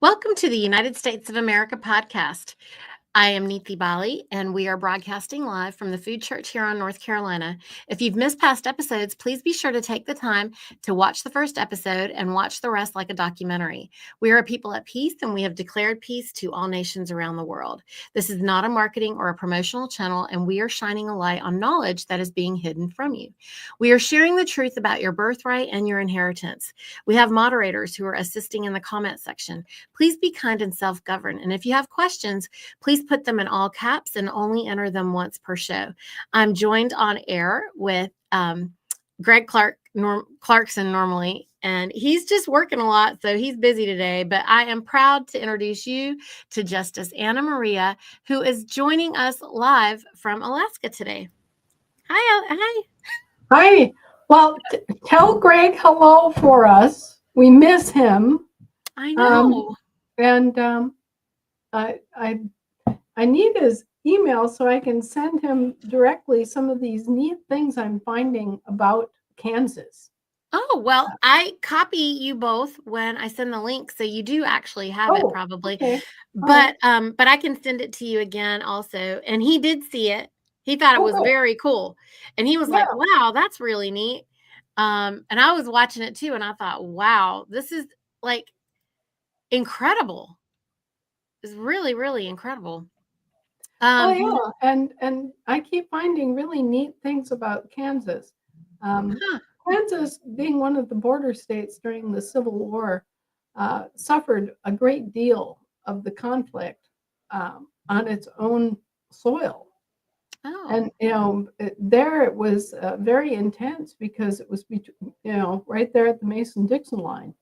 Welcome to the United States of America podcast. I am Niti, and we are broadcasting live from the Food Church here on North Carolina. If you've missed past episodes, please be sure to take the time to watch the first episode and watch the rest like a documentary. We are a people at peace, and we have declared peace to all nations around the world. This is not a marketing or a promotional channel, and we are shining a light on knowledge that is being hidden from you. We are sharing the truth about your birthright and your inheritance. We have moderators who are assisting in the comment section. Please be kind and self-govern, and if you have questions, please put them in all caps and only enter them once per show. I'm joined on air with Greg Clarkson normally, and he's just working a lot, so he's busy today. But I am proud to introduce you to Justice Anna Maria, who is joining us live from Alaska today. Hi. Hi. Well, tell Greg hello for us. We miss him. I know. I need his email so I can send him directly some of these neat things I'm finding about Kansas. Oh, well, I copy you both when I send the link, so you do actually have it probably. Okay. But I can send it to you again also. And he did see it. He thought it was very cool. And he was like, wow, that's really neat. And I was watching it too, and I thought, wow, this is like incredible. It's really, really incredible. And I keep finding really neat things about Kansas. Kansas, being one of the border states during the Civil War, suffered a great deal of the conflict on its own soil. Oh. And there it was very intense because it was right there at the Mason-Dixon line.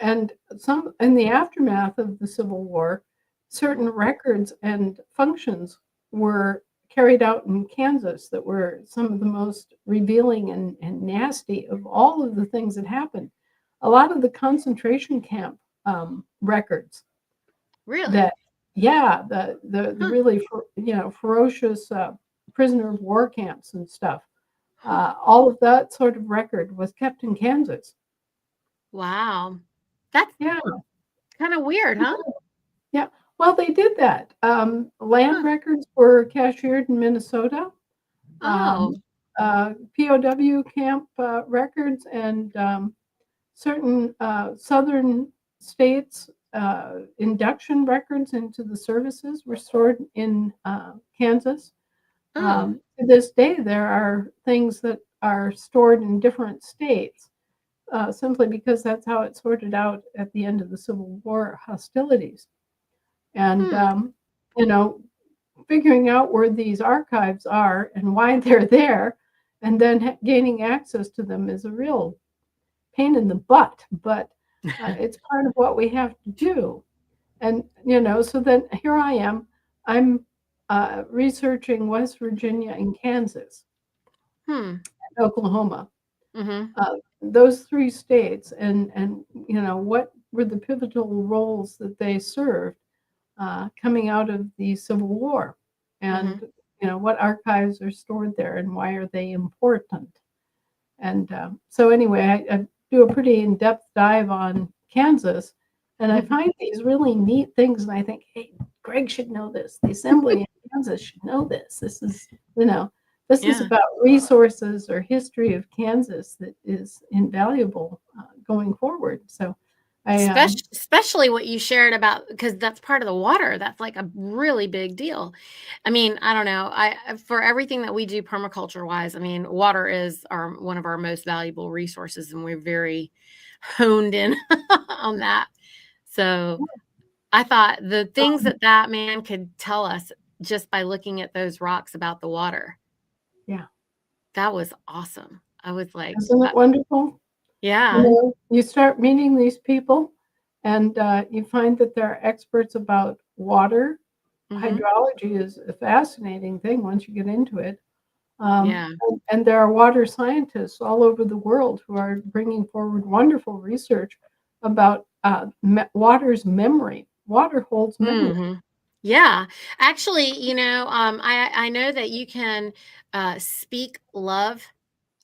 And some in the aftermath of the Civil War, certain records and functions were carried out in Kansas that were some of the most revealing and nasty of all of the things that happened. A lot of the concentration camp records. Really? The really ferocious prisoner of war camps and stuff. All of that sort of record was kept in Kansas. Wow. That's kind of weird, huh? Yeah. Well, they did that. Land records were cashiered in Minnesota. POW camp records and certain southern states induction records into the services were stored in Kansas. To this day, there are things that are stored in different states. Simply because that's how it sorted out at the end of the Civil War hostilities. And, figuring out where these archives are and why they're there, and then gaining access to them is a real pain in the butt, but it's part of what we have to do. And, so then here I am. I'm researching West Virginia and Kansas, and Oklahoma. Those three states and what were the pivotal roles that they served coming out of the Civil War, and what archives are stored there and why are they important. And so anyway, I do a pretty in-depth dive on Kansas, and I find these really neat things, and I think, hey, Greg should know this. The assembly in Kansas should know this. This is this is about resources or history of Kansas that is invaluable going forward. So especially what you shared about, because that's part of the water. That's like a really big deal. I mean, I don't know. For everything that we do permaculture wise, I mean, water is one of our most valuable resources, and we're very honed in on that. So I thought the things that man could tell us just by looking at those rocks about the water. Yeah. That was awesome. I was like, isn't it wonderful? Yeah. You start meeting these people and you find that they're experts about water. Hydrology is a fascinating thing once you get into it. And there are water scientists all over the world who are bringing forward wonderful research about water's memory. Water holds memory. Yeah, actually, I know that you can speak love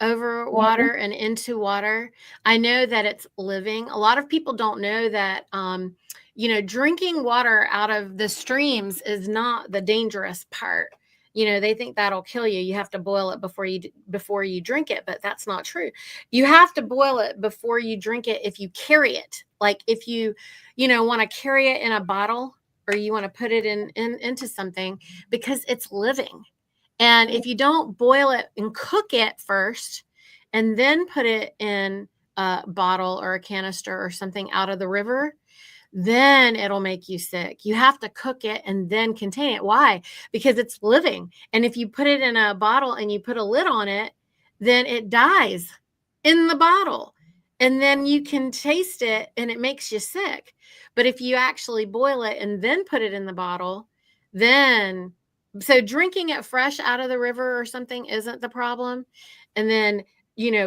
over water and into water. I know that it's living. A lot of people don't know that, drinking water out of the streams is not the dangerous part. They think that'll kill you. You have to boil it before you drink it, but that's not true. You have to boil it before you drink it if you carry it. Like if you want to carry it in a bottle, or you want to put it into something, because it's living. And if you don't boil it and cook it first and then put it in a bottle or a canister or something out of the river, then it'll make you sick. You have to cook it and then contain it. Why? Because it's living. And if you put it in a bottle and you put a lid on it, then it dies in the bottle. And then you can taste it and it makes you sick. But if you actually boil it and then put it in the bottle, then so drinking it fresh out of the river or something isn't the problem. And then,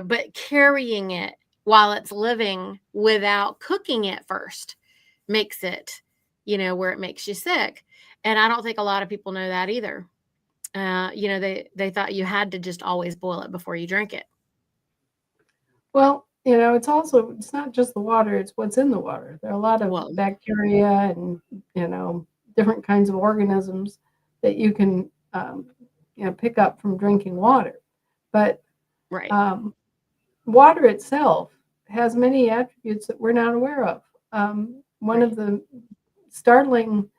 but carrying it while it's living without cooking it first makes it, where it makes you sick. And I don't think a lot of people know that either. They thought you had to just always boil it before you drink it. Well, it's not just the water, it's what's in the water. There are a lot of bacteria and, different kinds of organisms that you can, pick up from drinking water. But right. Water itself has many attributes that we're not aware of. One of the startling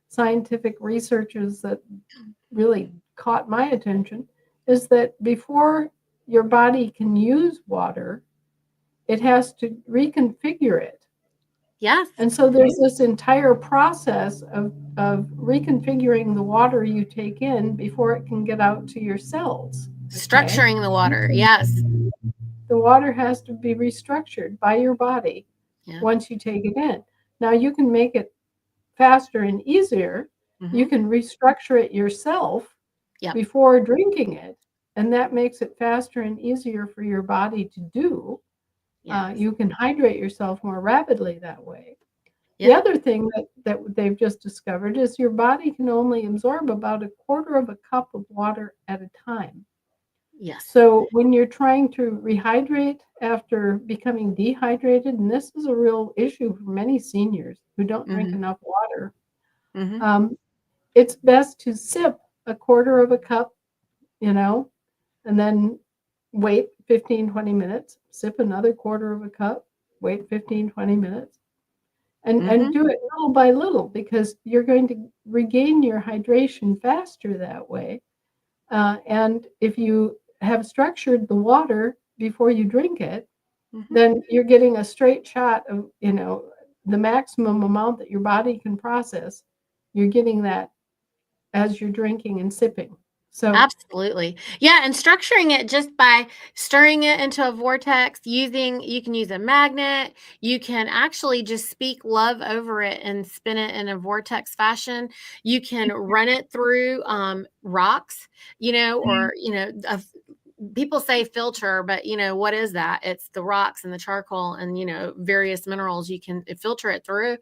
scientific researches that really caught my attention is that before your body can use water, it has to reconfigure it. Yes. And so there's this entire process of reconfiguring the water you take in before it can get out to your cells. Structuring the water, yes. The water has to be restructured by your body once you take it in. Now you can make it faster and easier. Mm-hmm. You can restructure it yourself before drinking it, and that makes it faster and easier for your body to do. Yes. You can hydrate yourself more rapidly that way. Yep. The other thing that they've just discovered is your body can only absorb about 1/4 of a cup of water at a time. Yes. So when you're trying to rehydrate after becoming dehydrated, and this is a real issue for many seniors who don't drink enough water, it's best to sip 1/4 of a cup, and then wait 15, 20 minutes, sip another 1/4 of a cup, wait 15, 20 minutes, and do it little by little, because you're going to regain your hydration faster that way. And if you have structured the water before you drink it, then you're getting a straight shot of, the maximum amount that your body can process. You're getting that as you're drinking and sipping. So absolutely. Yeah. And structuring it just by stirring it into a vortex, you can use a magnet. You can actually just speak love over it and spin it in a vortex fashion. You can run it through rocks, or, people say filter, but what is that? It's the rocks and the charcoal and, various minerals you can filter it through.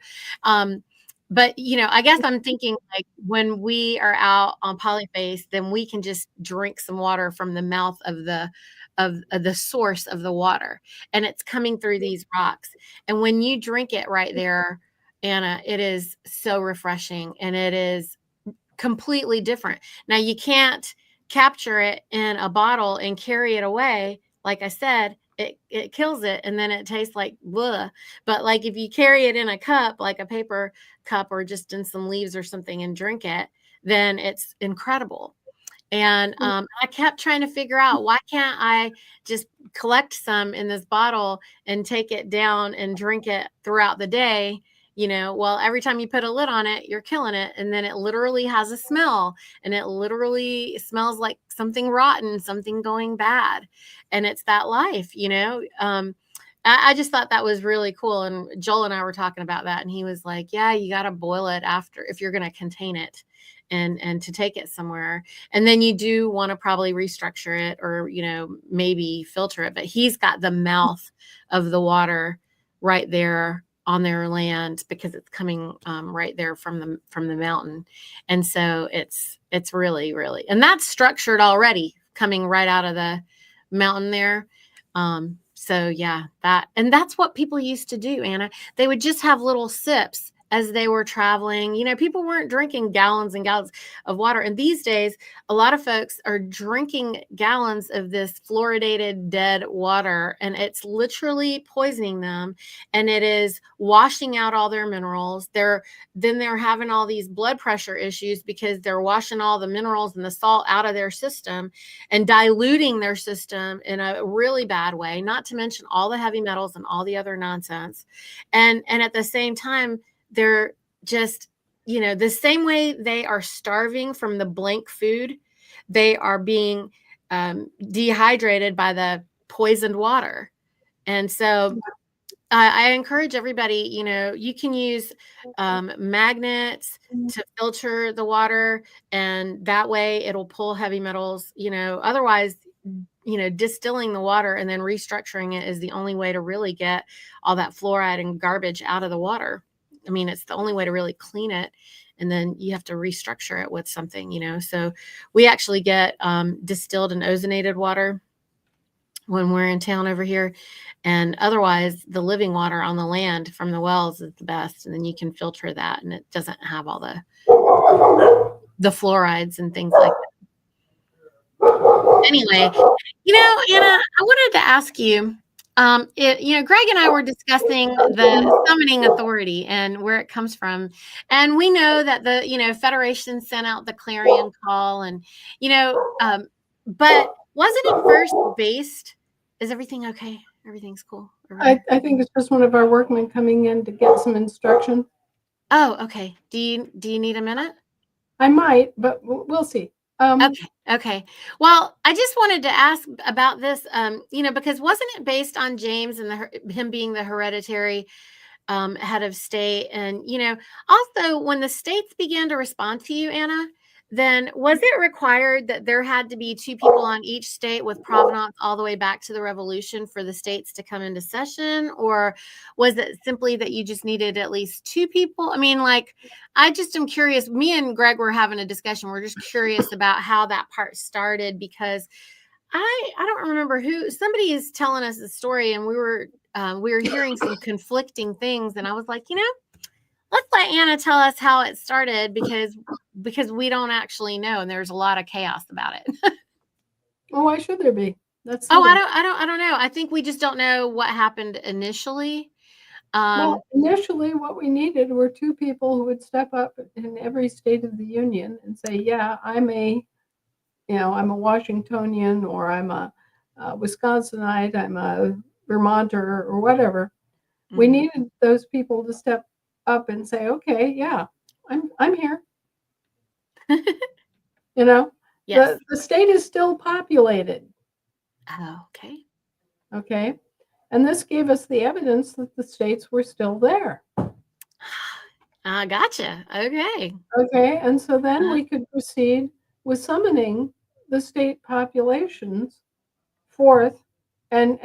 But, I guess I'm thinking, like, when we are out on polyface, then we can just drink some water from the mouth of the source of the water, and it's coming through these rocks. And when you drink it right there, Anna, it is so refreshing, and it is completely different. Now, you can't capture it in a bottle and carry it away. Like I said, it kills it, and then it tastes like bleh. But like if you carry it in a cup, like a paper cup, or just in some leaves or something, and drink it, then it's incredible. And I kept trying to figure out, why can't I just collect some in this bottle and take it down and drink it throughout the day? Well, every time you put a lid on it, you're killing it. And then it literally has a smell, and it literally smells like something rotten, something going bad. And it's that life, I just thought that was really cool. And Joel and I were talking about that, and he was like, yeah, you got to boil it after, if you're going to contain it and to take it somewhere. And then you do want to probably restructure it, or, maybe filter it. But he's got the mouth of the water right there on their land, because it's coming right there from the mountain. And so it's really, really, and that's structured already, coming right out of the mountain there. So yeah, that's what people used to do, Anna. They would just have little sips as they were traveling. People weren't drinking gallons and gallons of water. And these days, a lot of folks are drinking gallons of this fluoridated dead water, and it's literally poisoning them, and it is washing out all their minerals. They're having all these blood pressure issues because they're washing all the minerals and the salt out of their system and diluting their system in a really bad way, not to mention all the heavy metals and all the other nonsense. And at the same time, they're just, the same way they are starving from the blank food, they are being dehydrated by the poisoned water. And so I encourage everybody, you can use magnets to filter the water, and that way it'll pull heavy metals. Otherwise, distilling the water and then restructuring it is the only way to really get all that fluoride and garbage out of the water. I mean, it's the only way to really clean it. And then you have to restructure it with something. So we actually get distilled and ozonated water when we're in town over here. And otherwise, the living water on the land from the wells is the best. And then you can filter that, and it doesn't have all the fluorides and things like that. Anyway, Anna, I wanted to ask you, Greg and I were discussing the summoning authority and where it comes from. And we know that the, Federation sent out the clarion call, and, but wasn't it first based? Is everything okay? Everything's cool. I think it's just one of our workmen coming in to get some instruction. Oh, okay. Do you need a minute? I might, but we'll see. Okay. Well, I just wanted to ask about this, because wasn't it based on James and him being the hereditary head of state? And, also when the states began to respond to you, Anna, then was it required that there had to be two people on each state with provenance all the way back to the revolution for the states to come into session? Or was it simply that you just needed at least two people? I mean, I just am curious. Me and Greg were having a discussion. We're just curious about how that part started, because I don't remember somebody is telling us the story, and we were hearing some conflicting things, and I was like, let's let Anna tell us how it started, because we don't actually know, and there's a lot of chaos about it. Oh, why should there be? That's I don't know. I think we just don't know what happened initially. Well, initially, what we needed were two people who would step up in every state of the union and say, "Yeah, I'm a Washingtonian, or I'm a Wisconsinite, I'm a Vermonter, or whatever." We needed those people to step up and say, "Okay, yeah, I'm here." Yes. The state is still populated. Oh, okay. Okay. And this gave us the evidence that the states were still there. Gotcha. Okay. Okay. And so then we could proceed with summoning the state populations forth and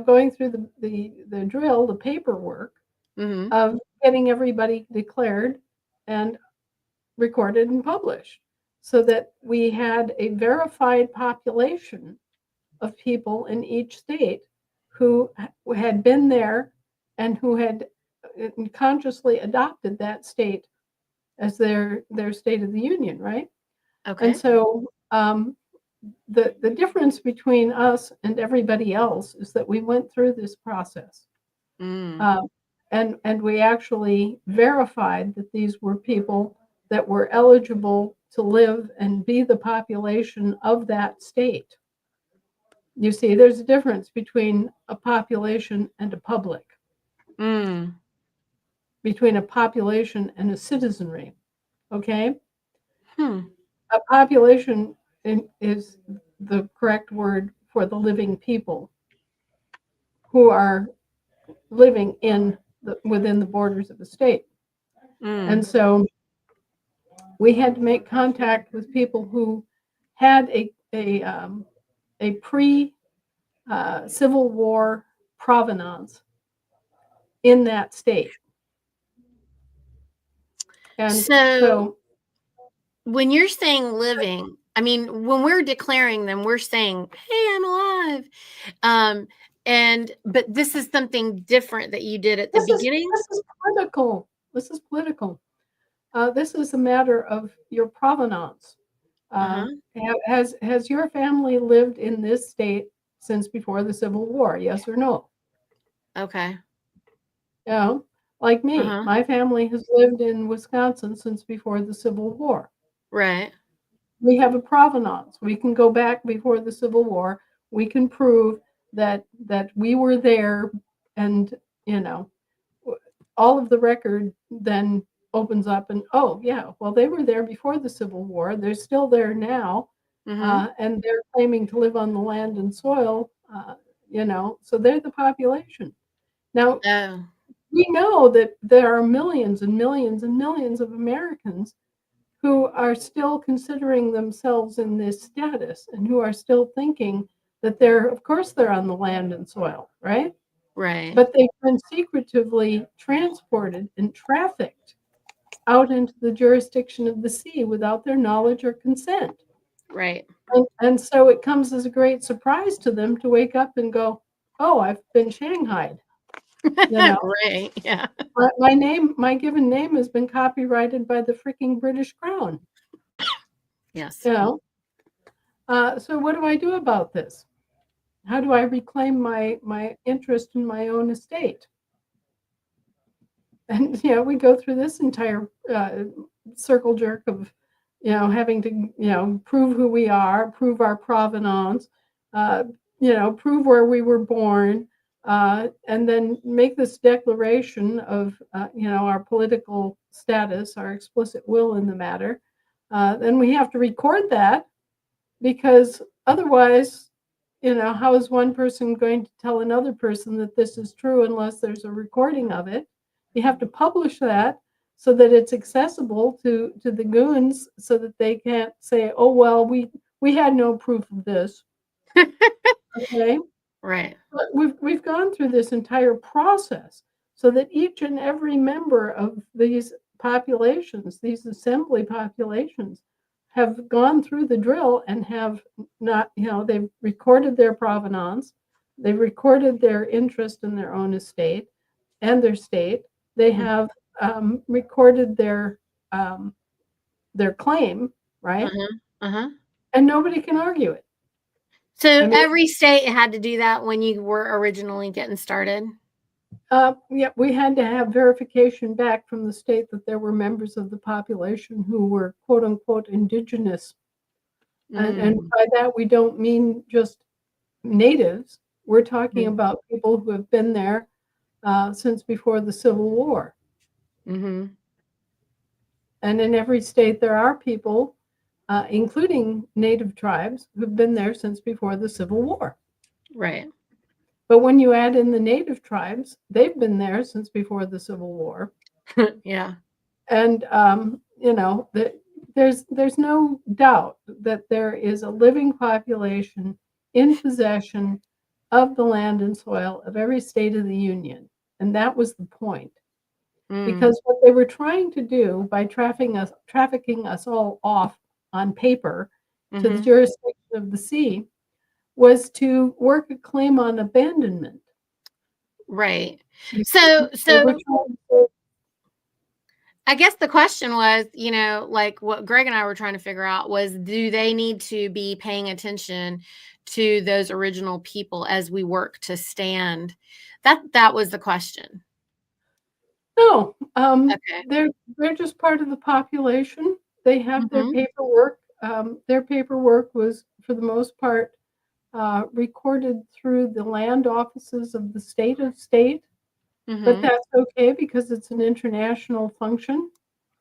going through the drill, the paperwork of getting everybody declared and recorded and published, so that we had a verified population of people in each state who had been there and who had consciously adopted that state as their state of the union, right? Okay. And so the difference between us and everybody else is that we went through this process. And we actually verified that these were people that were eligible to live and be the population of that state. You see, there's a difference between a population and a public, between a population and a citizenry. Okay? A population is the correct word for the living people who are living within the borders of the state. And so we had to make contact with people who had a pre Civil War provenance in that state. And so when you're saying living, I mean, when we're declaring them, we're saying, "Hey, I'm alive." Um, but this is something different that you did at the This is beginning? this is political. This is political. This is a matter of your provenance. Uh-huh. Has your family lived in this state since before the Civil War? Yes or no? Okay. You know, like me, Uh-huh. my family has lived in Wisconsin since before the Civil War. Right. We have a provenance. We can go back before the Civil War. We can prove that we were there, and you know, all of the record then opens up and, oh yeah, well they were there before the Civil War. They're still there now, Mm-hmm. and they're claiming to live on the land and soil. So they're the population. Now Oh, we know that there are millions and millions and millions of Americans who are still considering themselves in this status and who are still thinking that of course, they're on the land and soil, right? right. But they've been secretively transported and trafficked out into the jurisdiction of the sea without their knowledge or consent. Right. And so it comes as a great surprise to them to wake up and go, oh, I've been shanghaied. You know, Right. Yeah. my given name has been copyrighted by the freaking British Crown. Yes. You know, so what do I do about this? How do I reclaim my interest in my own estate? And we go through this entire circle jerk of having to prove who we are, prove our provenance, uh, prove where we were born, and then make this declaration of our political status, our explicit will in the matter. Then we have to record that, because otherwise, how is one person going to tell another person that this is true unless there's a recording of it? You have to publish that so that it's accessible to the goons, so that they can't say, oh well, we had no proof of this. Okay. Right. But we've gone through this entire process so that each and every member of these populations, these assembly populations, have gone through the drill and have not, they've recorded their provenance, they've recorded their interest in their own estate and their state. They Mhm. have recorded um, their claim, right? Uh-huh. Uh-huh. And nobody can argue it. So I mean, every state had to do that when you were originally getting started? Yeah, we had to have verification back from the state that there were members of the population who were quote unquote indigenous. And Mm. by that, we don't mean just natives. We're talking Mhm. about people who have been there since before the Civil War. Mhm. And in every state, there are people, including native tribes, who've been there since before the Civil War. Right. But when you add in the native tribes, they've been there since before the Civil War. Yeah. And there's no doubt that there is a living population in possession of the land and soil of every state of the union, and that was the point. Mm. Because what they were trying to do by trafficking us all off on paper to the Mhm. jurisdiction of the sea was to work a claim on abandonment. Right. They were So trying to. I guess the question was, like what Greg and I were trying to figure out was, do they need to be paying attention to those original people as we work to stand? That was the question. No, Okay. they're just part of the population. They have their Mhm. paperwork. Their paperwork was, for the most part, recorded through the land offices of the state, but Mhm. that's okay because it's an international function,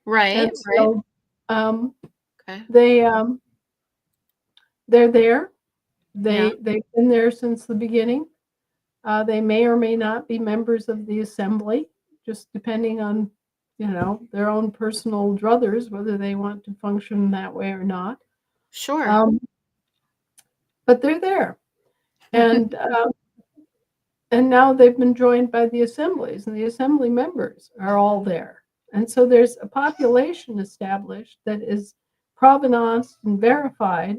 Right, and right. so um, Okay. they they're there. Yeah. They've been there since the beginning. They may or may not be members of the assembly, just depending on, their own personal druthers, whether they want to function that way or not. Sure. Um, but they're there, and now they've been joined by the assemblies, and the assembly members are all there, and so there's a population established that is provenance and verified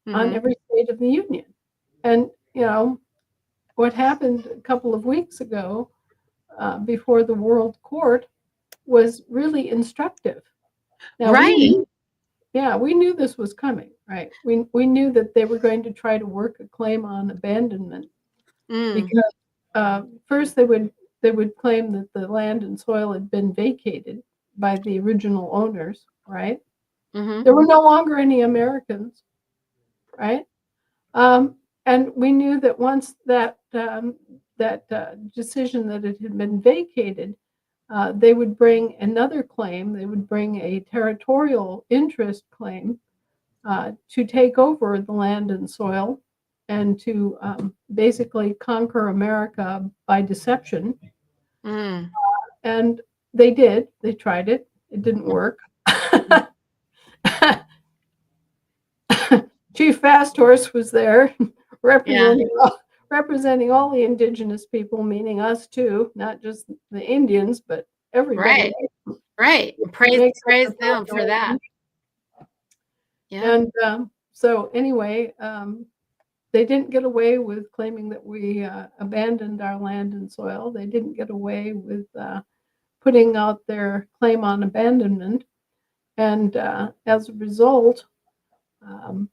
on Hmm. every state of the union. And, what happened a couple of weeks ago before the World Court was really instructive. Now, Right. we knew this was coming, right? We knew that they were going to try to work a claim on abandonment Mm. because first they would claim that the land and soil had been vacated by the original owners, right? Hmm. There were no longer any Americans, right? Um, and we knew that once that decision that it had been vacated, they would bring another claim. They would bring a territorial interest claim to take over the land and soil and to basically conquer America by deception. Mm. And they did. They tried it. It didn't work. Chief Fast Horse was there Yeah. representing representing all the indigenous people, meaning us too, not just the Indians, but everybody Right. Right. that Praise makes up praise the them for that. population. Yeah. And so anyway, they didn't get away with claiming that we abandoned our land and soil. They didn't get away with putting out their claim on abandonment. And as a result, um,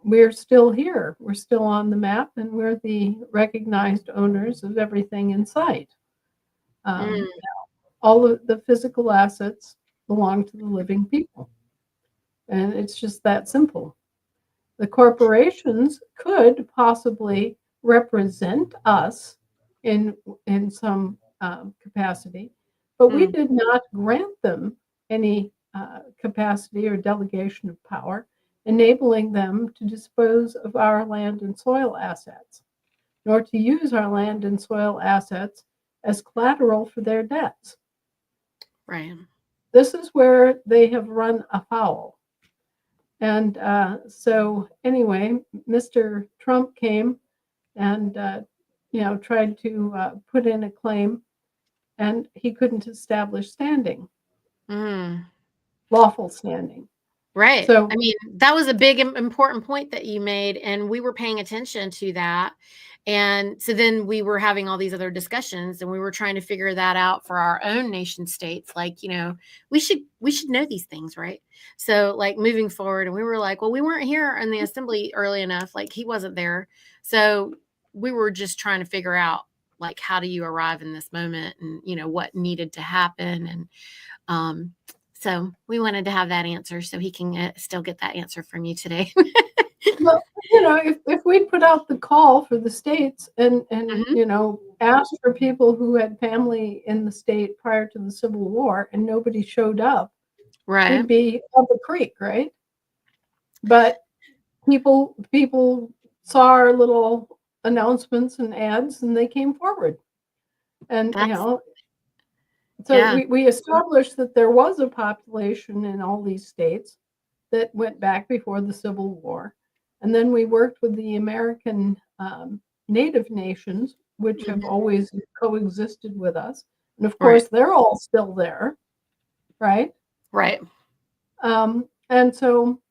we're still here. We're still on the map, and we're the recognized owners of everything in sight. Um, Mm. all of the physical assets belong to the living people. And it's just that simple. The corporations could possibly represent us in in some capacity, but we Mm. did not grant them any capacity or delegation of power, enabling them to dispose of our land and soil assets, nor to use our land and soil assets as collateral for their debts. Right. This is where they have run afoul. And so, anyway, Mr. Trump came and tried to put in a claim, and he couldn't establish standing, Mm. lawful standing. Right. So, I mean, that was a big important point that you made, and we were paying attention to that. And so then we were having all these other discussions, and we were trying to figure that out for our own nation states. Like, we should know these things, right? So like moving forward, and we were like, well, we weren't here in the assembly early enough. Like he wasn't there. So we were just trying to figure out like how do you arrive in this moment and what needed to happen. And um, so we wanted to have that answer so he can still get that answer from you today. well, if we put out the call for the states and Hmm. asked for people who had family in the state prior to the Civil War and nobody showed up, Right. we'd be up a creek, right? But people saw our little announcements and ads and they came forward. And That's so yeah. we established that there was a population in all these states that went back before the Civil War. And then we worked with the American Native nations, which have Hmm. always coexisted with us. And of Right. course, they're all still there, right? Right. And so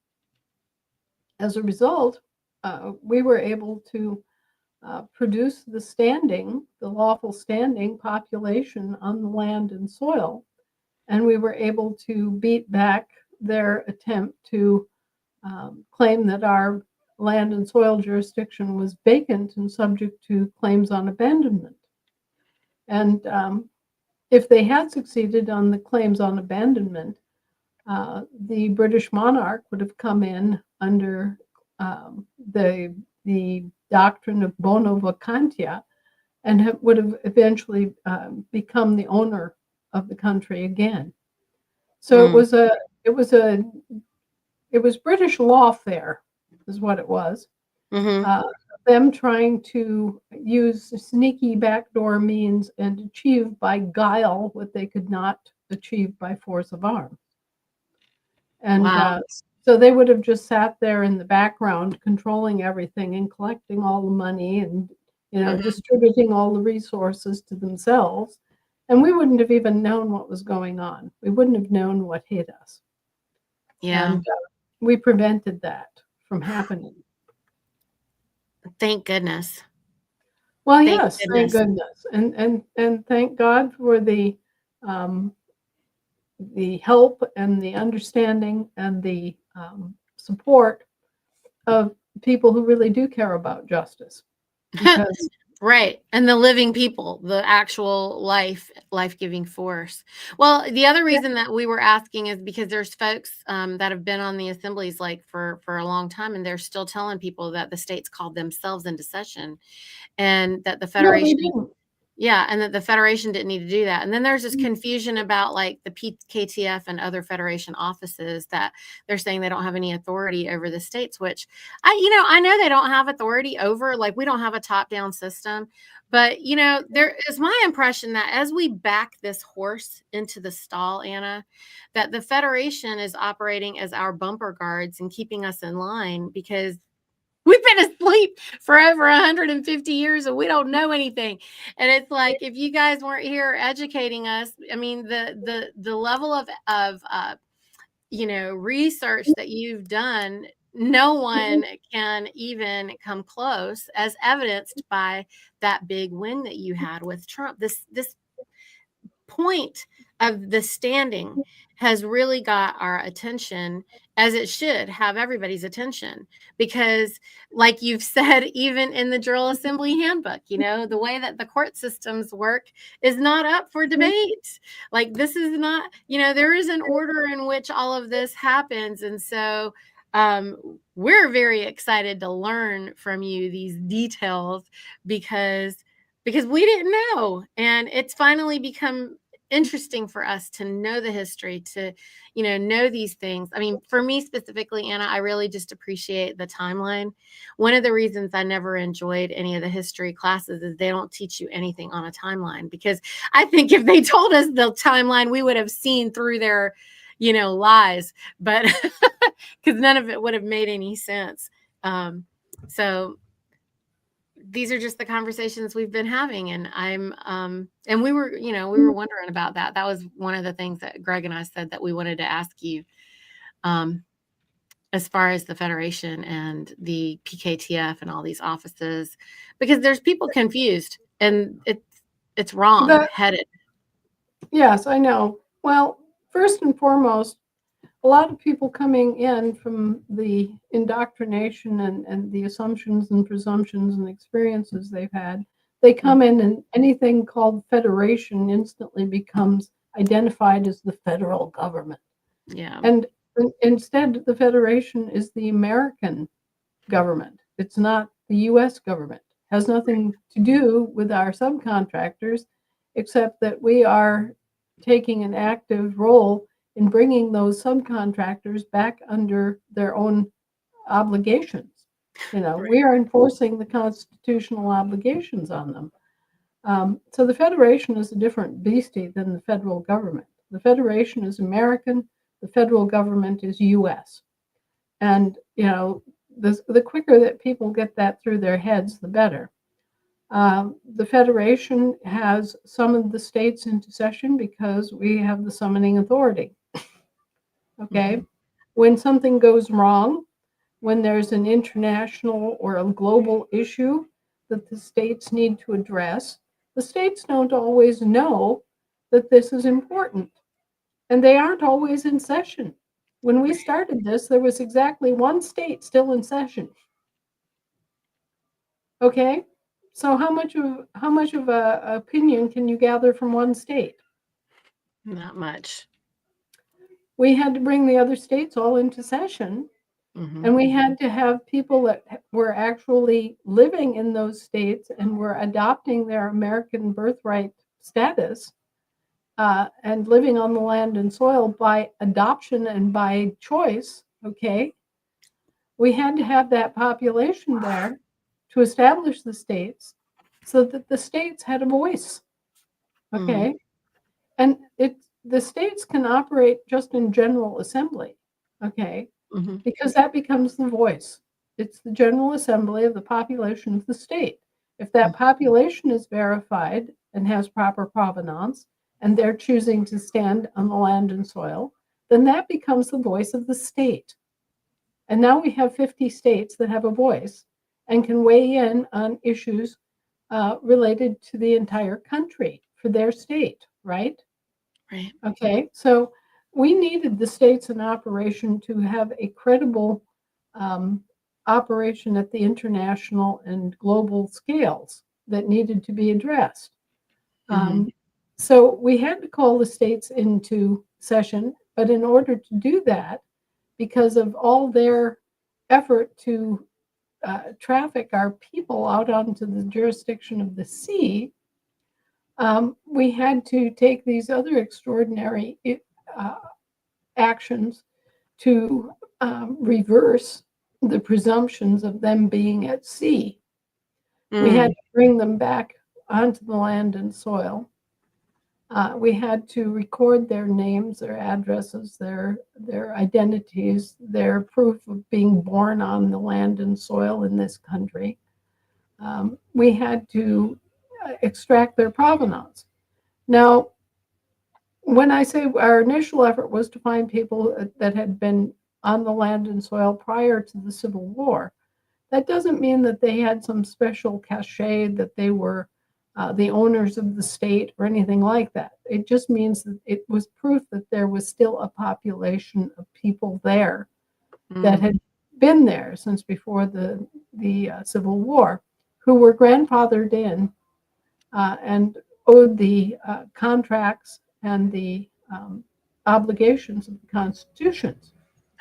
as a result, we were able to produce the lawful standing population on the land and soil. And we were able to beat back their attempt to claim that our land and soil jurisdiction was vacant and subject to claims on abandonment. And if they had succeeded on the claims on abandonment, the British monarch would have come in under the doctrine of bona vacantia and would have eventually become the owner of the country again. So Mm. it was a it was British lawfare, is what it was. Hmm. Uh, them trying to use sneaky backdoor means and achieve by guile what they could not achieve by force of arms. And Wow. so they would have just sat there in the background, controlling everything and collecting all the money and Hmm. distributing all the resources to themselves. And we wouldn't have even known what was going on. We wouldn't have known what hit us. Yeah. And we prevented that from happening. Thank goodness. Well, Thank yes, thank goodness. goodness, and thank God for um, the help and the understanding and the support of people who really do care about justice, because Right. And the living people, the actual life-giving force. Well, the other reason that we were asking is because there's folks that have been on the assemblies like for a long time, and they're still telling people that the states called themselves into session, and that the no, they Federation, didn't. yeah, and that the Federation didn't need to do that. And then there's this confusion about like the PKTF and other Federation offices that they're saying they don't have any authority over the states, which I know they don't have authority over, like we don't have a top-down system. But there is my impression that as we back this horse into the stall, Anna, that the Federation is operating as our bumper guards and keeping us in line because we've been asleep for over 150 years and we don't know anything. And it's like if you guys weren't here educating us, I mean the level of research that you've done, no one can even come close, as evidenced by that big win that you had with Trump. This point of the standing has really got our attention, as it should have everybody's attention, because like you've said, even in the General Assembly handbook, the way that the court systems work is not up for debate. Like this is not, there is an order in which all of this happens. And so we're very excited to learn from you these details because we didn't know, and it's finally become interesting for us to know the history, to know these things. I mean, for me specifically, Anna, I really just appreciate the timeline. One of the reasons I never enjoyed any of the history classes is they don't teach you anything on a timeline, because I think if they told us the timeline, we would have seen through their lies, but because none of it would have made any sense. So these are just the conversations we've been having, and and we were wondering about that. That was one of the things that Greg and I said that we wanted to ask you, as far as the Federation and the PKTF and all these offices, because there's people confused and it's wrong That, headed. yes, I know. Well, first and foremost, a lot of people coming in from the indoctrination and the assumptions and presumptions and experiences they've had, they come in and anything called federation instantly becomes identified as the federal government. Yeah. And instead, the federation is the American government. It's not the US government. It has nothing to do with our subcontractors, except that we are taking an active role in bringing those subcontractors back under their own obligations. We are enforcing the constitutional obligations on them. So the Federation is a different beastie than the federal government. The Federation is American, the federal government is US. And, the quicker that people get that through their heads, the better. The Federation has summoned the states into session because we have the summoning authority. Okay? Mm-hmm. When something goes wrong, when there's an international or a global issue that the states need to address, the states don't always know that this is important, and they aren't always in session. When we started this, there was exactly one state still in session. Okay? So how much of a opinion can you gather from one state? Not much. We had to bring the other states all into session, Mm-hmm. and we had to have people that were actually living in those states and were adopting their American birthright status, and living on the land and soil by adoption and by choice. Okay? We had to have that population there to establish the states so that the states had a voice. Mm-hmm. Okay? And the states can operate just in general assembly. Okay? Mm-hmm. Because that becomes the voice. It's the general assembly of the population of the state. If that population is verified and has proper provenance, and they're choosing to stand on the land and soil, then that becomes the voice of the state. And now we have 50 states that have a voice and can weigh in on issues related to the entire country for their state, right? Right. Okay, so we needed the states in operation to have a credible um, operation at the international and global scales that needed to be addressed. Hmm. Um, so we had to call the states into session, but in order to do that, because of all their effort to traffic our people out onto the jurisdiction of the sea, we had to take these other extraordinary uh, actions to reverse the presumptions of them being at sea. We had Mm. to bring them back onto the land and soil. We had to record their names, their addresses, their identities, their proof of being born on the land and soil in this country. We had to extract their provenance. Now, when I say our initial effort was to find people that had been on the land and soil prior to the Civil War, that doesn't mean that they had some special cachet, that they were the owners of the state or anything like that. It just means that it was proof that there was still a population of people there that Mm. had been there since before the Civil War, who were grandfathered in and owed the contracts and the obligations of the constitutions.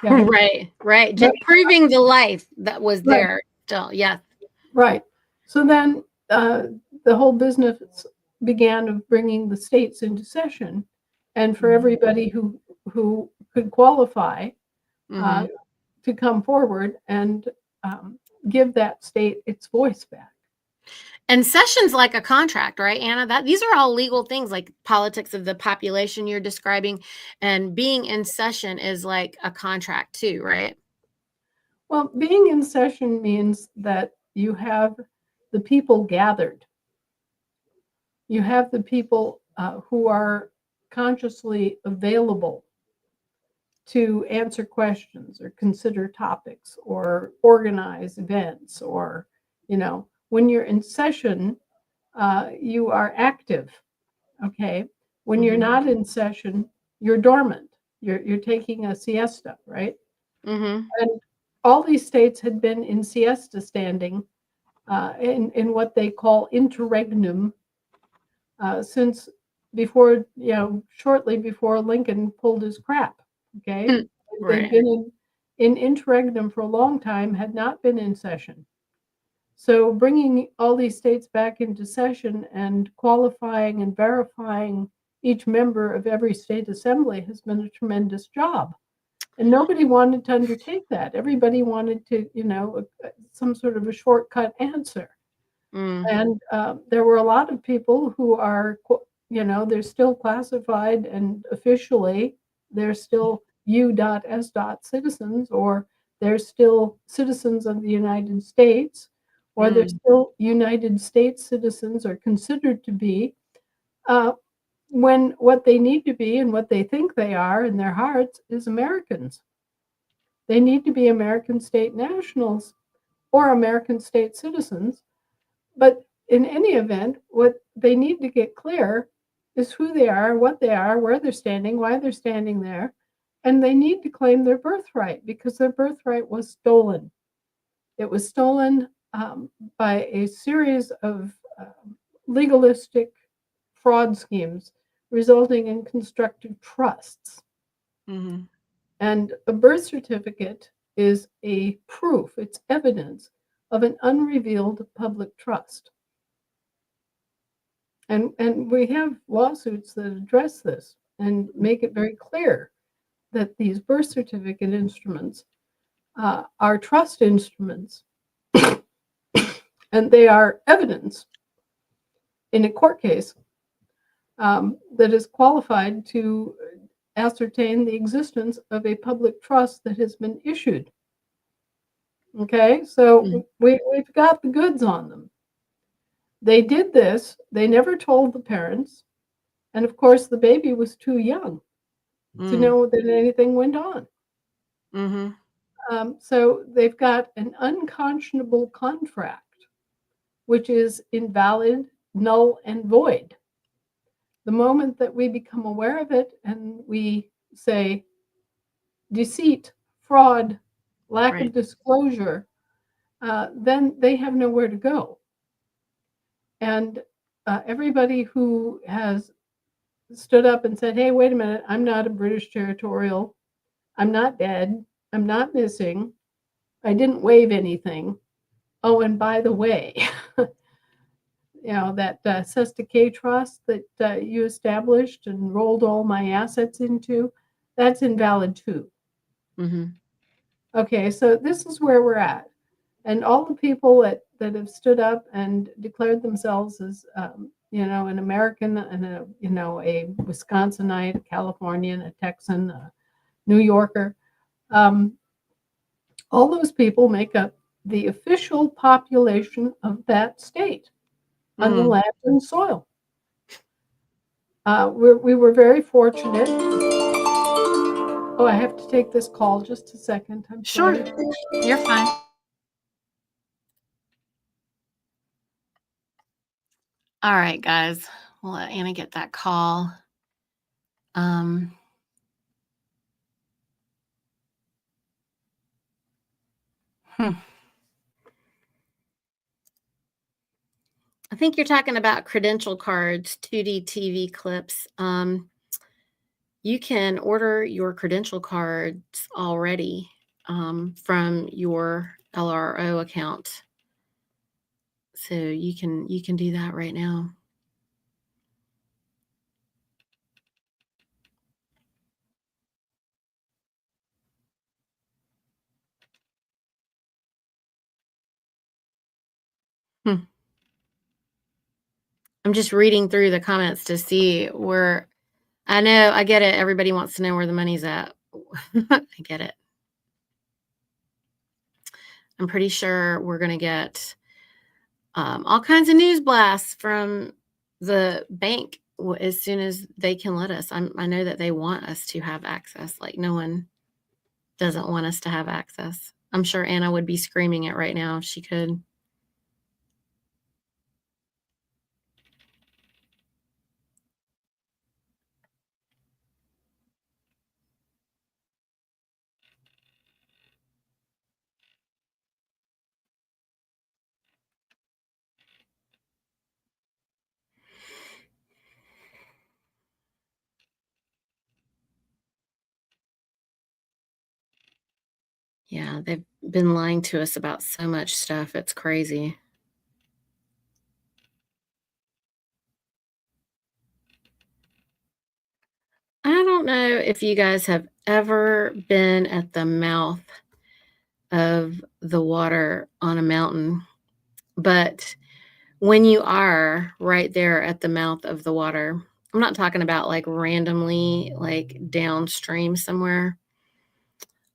Okay, Right. Right. but Proving the life that was right, there still. Yes. right. So then the whole business began of bringing the states into session, and for Mm-hmm. everybody who could qualify Mm-hmm. uh, to come forward and um, give that state its voice back. And sessions like a contract, right, Anna? That these are all legal things, like politics of the population you're describing, and being in session is like a contract too, right? Well, being in session means that you have the people gathered. You have the people who are consciously available to answer questions or consider topics or organize events or, when you're in session, you are active. Okay. When you're Mm-hmm. not in session, you're dormant. You're taking a siesta, right? Mm-hmm. And all these states had been in siesta standing in what they call interregnum since before, shortly before Lincoln pulled his crap. Okay. They'd Right. been in interregnum for a long time, had not been in session. So bringing all these states back into session and qualifying and verifying each member of every state assembly has been a tremendous job. And nobody wanted to undertake that. Everybody wanted to, some sort of a shortcut answer. Mm. And there were a lot of people who are, they're still classified and officially they're still U.S. citizens, or they're still citizens of the United States, or they're Mm. still United States citizens or considered to be, uh, when what they need to be and what they think they are in their hearts is Americans. They need to be American state nationals or American state citizens, but in any event, what they need to get clear is who they are, what they are, where they're standing, why they're standing there. And they need to claim their birthright because their birthright was stolen. It was stolen by a series of legalistic fraud schemes resulting in constructive trusts. Mm-hmm. And a birth certificate is a proof, it's evidence of an unrevealed public trust. And we have lawsuits that address this and make it very clear that these birth certificate instruments are trust instruments and they are evidence in a court case that is qualified to ascertain the existence of a public trust that has been issued. Okay, Mm. so we've got the goods on them. They did this, they never told the parents, and of course, the baby was too young to Mm. know that anything went on. Mm-hmm. So they've got an unconscionable contract, which is invalid, null, and void. The moment that we become aware of it and we say deceit, fraud, lack of Right. disclosure, then they have nowhere to go. And everybody who has stood up and said, hey, wait a minute, I'm not a British territorial, I'm not dead, I'm not missing, I didn't waive anything. Oh, and by the way, that Cesta K trust that you established and rolled all my assets into, that's invalid too. Mm-hmm. Okay, so this is where we're at. And all the people that have stood up and declared themselves as, an American and a Wisconsinite, a Californian, a Texan, a New Yorker, um, all those people make up the official population of that state on the Mm. land and soil. We were very fortunate. Oh, I have to take this call just a second. I'm Sure, sorry. you're fine. All right, guys. We'll let Anna get that call. Um, hmm. I think you're talking about credential cards, 2D TV clips. You can order your credential cards already from your LRO account. So you can do that right now. Hmm. I'm just reading through the comments to see where I know I get it. Everybody wants to know where the money's at. I get it. I'm pretty sure we're going to get all kinds of news blasts from the bank as soon as they can let us. I know that they want us to have access. Like no one doesn't want us to have access. I'm sure Anna would be screaming it right now if she could. Yeah, they've been lying to us about so much stuff. It's crazy. I don't know if you guys have ever been at the mouth of the water on a mountain, but when you are right there at the mouth of the water, I'm not talking about like randomly, like downstream somewhere.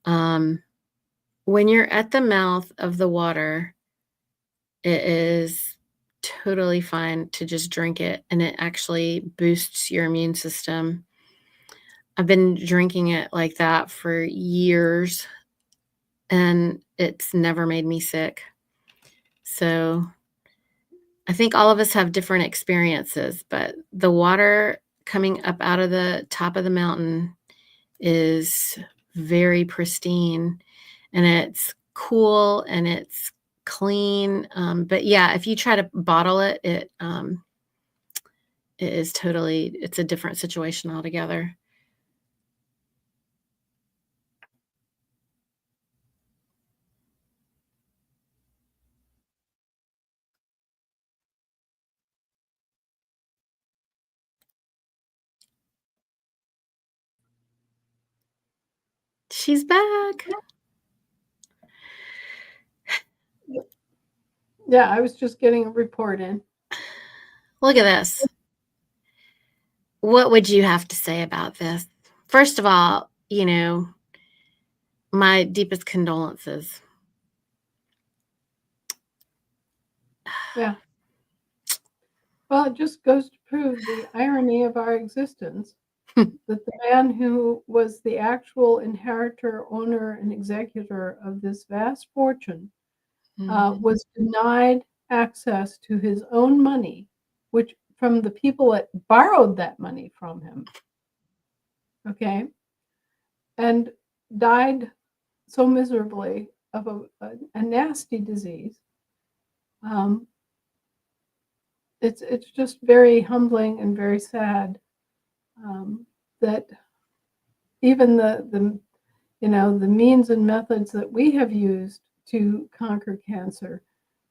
Um, when you're at the mouth of the water, it is totally fine to just drink it, and it actually boosts your immune system. I've been drinking it like that for years, and it's never made me sick. So I think all of us have different experiences, but the water coming up out of the top of the mountain is very pristine, and it's cool and it's clean. But yeah, if you try to bottle it, it is totally, it's a different situation altogether. She's back. Yeah, I was just getting a report in. Look at this. What would you have to say about this? First of all, my deepest condolences. Yeah. Well, it just goes to prove the irony of our existence. that the man who was the actual inheritor, owner, and executor of this vast fortune was denied access to his own money, which from the people that borrowed that money from him, okay, and died so miserably of a nasty disease. Um, it's just very humbling and very sad that even the means and methods that we have used to conquer cancer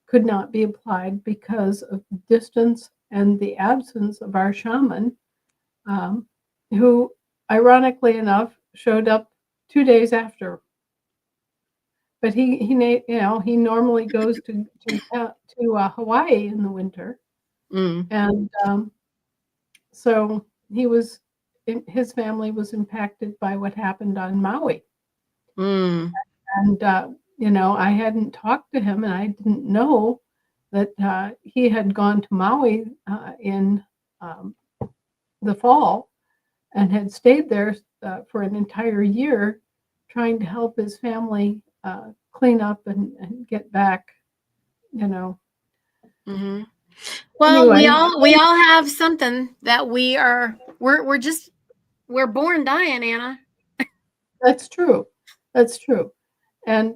could not be applied because of the distance and the absence of our shaman, um, who, ironically enough, showed up 2 days after. But he normally goes to Hawaii in the winter, and so his family was impacted by what happened on Maui. And I hadn't talked to him, and I didn't know that he had gone to Maui in um, the fall and had stayed there for an entire year, trying to help his family clean up and get back. You know. Mm-hmm. Well, Anyway, we all have something that we're born dying, Anna. that's true. That's true. And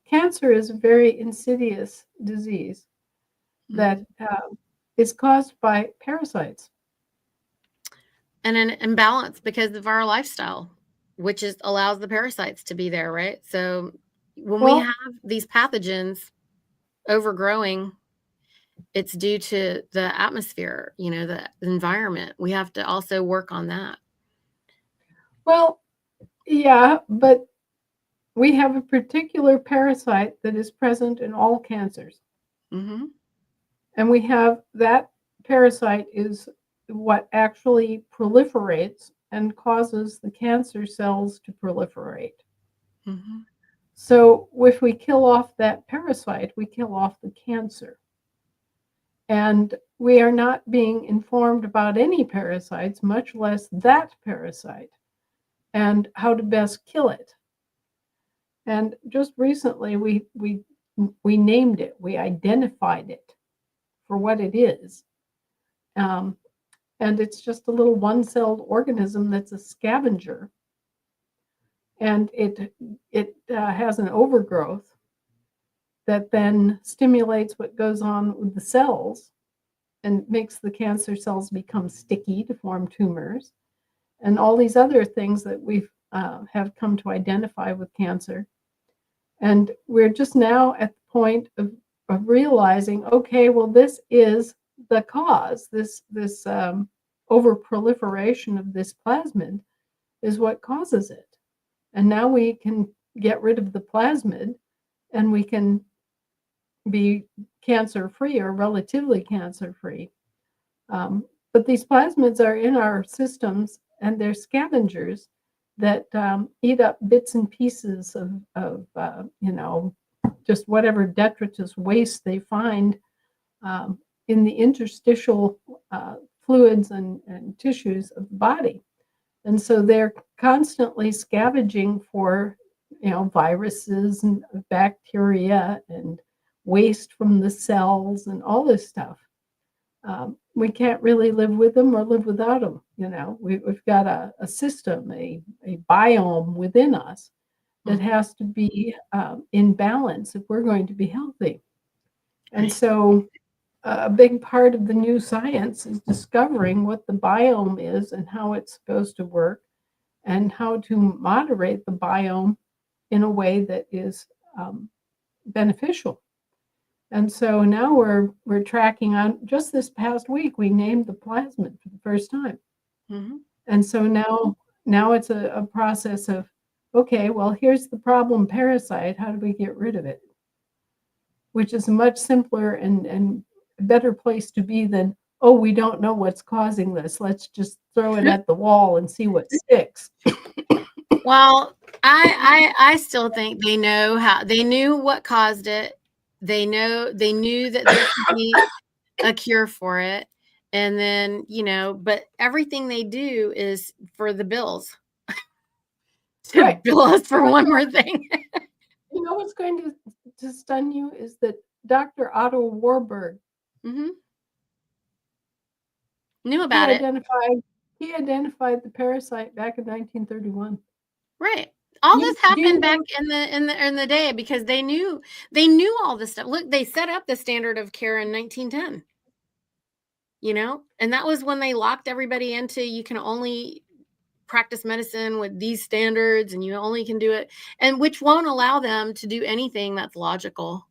cancer is a very insidious disease that is caused by parasites. And an imbalance because of our lifestyle, which allows the parasites to be there, right? So when we have these pathogens overgrowing, it's due to the atmosphere, the environment. We have to also work on that. Well, yeah, but we have a particular parasite that is present in all cancers. Mm-hmm. And we have that parasite is what actually proliferates and causes the cancer cells to proliferate. Mm-hmm. So if we kill off that parasite, we kill off the cancer. And we are not being informed about any parasites, much less that parasite, and how to best kill it. And just recently, we named it, we identified it for what it is, and it's just a little one-celled organism that's a scavenger, and it has an overgrowth that then stimulates what goes on with the cells and makes the cancer cells become sticky to form tumors, and all these other things that we've have come to identify with cancer. And we're just now at the point of realizing, okay, well, this is the cause. This overproliferation of this plasmid is what causes it. And now we can get rid of the plasmid, and we can be cancer-free or relatively cancer-free. But these plasmids are in our systems, and they're scavengers that eat up bits and pieces of just whatever detritus waste they find in the interstitial fluids and tissues of the body. And so they're constantly scavenging for viruses and bacteria and waste from the cells and all this stuff. We can't really live with them or live without them. We've got a system, a biome within us that has to be in balance if we're going to be healthy. And so a big part of the new science is discovering what the biome is and how it's supposed to work, and how to moderate the biome in a way that is beneficial. And so now we're tracking on. Just this past week, we named the plasmid for the first time. Mm-hmm. And so now it's a process of, okay, well, here's the problem parasite. How do we get rid of it? Which is a much simpler and better place to be than, oh, we don't know what's causing this. Let's just throw it at the wall and see what sticks. Well, I still think they knew what caused it. They knew that there could be a cure for it. And then, but everything they do is for the bills to Right. bill us for one more thing. You know what's going to stun you is that Dr. Otto Warburg, hmm Knew he about it. identified he identified the parasite back in 1931. Right. All Do this you happened back know? in the day because they knew all this stuff. Look, they set up the standard of care in 1910. And that was when they locked everybody into you can only practice medicine with these standards and you only can do it, and which won't allow them to do anything that's logical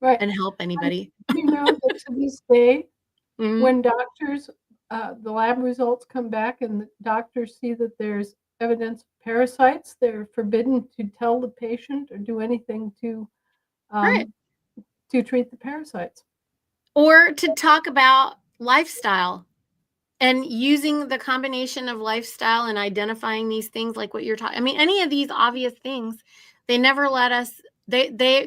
Right. and help And anybody. you know that to this day, hmm when doctors, the lab results come back and the doctors see that there's evidence of parasites, they're forbidden to tell the patient or do anything Right. um, to treat the parasites. Or to talk about lifestyle and using the combination of lifestyle and identifying these things like what you're talking. I mean, any of these obvious things, they never let us. They're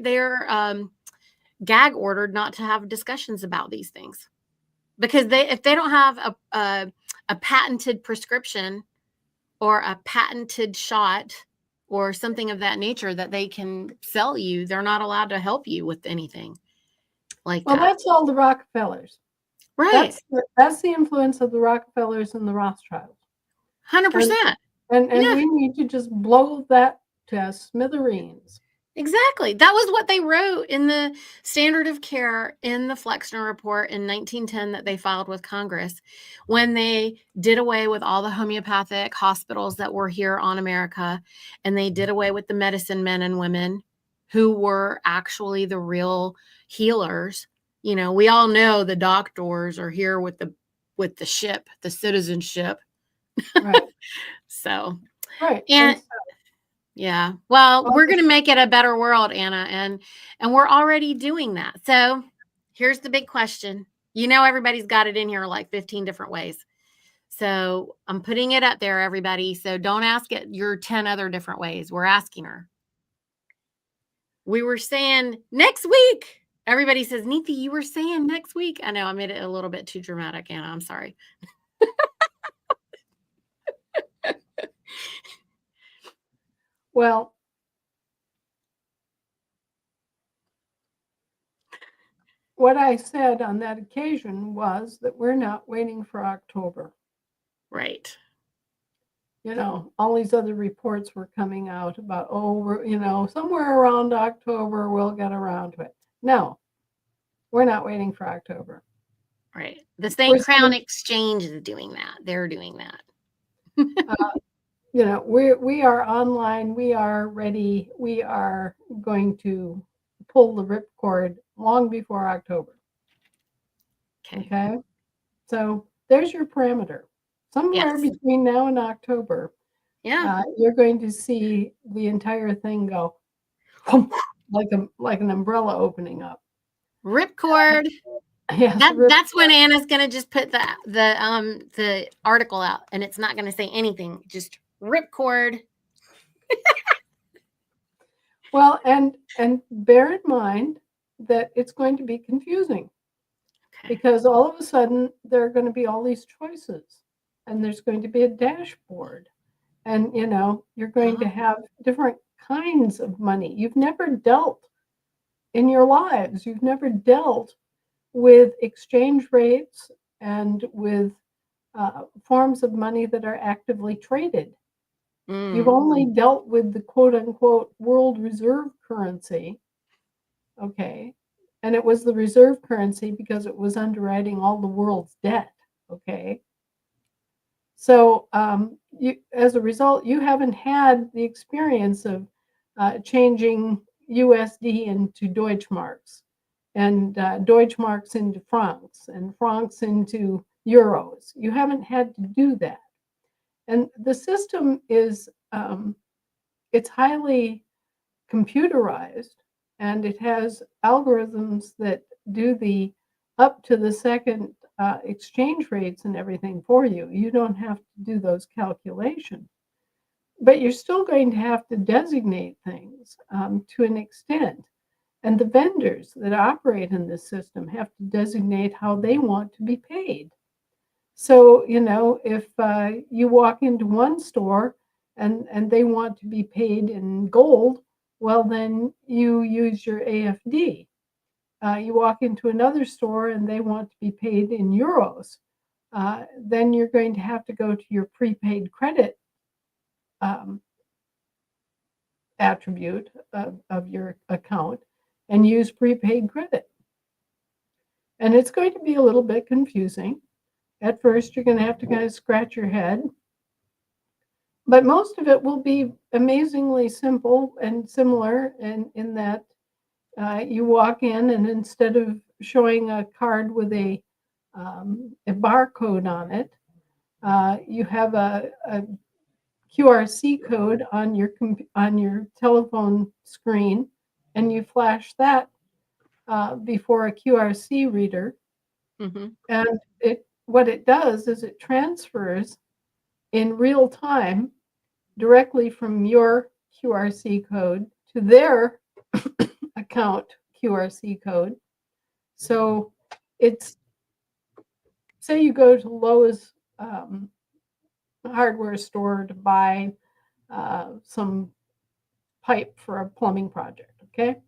gag ordered not to have discussions about these things because if they don't have a patented prescription or a patented shot or something of that nature that they can sell you, they're not allowed to help you with anything like Well, that. that's all the Rockefellers. Right. That's the influence of the Rockefellers and the Rothschilds. And 100%. and Yeah. we need to just blow that to smithereens. Exactly. That was what they wrote in the standard of care in the Flexner report in 1910 that they filed with Congress when they did away with all the homeopathic hospitals that were here on America, and they did away with the medicine men and women who were actually the real healers. We all know the doctors are here with the ship, the citizenship. Right. So, Right. And and so, yeah. Well, well, we're going to make it a better world, Anna, and we're already doing that. So, here's the big question. Everybody's got it in here like 15 different ways. So, I'm putting it up there, everybody. So, don't ask it your 10 other different ways. We're asking her. We were saying next week. Everybody says, Niti, you were saying next week. I know I made it a little bit too dramatic, Anna. I'm sorry. well, what I said on that occasion was that we're not waiting for October. Right. All these other reports were coming out about, we're, somewhere around October, we'll get around to it. No, we're not waiting for October. Right. The We're St. Crown saying, Exchange is doing that. They're doing that. we are online, we are ready, we are going to pull the ripcord long before October. Okay. So there's your parameter. Somewhere Yes. between now and October, Yeah. you're going to see the entire thing go like an umbrella opening up. Ripcord. Yes, That's when Anna's gonna just put the article out, and it's not gonna say anything. Just ripcord. well, and bear in mind that it's going to be confusing Okay. because all of a sudden there are going to be all these choices, and there's going to be a dashboard, and you're going to have different kinds of money. You've never dealt in your lives. You've never dealt with exchange rates and with forms of money that are actively traded. You've only dealt with the quote unquote world reserve currency. Okay. And it was the reserve currency because it was underwriting all the world's debt. Okay. So, as a result, you haven't had the experience of changing USD into Deutschmarks and Deutschmarks into francs and francs into euros. You haven't had to do that. And the system is, it's highly computerized, and it has algorithms that do the up to the second exchange rates and everything for you. You don't have to do those calculations, but you're still going to have to designate things to an extent. And the vendors that operate in this system have to designate how they want to be paid. So, if you walk into one store and they want to be paid in gold, well, then you use your AFD. You walk into another store and they want to be paid in euros. Then you're going to have to go to your prepaid credit um, attribute of your account and use prepaid credit. And it's going to be a little bit confusing. At first, you're going to have to kind of scratch your head, but most of it will be amazingly simple and similar in that you walk in and instead of showing a card with a barcode on it, you have a QRC code on your telephone screen, and you flash that before a QRC reader, Mhm. and what it does is it transfers in real time directly from your QRC code to their account QRC code. So it's say you go to Lowe's hardware store to buy some pipe for a plumbing project, okay?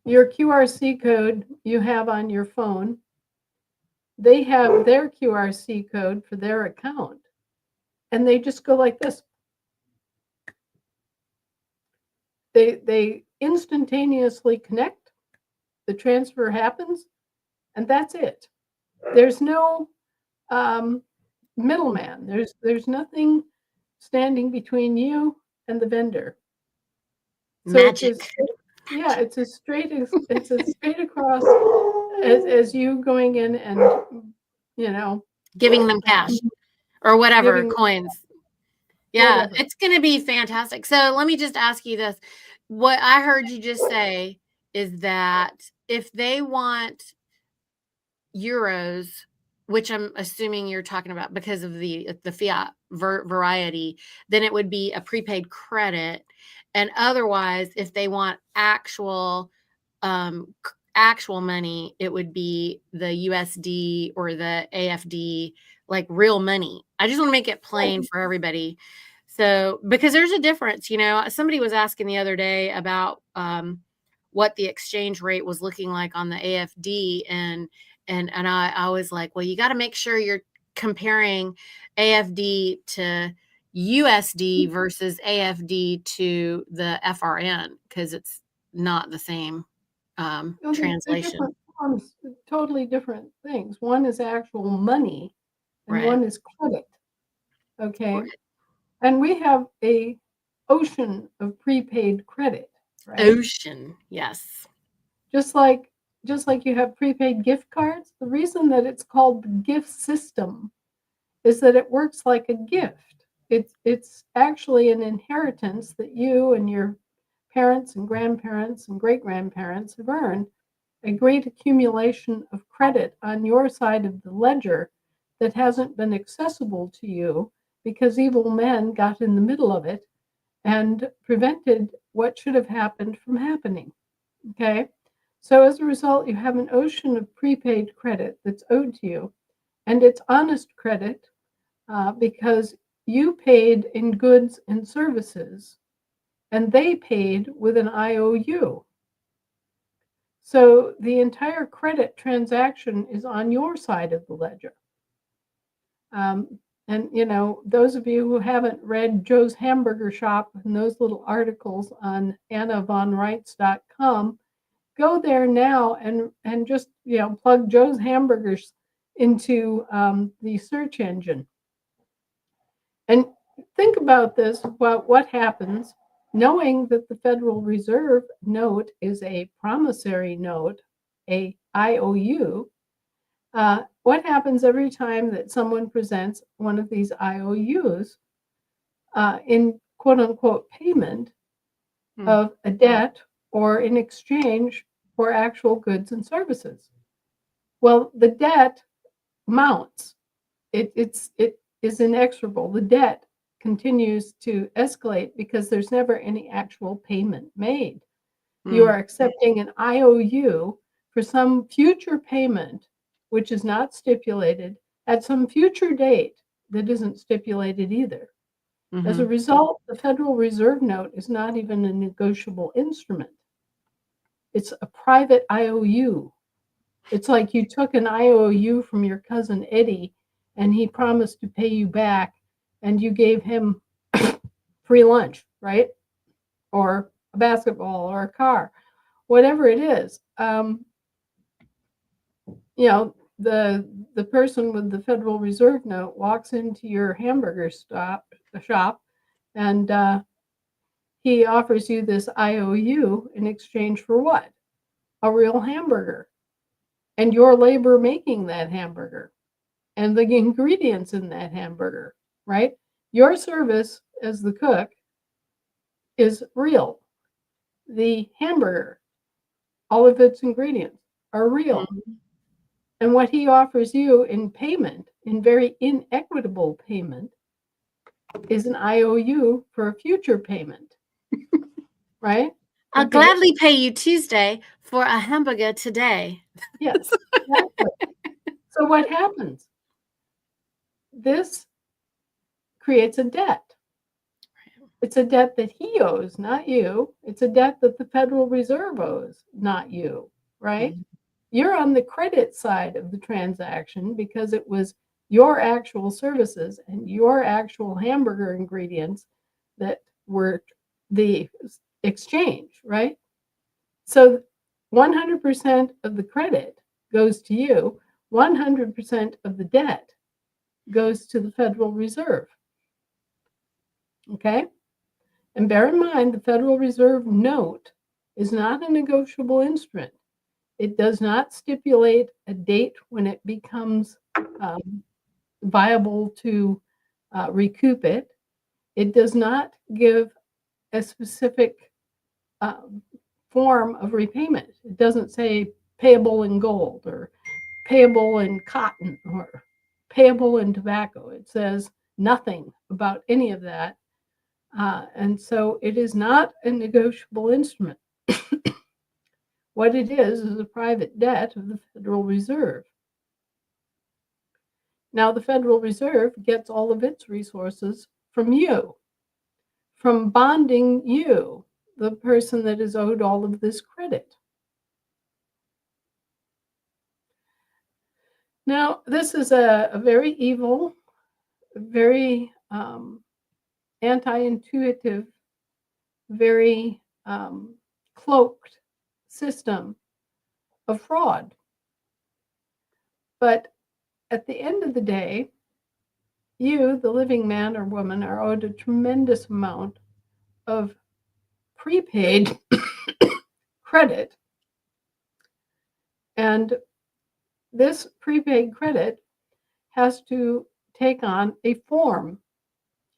Your QRC code you have on your phone, they have their QRC code for their account, and they just go like this. They instantaneously connect, the transfer happens, and that's it. There's no um, middleman. There's nothing standing between you and the vendor. So it's Magic. as yeah, it's as straight across as you going in and you know Giving them cash or whatever, giving coins. Yeah, whatever. it's gonna be fantastic. So let me just ask you this. What I heard you just say is that if they want euros, which I'm assuming you're talking about because of the fiat variety, then it would be a prepaid credit. And otherwise, if they want actual money, it would be the USD or the AFD, like real money. I just want to make it Right. plain for everybody. So, because there's a difference, somebody was asking the other day about what the exchange rate was looking like on the AFD, and I was like, well, you got to make sure you're comparing AFD to USD versus AFD to the FRN because it's not the same They're translation. different forms, totally different things. One is actual money, and Right. one is credit. Okay, Right. and we have a ocean of prepaid credit, right? Ocean. Yes. Just like just like you have prepaid gift cards. The reason that it's called the gift system is that it works like a gift. It's actually an inheritance that you and your parents and grandparents and great grandparents have earned, a great accumulation of credit on your side of the ledger that hasn't been accessible to you because evil men got in the middle of it and prevented what should have happened from happening. Okay? So as a result, you have an ocean of prepaid credit that's owed to you, and it's honest credit because you paid in goods and services, and they paid with an IOU. So the entire credit transaction is on your side of the ledger. Um, and those of you who haven't read Joe's Hamburger Shop and those little articles on AnnaVonReitz.com, go there now and just plug Joe's Hamburgers into the search engine and think about this, about what happens knowing that the Federal Reserve note is a promissory note, a IOU. What happens every time that someone presents one of these IOUs in quote unquote payment Hmm. of a debt or in exchange for actual goods and services? Well, the debt mounts. It is inexorable. The debt continues to escalate because there's never any actual payment made. You Mm. are accepting an IOU for some future payment, which is not stipulated, at some future date that isn't stipulated either. As a Mhm. result, the Federal Reserve note is not even a negotiable instrument. It's a private IOU. It's like you took an IOU from your cousin Eddie and he promised to pay you back and you gave him free lunch, right? Or a basketball or a car, whatever it is. You know, the person with the Federal Reserve note walks into your hamburger shop and he offers you this IOU in exchange for what? A real hamburger and your labor making that hamburger and the ingredients in that hamburger, right? Your service as the cook is real. The hamburger, all of its ingredients are real. Mhm. And what he offers you in payment, in very inequitable payment, is an IOU for a future payment, right? I'll Okay. gladly pay you Tuesday for a hamburger today. Yes, exactly. So what happens? This creates a debt. It's a debt that he owes, not you. It's a debt that the Federal Reserve owes, not you, right? Mhm. You're on the credit side of the transaction because it was your actual services and your actual hamburger ingredients that were the exchange, right? So 100% of the credit goes to you, 100% of the debt goes to the Federal Reserve. Okay? And bear in mind, the Federal Reserve note is not a negotiable instrument. It does not stipulate a date when it becomes viable to recoup it. It does not give a specific um, form of repayment. It doesn't say payable in gold or payable in cotton or payable in tobacco. It says nothing about any of that. And so it is not a negotiable instrument. What it is a private debt of the Federal Reserve. Now, the Federal Reserve gets all of its resources from you, from bonding you, the person that is owed all of this credit. Now, this is a very evil, very anti intuitive, very cloaked system of fraud. But at the end of the day, you, the living man or woman, are owed a tremendous amount of prepaid credit. And this prepaid credit has to take on a form.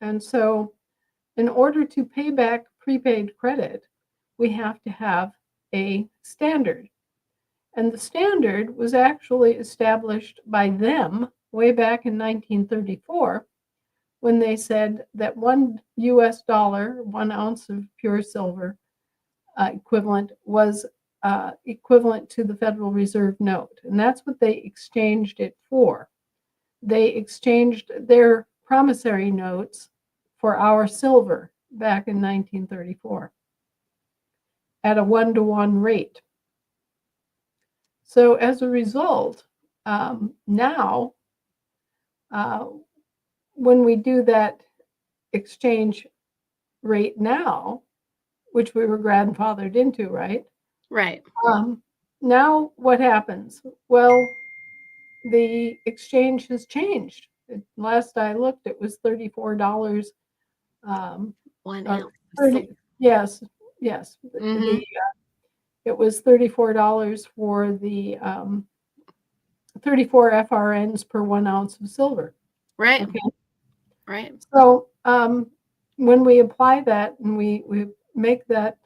And so, in order to pay back prepaid credit, we have to have a standard. And the standard was actually established by them way back in 1934 when they said that $1, 1 ounce of pure silver equivalent, was equivalent to the Federal Reserve note. And that's what they exchanged it for. They exchanged their promissory notes for our silver back in 1934 at a 1-to-1 rate. So as a result, now uh, when we do that exchange rate now, which we were grandfathered into, right? Right. Um, Now what happens? Well, the exchange has changed. Last I looked, it was $34. Um, One or ounce of 30, silver. yes, yes. Mhm. It was $34 for the 34 FRNs per 1 ounce of silver. Right. Okay. Right. So when we apply that and we make that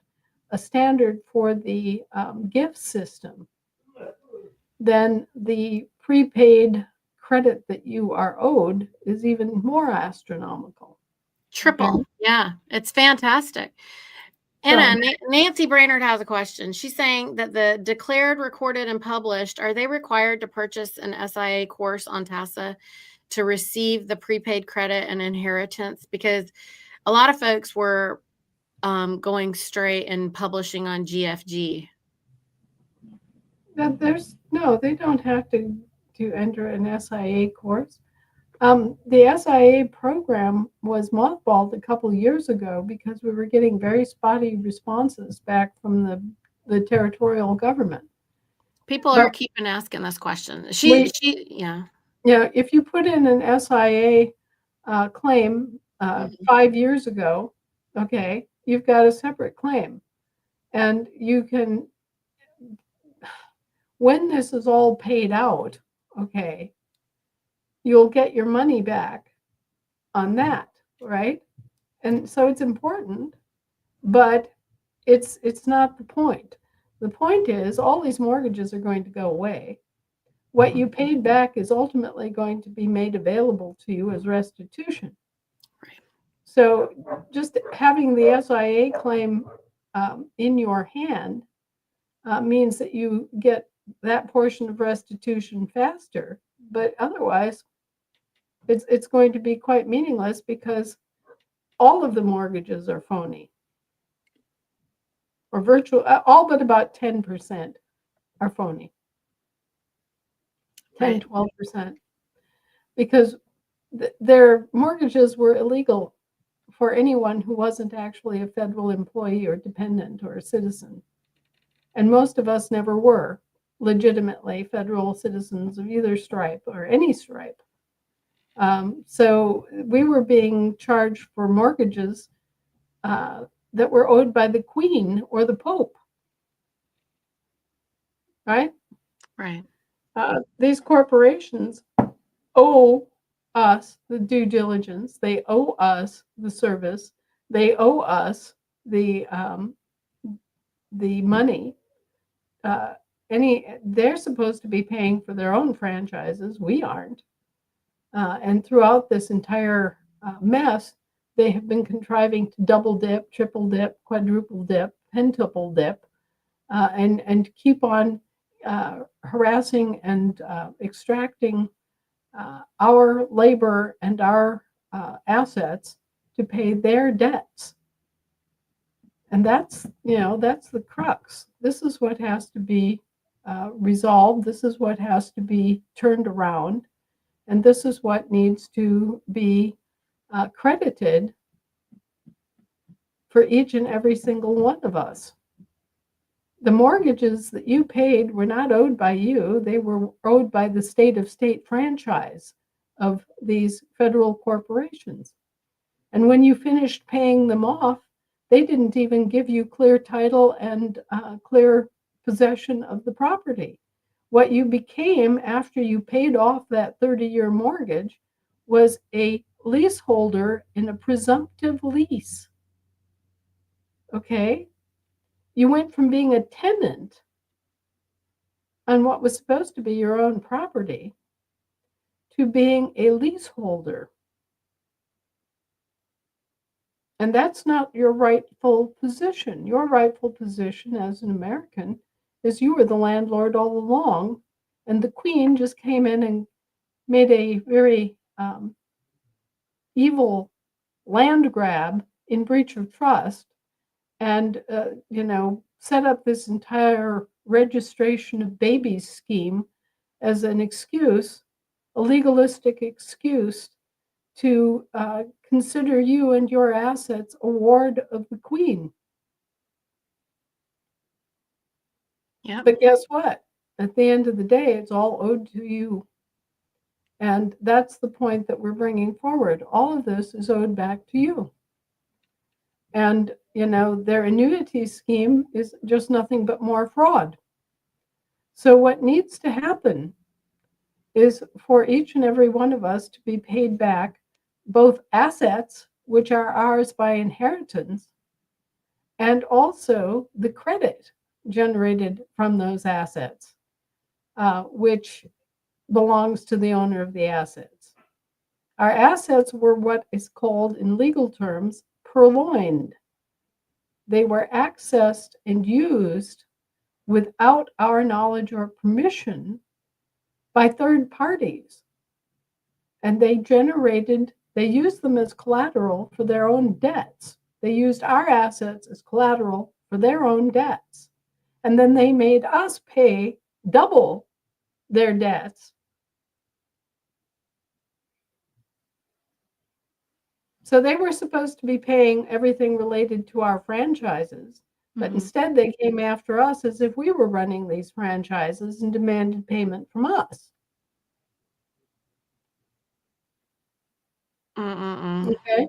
a standard for the gift system, then the prepaid credit that you are owed is even more astronomical. Okay. Triple. Yeah. It's fantastic. Anna, So Nancy Brainerd has a question. She's saying that the declared, recorded, and published, are they required to purchase an SIA course on TASA to receive the prepaid credit and inheritance? Because a lot of folks were going straight and publishing on GFG. they don't have to enter an SIA course. The SIA program was mothballed a couple of years ago because we were getting very spotty responses back from the territorial government. People But are keeping asking this question. we, Yeah. if you put in an SIA claim Mhm. 5 years ago, okay, you've got a separate claim. And you can, when this is all paid out, okay, you'll get your money back on that, right? And so it's important, but it's not the point. The point is all these mortgages are going to go away. What you paid back is ultimately going to be made available to you as restitution. Right. So just having the SIA claim in your hand means that you get that portion of restitution faster. But otherwise, it's going to be quite meaningless because all of the mortgages are phony or virtual. All but about 10% are phony. 10, Right. 12%, because their mortgages were illegal for anyone who wasn't actually a federal employee or dependent or a citizen. And most of us never were legitimately federal citizens of either stripe or any stripe. So we were being charged for mortgages that were owed by the Queen or the Pope, right? Right. These corporations owe us the due diligence. They owe us the service. They owe us the money. Uh, they're supposed to be paying for their own franchises. We aren't. And throughout this entire mess, they have been contriving to double dip, triple dip, quadruple dip, pentuple dip, and keep on harassing and extracting our labor and our assets to pay their debts. And that's the crux. This is what has to be resolved. This is what has to be turned around. And this is what needs to be credited for each and every single one of us. The mortgages that you paid were not owed by you, they were owed by the state franchise of these federal corporations. And when you finished paying them off, they didn't even give you clear title and clear possession of the property. What you became after you paid off that 30-year mortgage was a leaseholder in a presumptive lease. Okay? You went from being a tenant on what was supposed to be your own property to being a leaseholder. And that's not your rightful position. Your rightful position as an American is you were the landlord all along, and the Queen just came in and made a very evil land grab in breach of trust and, set up this entire registration of babies scheme as an excuse, a legalistic excuse to consider you and your assets a ward of the Queen. Yeah. But guess what? At the end of the day, it's all owed to you. And that's the point that we're bringing forward. All of this is owed back to you. And, their annuity scheme is just nothing but more fraud. So what needs to happen is for each and every one of us to be paid back both assets, which are ours by inheritance, and also the credit generated from those assets, which belongs to the owner of the assets. Our assets were what is called in legal terms purloined. They were accessed and used without our knowledge or permission by third parties. And they used them as collateral for their own debts. They used our assets as collateral for their own debts. And then they made us pay double their debts. So they were supposed to be paying everything related to our franchises, but instead they came after us as if we were running these franchises and demanded payment from us. Okay.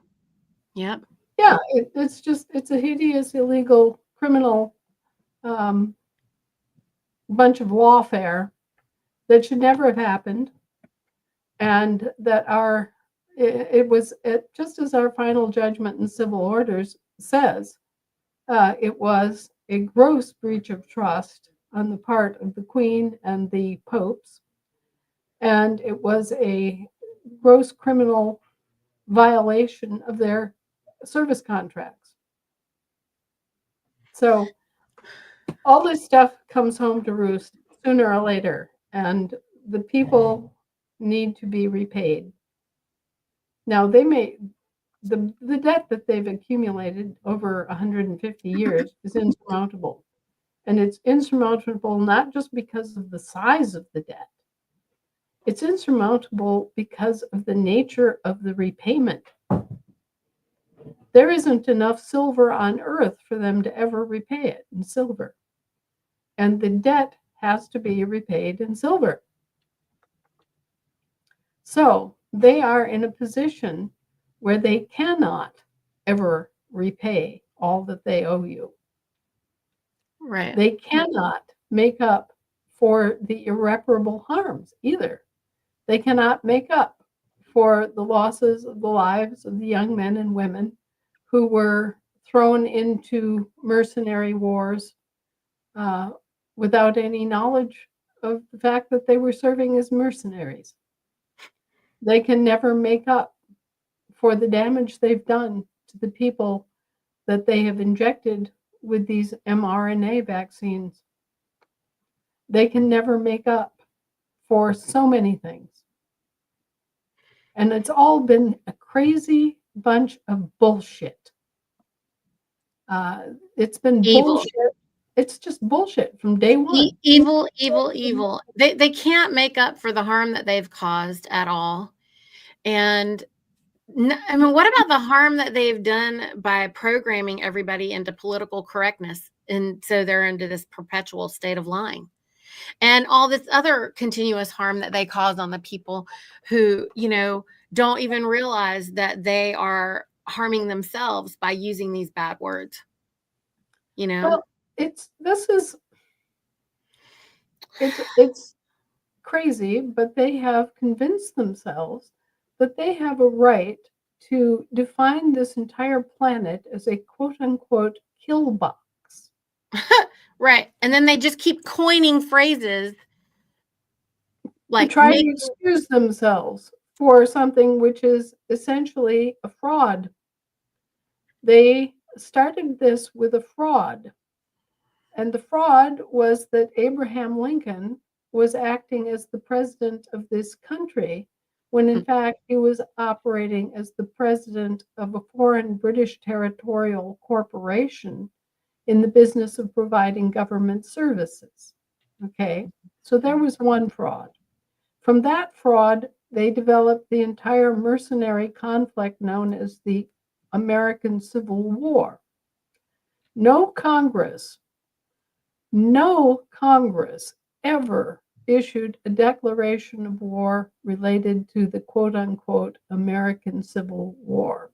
Yep. Yeah, it's a hideous, illegal, criminal bunch of lawfare that should never have happened, and that it was just as our final judgment in civil orders says, it was a gross breach of trust on the part of the Queen and the popes, and it was a gross criminal violation of their service contracts. So all this stuff comes home to roost sooner or later, and the people need to be repaid. Now, the debt that they've accumulated over 150 years is insurmountable. And it's insurmountable not just because of the size of the debt, it's insurmountable because of the nature of the repayment. There isn't enough silver on earth for them to ever repay it in silver. And the debt has to be repaid in silver. So they are in a position where they cannot ever repay all that they owe you. Right. They cannot make up for the irreparable harms either. They cannot make up for the losses of the lives of the young men and women who were thrown into mercenary wars without any knowledge of the fact that they were serving as mercenaries. They can never make up for the damage they've done to the people that they have injected with these mRNA vaccines. They can never make up for so many things. And it's all been a crazy bunch of bullshit. It's been Evil. bullshit. It's just bullshit from day one. Evil, evil, evil. They can't make up for the harm that they've caused at all. And I mean, what about the harm that they've done by programming everybody into political correctness? And so they're into this perpetual state of lying. And all this other continuous harm that they cause on the people who, don't even realize that they are harming themselves by using these bad words. Well, it's crazy, but they have convinced themselves that they have a right to define this entire planet as a quote unquote kill box. Right. And then they just keep coining phrases like to try to excuse themselves for something which is essentially a fraud. They started this with a fraud. And the fraud was that Abraham Lincoln was acting as the president of this country when in fact he was operating as the president of a foreign British territorial corporation in the business of providing government services. Okay, so there was one fraud. From that fraud, they developed the entire mercenary conflict known as the American Civil War. No Congress ever issued a declaration of war related to the quote unquote American Civil War.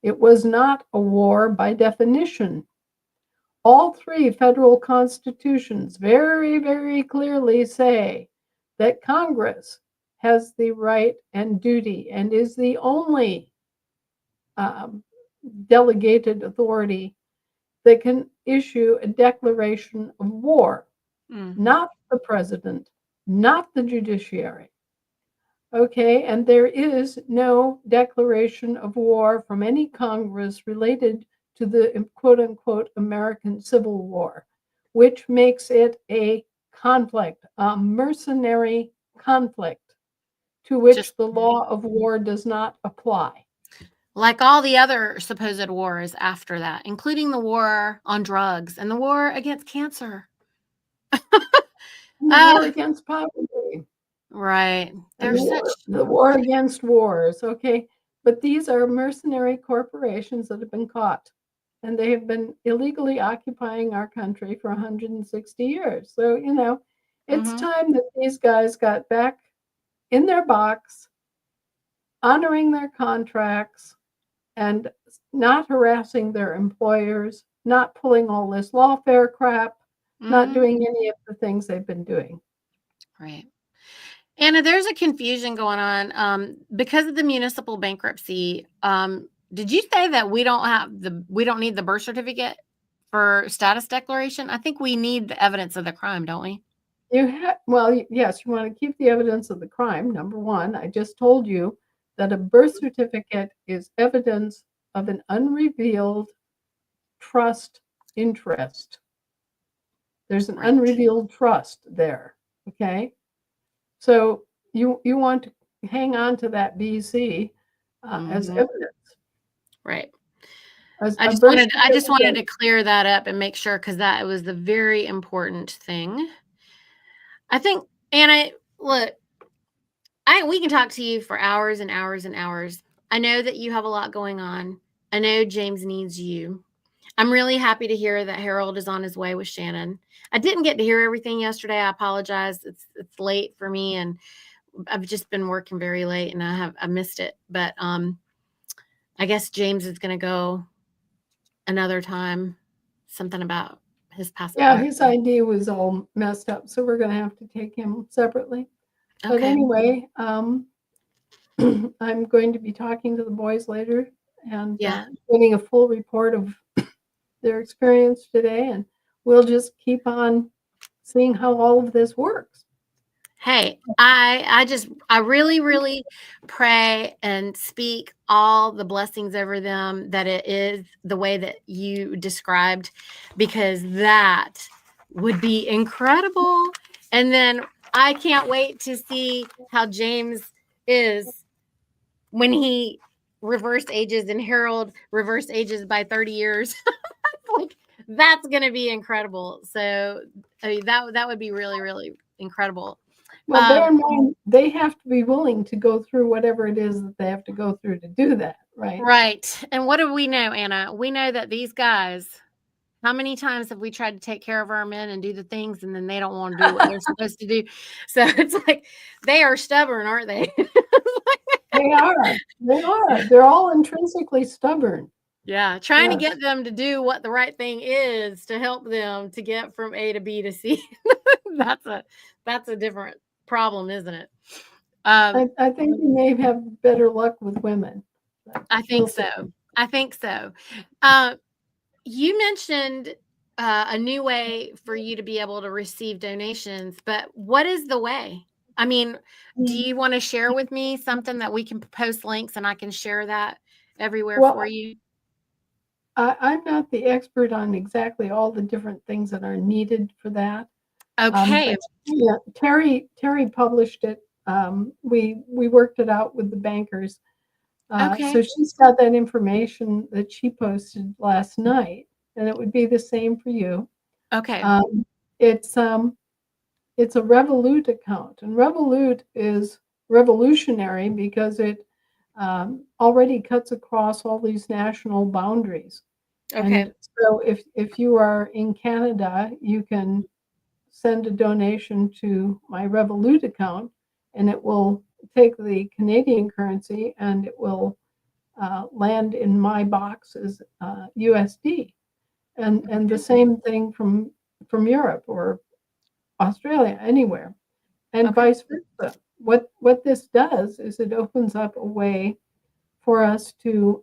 It was not a war by definition. All three federal constitutions very, very clearly say that Congress has the right and duty and is the only delegated authority that can issue a declaration of war, not the president, not the judiciary. Okay, and there is no declaration of war from any Congress related to the quote unquote American Civil War, which makes it a conflict, a mercenary conflict to Just which the law of war does not apply. like all the other supposed wars after that, including the war on drugs and the war against cancer. And the war Oh, against poverty right. and There's such the war against wars, okay? But these are mercenary corporations that have been caught, and they have been illegally occupying our country for 160 years. So, it's mhm, time that these guys got back in their box, honoring their contracts, and not harassing their employers, not pulling all this lawfare crap, not mhm, doing any of the things they've been doing. right. Anna, there's a confusion going on because of the municipal bankruptcy. Did you say that we don't need the birth certificate for status declaration? I think we need the evidence of the crime, don't we? Well, yes, you want to keep the evidence of the crime. Number one, I just told you that a birth certificate is evidence of an unrevealed trust interest. There's an Right. unrevealed trust there. Okay, so you want to hang on to that BC as Hmm. evidence. Right. As I a just birth wanted I just wanted certificate. to clear that up and make sure because that was the very important thing. I think, Anna, look, we can talk to you for hours and hours and hours. I know that you have a lot going on. I know James needs you. I'm really happy to hear that Harold is on his way with Shannon. I didn't get to hear everything yesterday. I apologize. It's late for me and I've just been working very late and I missed it. But I guess James is going to go another time. Something about his Yeah, passport. his ID was all messed up, so we're going to have to take him separately. But Okay. anyway, I'm going to be talking to the boys later and Yeah. getting a full report of their experience today, and we'll just keep on seeing how all of this works. Hey, I really, really pray and speak all the blessings over them that it is the way that you described, because that would be incredible. And then I can't wait to see how James is when he reverse ages and Harold reverse ages by 30 years. Like that's gonna be incredible. So I mean, that would be really, really incredible. Well, bear Um, in mind, they have to be willing to go through whatever it is that they have to go through to do that, right? right. And what do we know, Anna? We know that these guys, how many times have we tried to take care of our men and do the things and then they don't want to do what they're supposed to do? So it's like they are stubborn, aren't they? They are. They are. They're all intrinsically stubborn. Yeah, trying to Yes. get them to do what the right thing is to help them to get from A to B to C. that's a that's a different problem, isn't it? Um, I think you may have better luck with women. But I we'll think see. so. I think so. Uh, you mentioned a new way for you to be able to receive donations, but what is the way? I mean, do you want to share with me something that we can post links and I can share that everywhere for Well, you? I'm not the expert on exactly all the different things that are needed for that. Okay. But yeah, Terry published it. We worked it out with the bankers. So Okay. she's got that information that she posted last night, and it would be the same for you. Okay. Um, it's it's a Revolut account, and Revolut is revolutionary because it already cuts across all these national boundaries. Okay. And so if you are in Canada, you can send a donation to my Revolut account, and it will take the Canadian currency and it will land in my box as USD. And the same thing from Europe or Australia, anywhere, and Okay. vice versa. What this does is it opens up a way for us to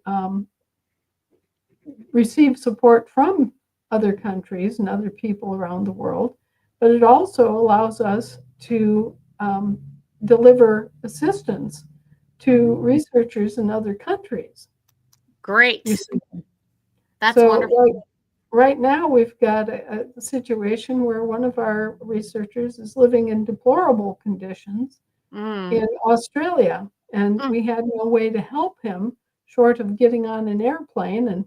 receive support from other countries and other people around the world, but it also allows us to deliver assistance to researchers in other countries. You Great. see, That's So wonderful. right now we've got a situation where one of our researchers is living in deplorable conditions Mm, in Australia, and mm, we had no way to help him short of getting on an airplane and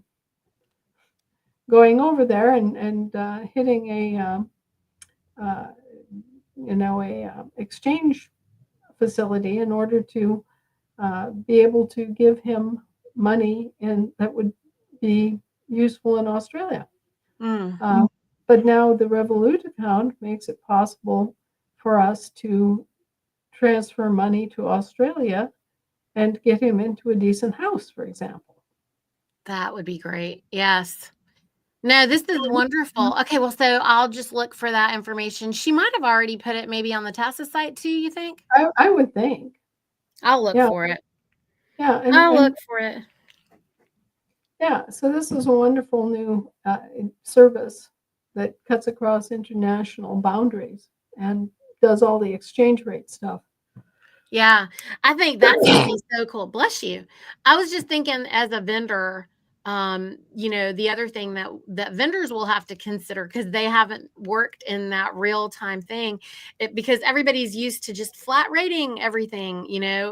going over there and hitting uh, a exchange facility in order to be able to give him money and that would be useful in Australia. mm. Uh, but now the Revolut account makes it possible for us to transfer money to Australia and get him into a decent house, for example. That would be great. Yes. No, this is wonderful. Okay, well, so I'll just look for that information. She might have already put it maybe on the TASA site too, you think? I would think, I'll look yeah, for it. yeah, I'll look for it. yeah. So this is a wonderful new service that cuts across international boundaries and does all the exchange rate stuff. Yeah, I think that's gonna be so cool. Bless you. I was just thinking as a vendor, the other thing that vendors will have to consider because they haven't worked in that real time thing, because everybody's used to just flat rating everything,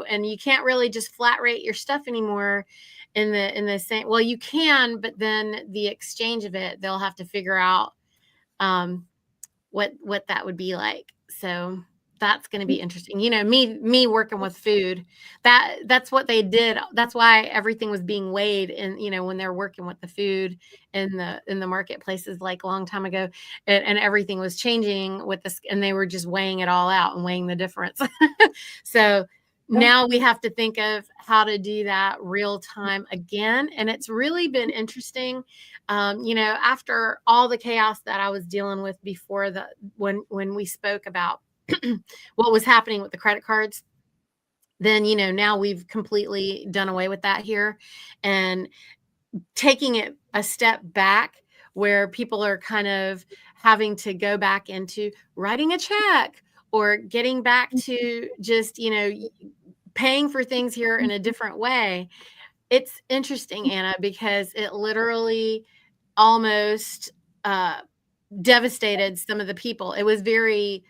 and you can't really just flat rate your stuff anymore in the same. Well, you can, but then the exchange of it, they'll have to figure out um, what that would be like. So that's going to be interesting. Me working with food, that's what they did. That's why everything was being weighed in, when they're working with the food in the marketplaces like a long time ago, and everything was changing with this, and they were just weighing it all out and weighing the difference. So Yeah. now we have to think of how to do that real time again, and it's really been interesting. After all the chaos that I was dealing with before when we spoke about what was happening with the credit cards, then now we've completely done away with that here, and taking it a step back where people are kind of having to go back into writing a check or getting back to just paying for things here in a different way. It's interesting, Anna, because it literally almost uh, devastated some of the people. It was very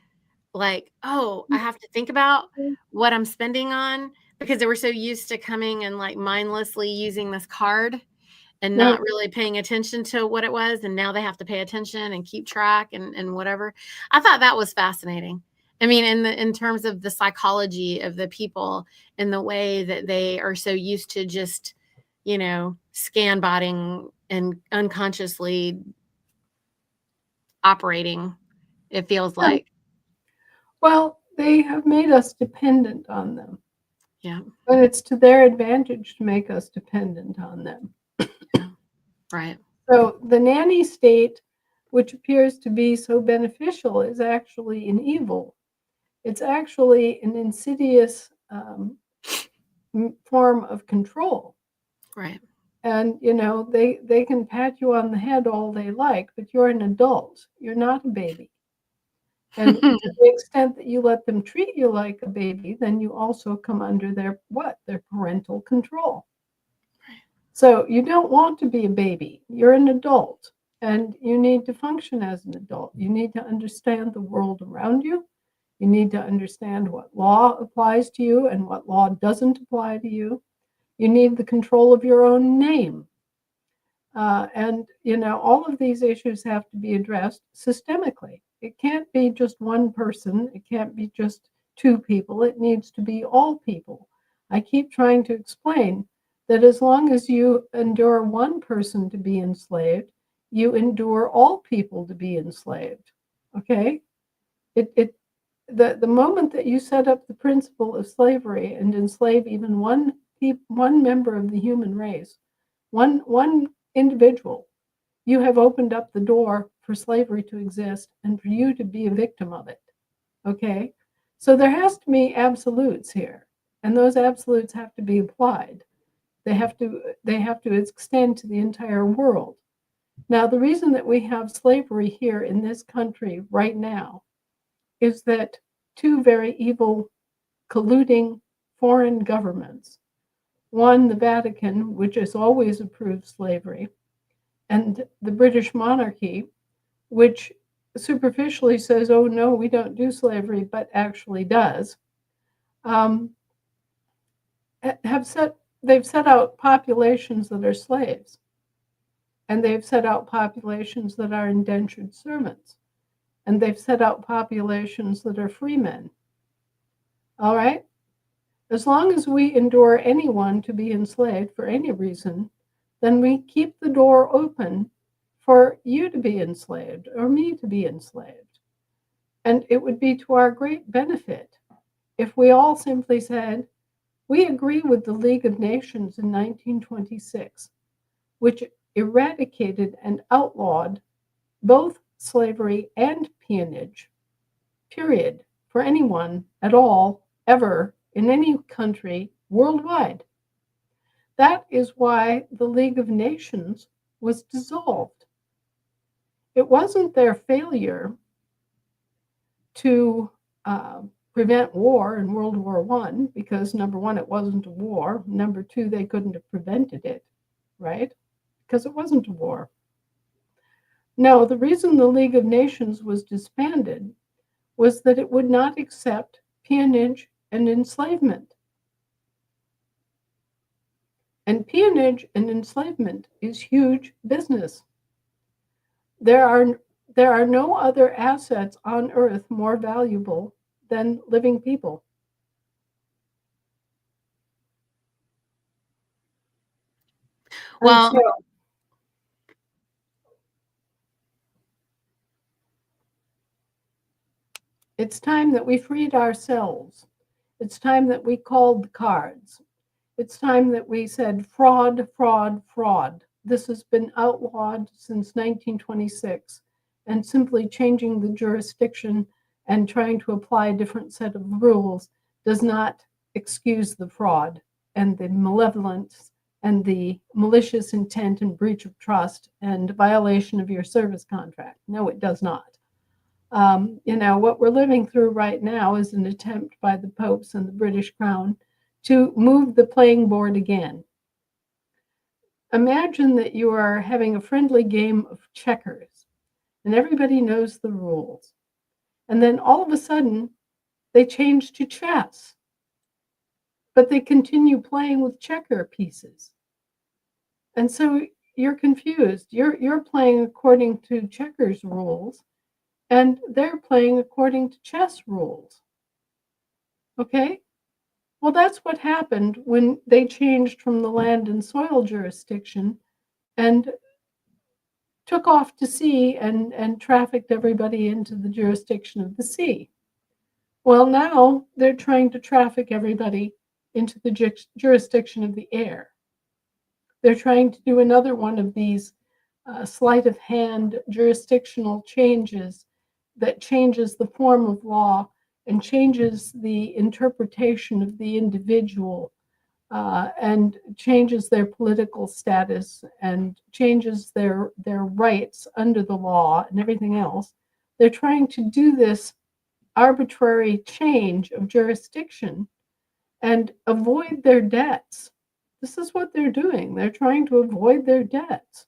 like, oh, I have to think about what I'm spending on, because they were so used to coming and like mindlessly using this card and Yeah. not really paying attention to what it was. And now they have to pay attention and keep track and whatever. I thought that was fascinating. I mean, in terms of the psychology of the people and the way that they are so used to just, scan botting and unconsciously operating, it feels Yeah. like. Well, they have made us dependent on them, Yeah. but it's to their advantage to make us dependent on them. Yeah. Right. So the nanny state, which appears to be so beneficial, is actually an evil. It's actually an insidious form of control. Right. And they can pat you on the head all they like, but you're an adult. You're not a baby. And to the extent that you let them treat you like a baby, then you also come under their parental control. So you don't want to be a baby. You're an adult and you need to function as an adult. You need to understand the world around you. You need to understand what law applies to you and what law doesn't apply to you. You need the control of your own name. And all of these issues have to be addressed systemically. It can't be just one person. It can't be just two people. It needs to be all people. I keep trying to explain that as long as you endure one person to be enslaved, you endure all people to be enslaved. Okay? It the moment that you set up the principle of slavery and enslave even one member of the human race, one individual, you have opened up the door for slavery to exist and for you to be a victim of it. Okay? So there has to be absolutes here, and those absolutes have to be applied. They have to extend to the entire world. Now, the reason that we have slavery here in this country right now is that two very evil colluding foreign governments, one, the Vatican, which has always approved slavery, and the British monarchy, which superficially says, oh, no, we don't do slavery, but actually does, um, have set they've set out populations that are slaves, and they've set out populations that are indentured servants, and they've set out populations that are free men. All right? As long as we endure anyone to be enslaved for any reason, then we keep the door open for you to be enslaved or me to be enslaved. And it would be to our great benefit if we all simply said, we agree with the League of Nations in 1926, which eradicated and outlawed both slavery and peonage, period, for anyone at all, ever, in any country worldwide. That is why the League of Nations was dissolved. It wasn't their failure to prevent war in World War I, because number one, it wasn't a war. Number two, they couldn't have prevented it, right? Because it wasn't a war. No, the reason the League of Nations was disbanded was that it would not accept peonage and enslavement. And peonage and enslavement is huge business. There are there are no other assets on earth more valuable than living people. And Well, so it's time that we freed ourselves. It's time that we called the cards. It's time that we said fraud, fraud, fraud. This has been outlawed since 1926, and simply changing the jurisdiction and trying to apply a different set of rules does not excuse the fraud and the malevolence and the malicious intent and breach of trust and violation of your service contract. No, it does not. What we're living through right now is an attempt by the popes and the British Crown to move the playing board again. Imagine that you are having a friendly game of checkers and everybody knows the rules. And then all of a sudden, they change to chess, but they continue playing with checker pieces. And so you're confused. You're playing according to checkers rules, and they're playing according to chess rules. Okay? Well, that's what happened when they changed from the land and soil jurisdiction and took off to sea and trafficked everybody into the jurisdiction of the sea. Well, now they're trying to traffic everybody into the jurisdiction of the air. They're trying to do another one of these sleight of hand jurisdictional changes that changes the form of law and changes the interpretation of the individual and changes their political status and changes their rights under the law and everything else. They're trying to do this arbitrary change of jurisdiction and avoid their debts. This is what they're doing. They're trying to avoid their debts.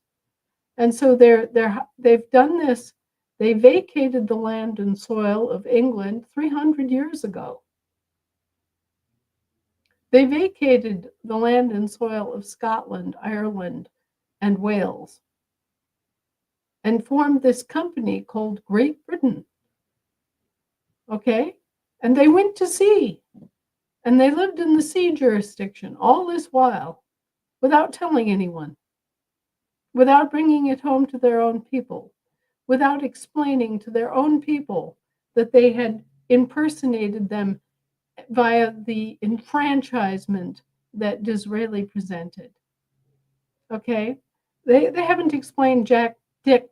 And so they've done this. They vacated the land and soil of England 300 years ago. They vacated the land and soil of Scotland, Ireland, and Wales and formed this company called Great Britain. Okay? And they went to sea and they lived in the sea jurisdiction all this while without telling anyone, without bringing it home to their own people, without explaining to their own people that they had impersonated them via the enfranchisement that Disraeli presented. Okay? They haven't explained jack dick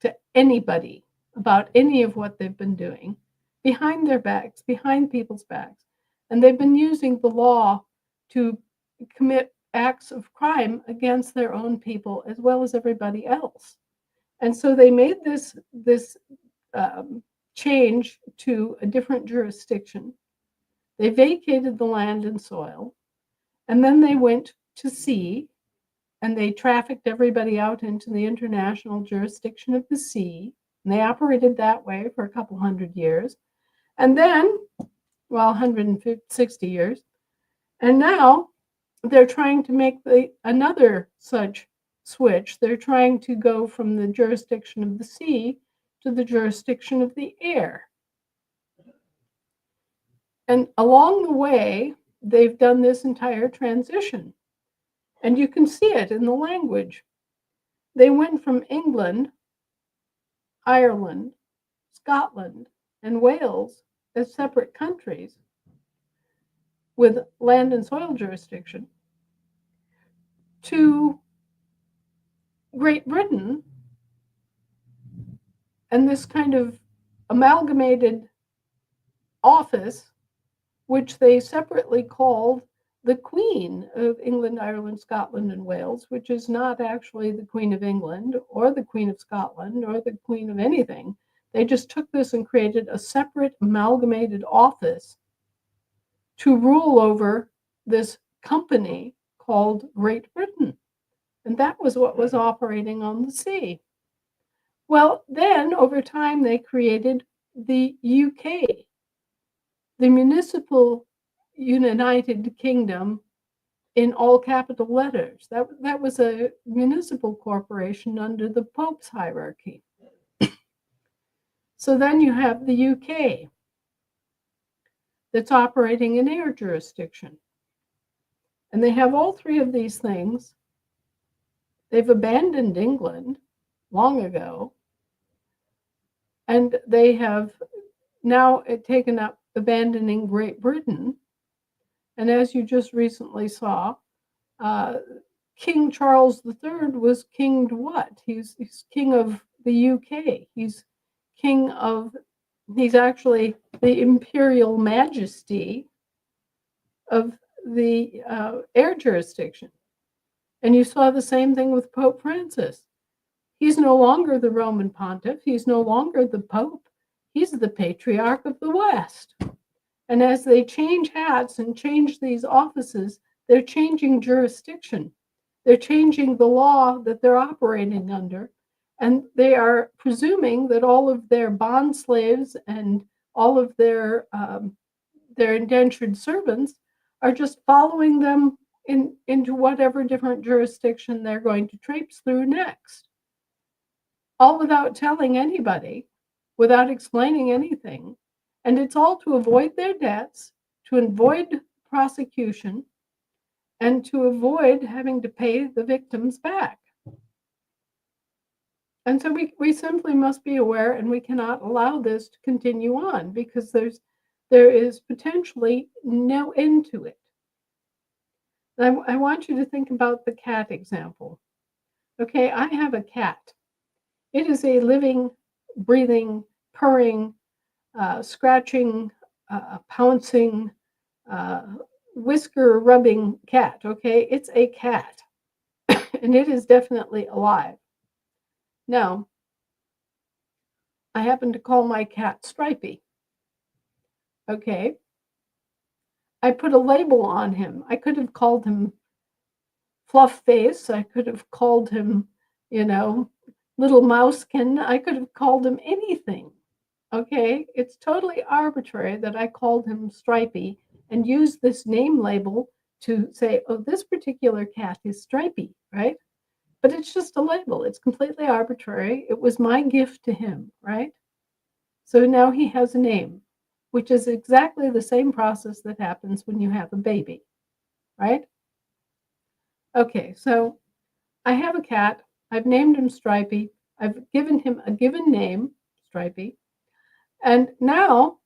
to anybody about any of what they've been doing behind their backs, behind people's backs. And they've been using the law to commit acts of crime against their own people as well as everybody else. And so they made this change to a different jurisdiction. They vacated the land and soil, and then they went to sea and they trafficked everybody out into the international jurisdiction of the sea. And they operated that way for a couple hundred years. And then, well, 160 years. And now they're trying to make another such switch. They're trying to go from the jurisdiction of the sea to the jurisdiction of the air. And along the way, they've done this entire transition. And you can see it in the language. They went from England, Ireland, Scotland, and Wales as separate countries with land and soil jurisdiction to Great Britain and this kind of amalgamated office, which they separately called the Queen of England, Ireland, Scotland, and Wales, which is not actually the Queen of England or the Queen of Scotland or the Queen of anything. They just took this and created a separate amalgamated office to rule over this company called Great Britain. And that was what was operating on the sea. Well, then over time, they created the UK, the Municipal United Kingdom, in all capital letters. That was a municipal corporation under the Pope's hierarchy. So then you have the UK that's operating in air jurisdiction. And they have all three of these things. They've abandoned England long ago. And they have now taken up abandoning Great Britain. And as you just recently saw, King Charles III was kinged what? He's king of the UK. He's actually the imperial majesty of the air jurisdiction. And you saw the same thing with Pope Francis. He's no longer the Roman pontiff. He's no longer the Pope. He's the Patriarch of the West. And as they change hats and change these offices, they're changing jurisdiction. They're changing the law that they're operating under. And they are presuming that all of their bond slaves and all of their indentured servants are just following them into whatever different jurisdiction they're going to traipse through next. All without telling anybody, without explaining anything. And it's all to avoid their debts, to avoid prosecution, and to avoid having to pay the victims back. And so we simply must be aware, and we cannot allow this to continue on because there is potentially no end to it. And I want you to think about the cat example. Okay, I have a cat. It is a living, breathing, purring, scratching, pouncing, whisker rubbing cat. Okay, it's a cat, and it is definitely alive. Now, I happen to call my cat Stripey. Okay, I put a label on him. I could have called him Fluff Face. I could have called him, Little Mousekin. I could have called him anything. Okay, it's totally arbitrary that I called him Stripey and used this name label to say, oh, this particular cat is Stripey, right? But it's just a label. It's completely arbitrary. It was my gift to him, right? So now he has a name, which is exactly the same process that happens when you have a baby, right? Okay, so I have a cat. I've named him Stripey. I've given him a given name, Stripey. And now,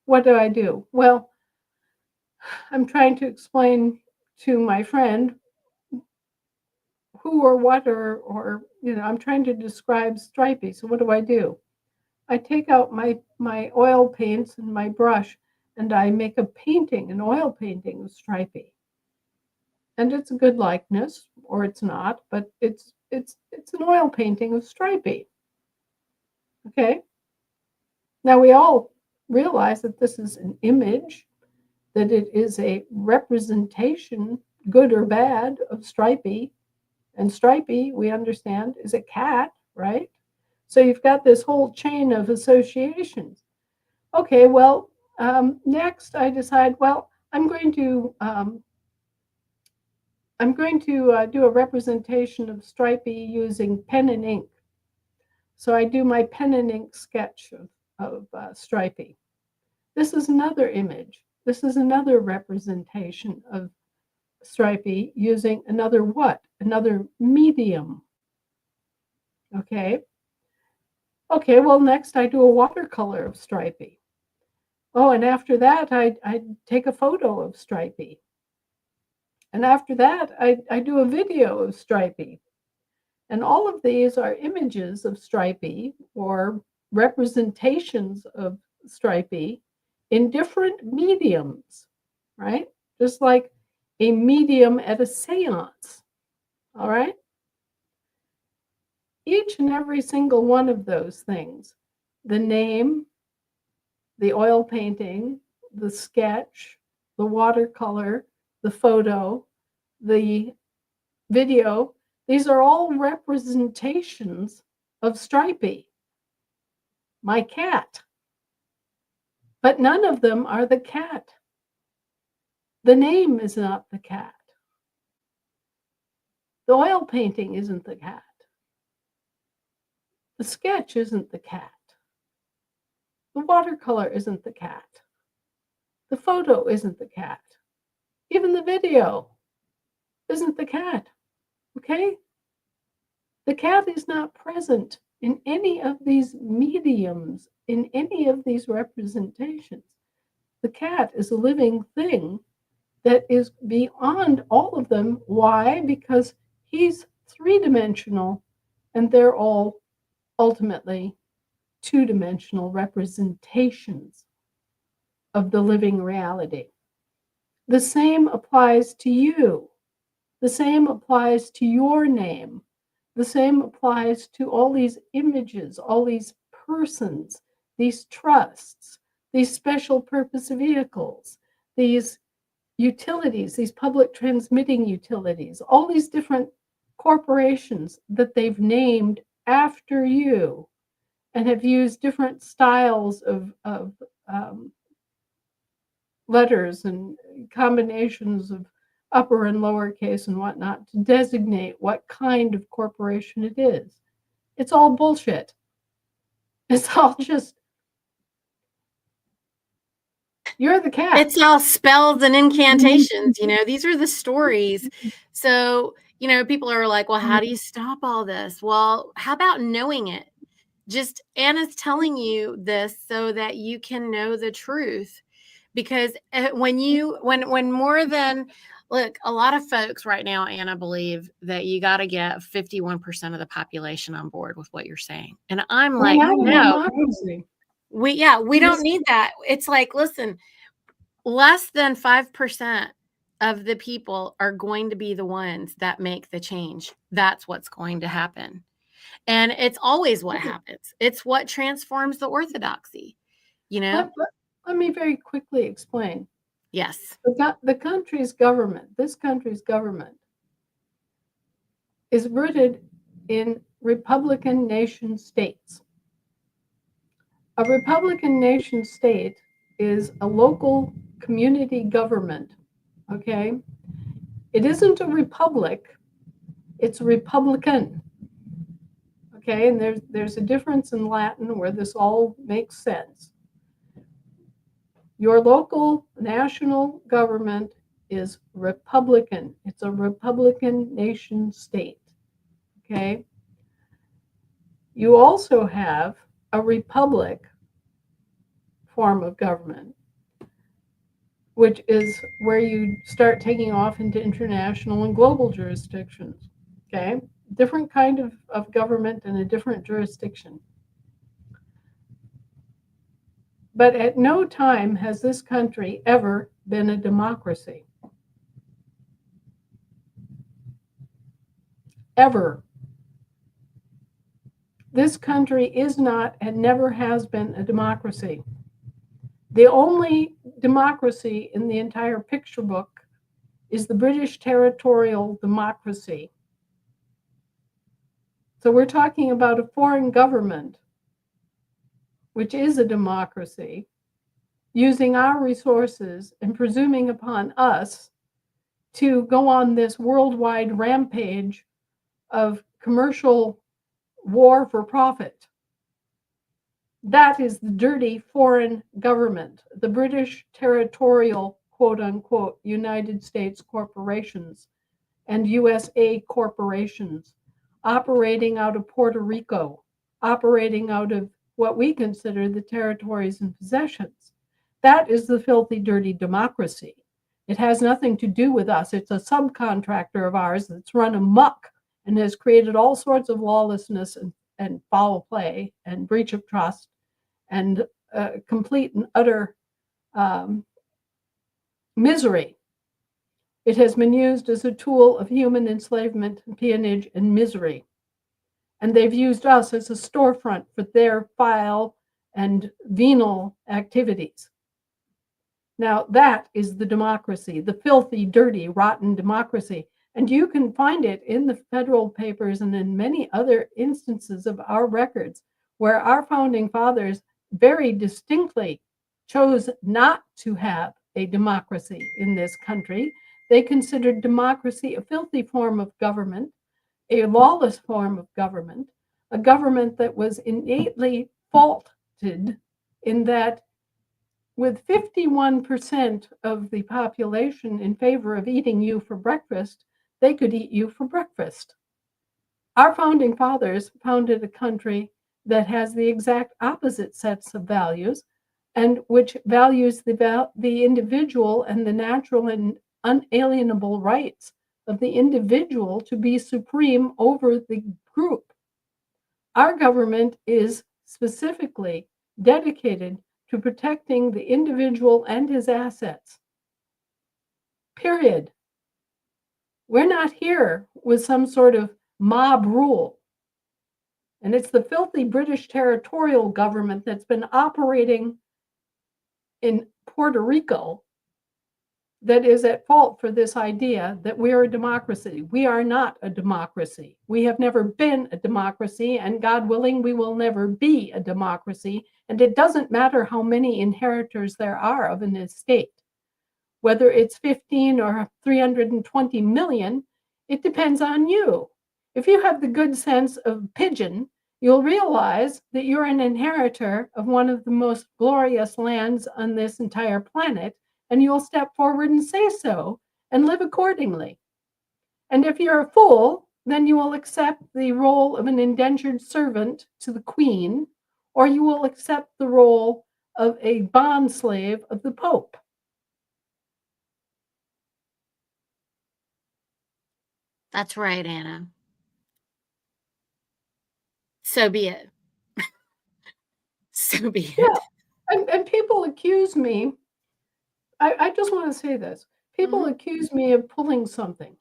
what do? Well, I'm trying to explain to my friend who or what or I'm trying to describe Stripey. So what do? I take out my oil paints and my brush, and I make a painting, an oil painting of Stripey. And it's a good likeness, or it's not, but it's an oil painting of Stripey. Okay? Now we all realize that this is an image, that it is a representation, good or bad, of Stripey And Stripey, we understand, is a cat, right? So you've got this whole chain of associations. Okay, well, next I decide, well, I'm going to do a representation of Stripey using pen and ink. So I do my pen and ink sketch of Stripey. This is another image. This is another representation of Stripey using another what? Another medium. Okay. Okay, well, next I do a watercolor of Stripey. Oh, and after that, I take a photo of Stripey. And after that, I do a video of Stripey. And all of these are images of Stripey or representations of Stripey in different mediums, right? Just like a medium at a seance, all right? Each and every single one of those things, the name, the oil painting, the sketch, the watercolor, the photo, the video, these are all representations of Stripey, my cat. But none of them are the cat. The name is not the cat. The oil painting isn't the cat. The sketch isn't the cat. The watercolor isn't the cat. The photo isn't the cat. Even the video isn't the cat. Okay? The cat is not present in any of these mediums, in any of these representations. The cat is a living thing that is beyond all of them. Why? Because he's three-dimensional and they're all ultimately two-dimensional representations of the living reality. The same applies to you. The same applies to your name. The same applies to all these images, all these persons, these trusts, these special purpose vehicles, these utilities, these public transmitting utilities, all these different corporations that they've named after you and have used different styles of letters and combinations of upper and lowercase and whatnot to designate what kind of corporation it is. It's all bullshit. It's all just, you're the cat. It's all spells and incantations. These are the stories. So, people are like, well, how do you stop all this? Well, how about knowing it? Just Anna's telling you this so that you can know the truth. Because when more than, look, a lot of folks right now, Anna, believe that you got to get 51% of the population on board with what you're saying. And I'm like, no, we don't need that. It's like, listen, less than 5% of the people are going to be the ones that make the change. That's what's going to happen. And it's always what happens. It's what transforms the orthodoxy, Let me very quickly explain. Yes. The country's government, this country's government, is rooted in Republican nation states. A Republican nation state is a local community government, okay? It isn't a republic, it's a republican, okay? And there's a difference in Latin where this all makes sense. Your local national government is republican. It's a republican nation state, okay? You also have a republic form of government, which is where you start taking off into international and global jurisdictions, okay? Different kind of government in a different jurisdiction. But at no time has this country ever been a democracy. Ever. This country is not and never has been a democracy. The only democracy in the entire picture book is the British territorial democracy. So we're talking about a foreign government, which is a democracy, using our resources and presuming upon us to go on this worldwide rampage of commercial war for profit. That is the dirty foreign government, the British territorial, quote unquote, United States corporations and USA corporations operating out of Puerto Rico, operating out of what we consider the territories and possessions. That is the filthy, dirty democracy. It has nothing to do with us. It's a subcontractor of ours that's run amok and has created all sorts of lawlessness and foul play and breach of trust and complete and utter um, misery. It has been used as a tool of human enslavement, peonage, and misery. And they've used us as a storefront for their vile and venal activities. Now, that is the democracy, the filthy, dirty, rotten democracy. And you can find it in the federal papers and in many other instances of our records where our founding fathers very distinctly chose not to have a democracy in this country. They considered democracy a filthy form of government, a lawless form of government, a government that was innately faulted in that with 51% of the population in favor of eating you for breakfast, they could eat you for breakfast. Our founding fathers founded a country that has the exact opposite sets of values and which values the individual and the natural and unalienable rights of the individual to be supreme over the group. Our government is specifically dedicated to protecting the individual and his assets. Period. We're not here with some sort of mob rule. And it's the filthy British territorial government that's been operating in Puerto Rico that is at fault for this idea that we're a democracy. We are not a democracy. We have never been a democracy, and God willing, we will never be a democracy. And it doesn't matter how many inheritors there are of an estate, whether it's 15 or 320 million, it depends on you. If you have the good sense of pigeon, you'll realize that you're an inheritor of one of the most glorious lands on this entire planet, and you'll step forward and say so and live accordingly. And if you're a fool, then you will accept the role of an indentured servant to the queen, or you will accept the role of a bond slave of the Pope. That's right, Anna. So be it. So be Yeah. it. And people accuse me, I just want to say this. People Mhm. accuse me of pulling something.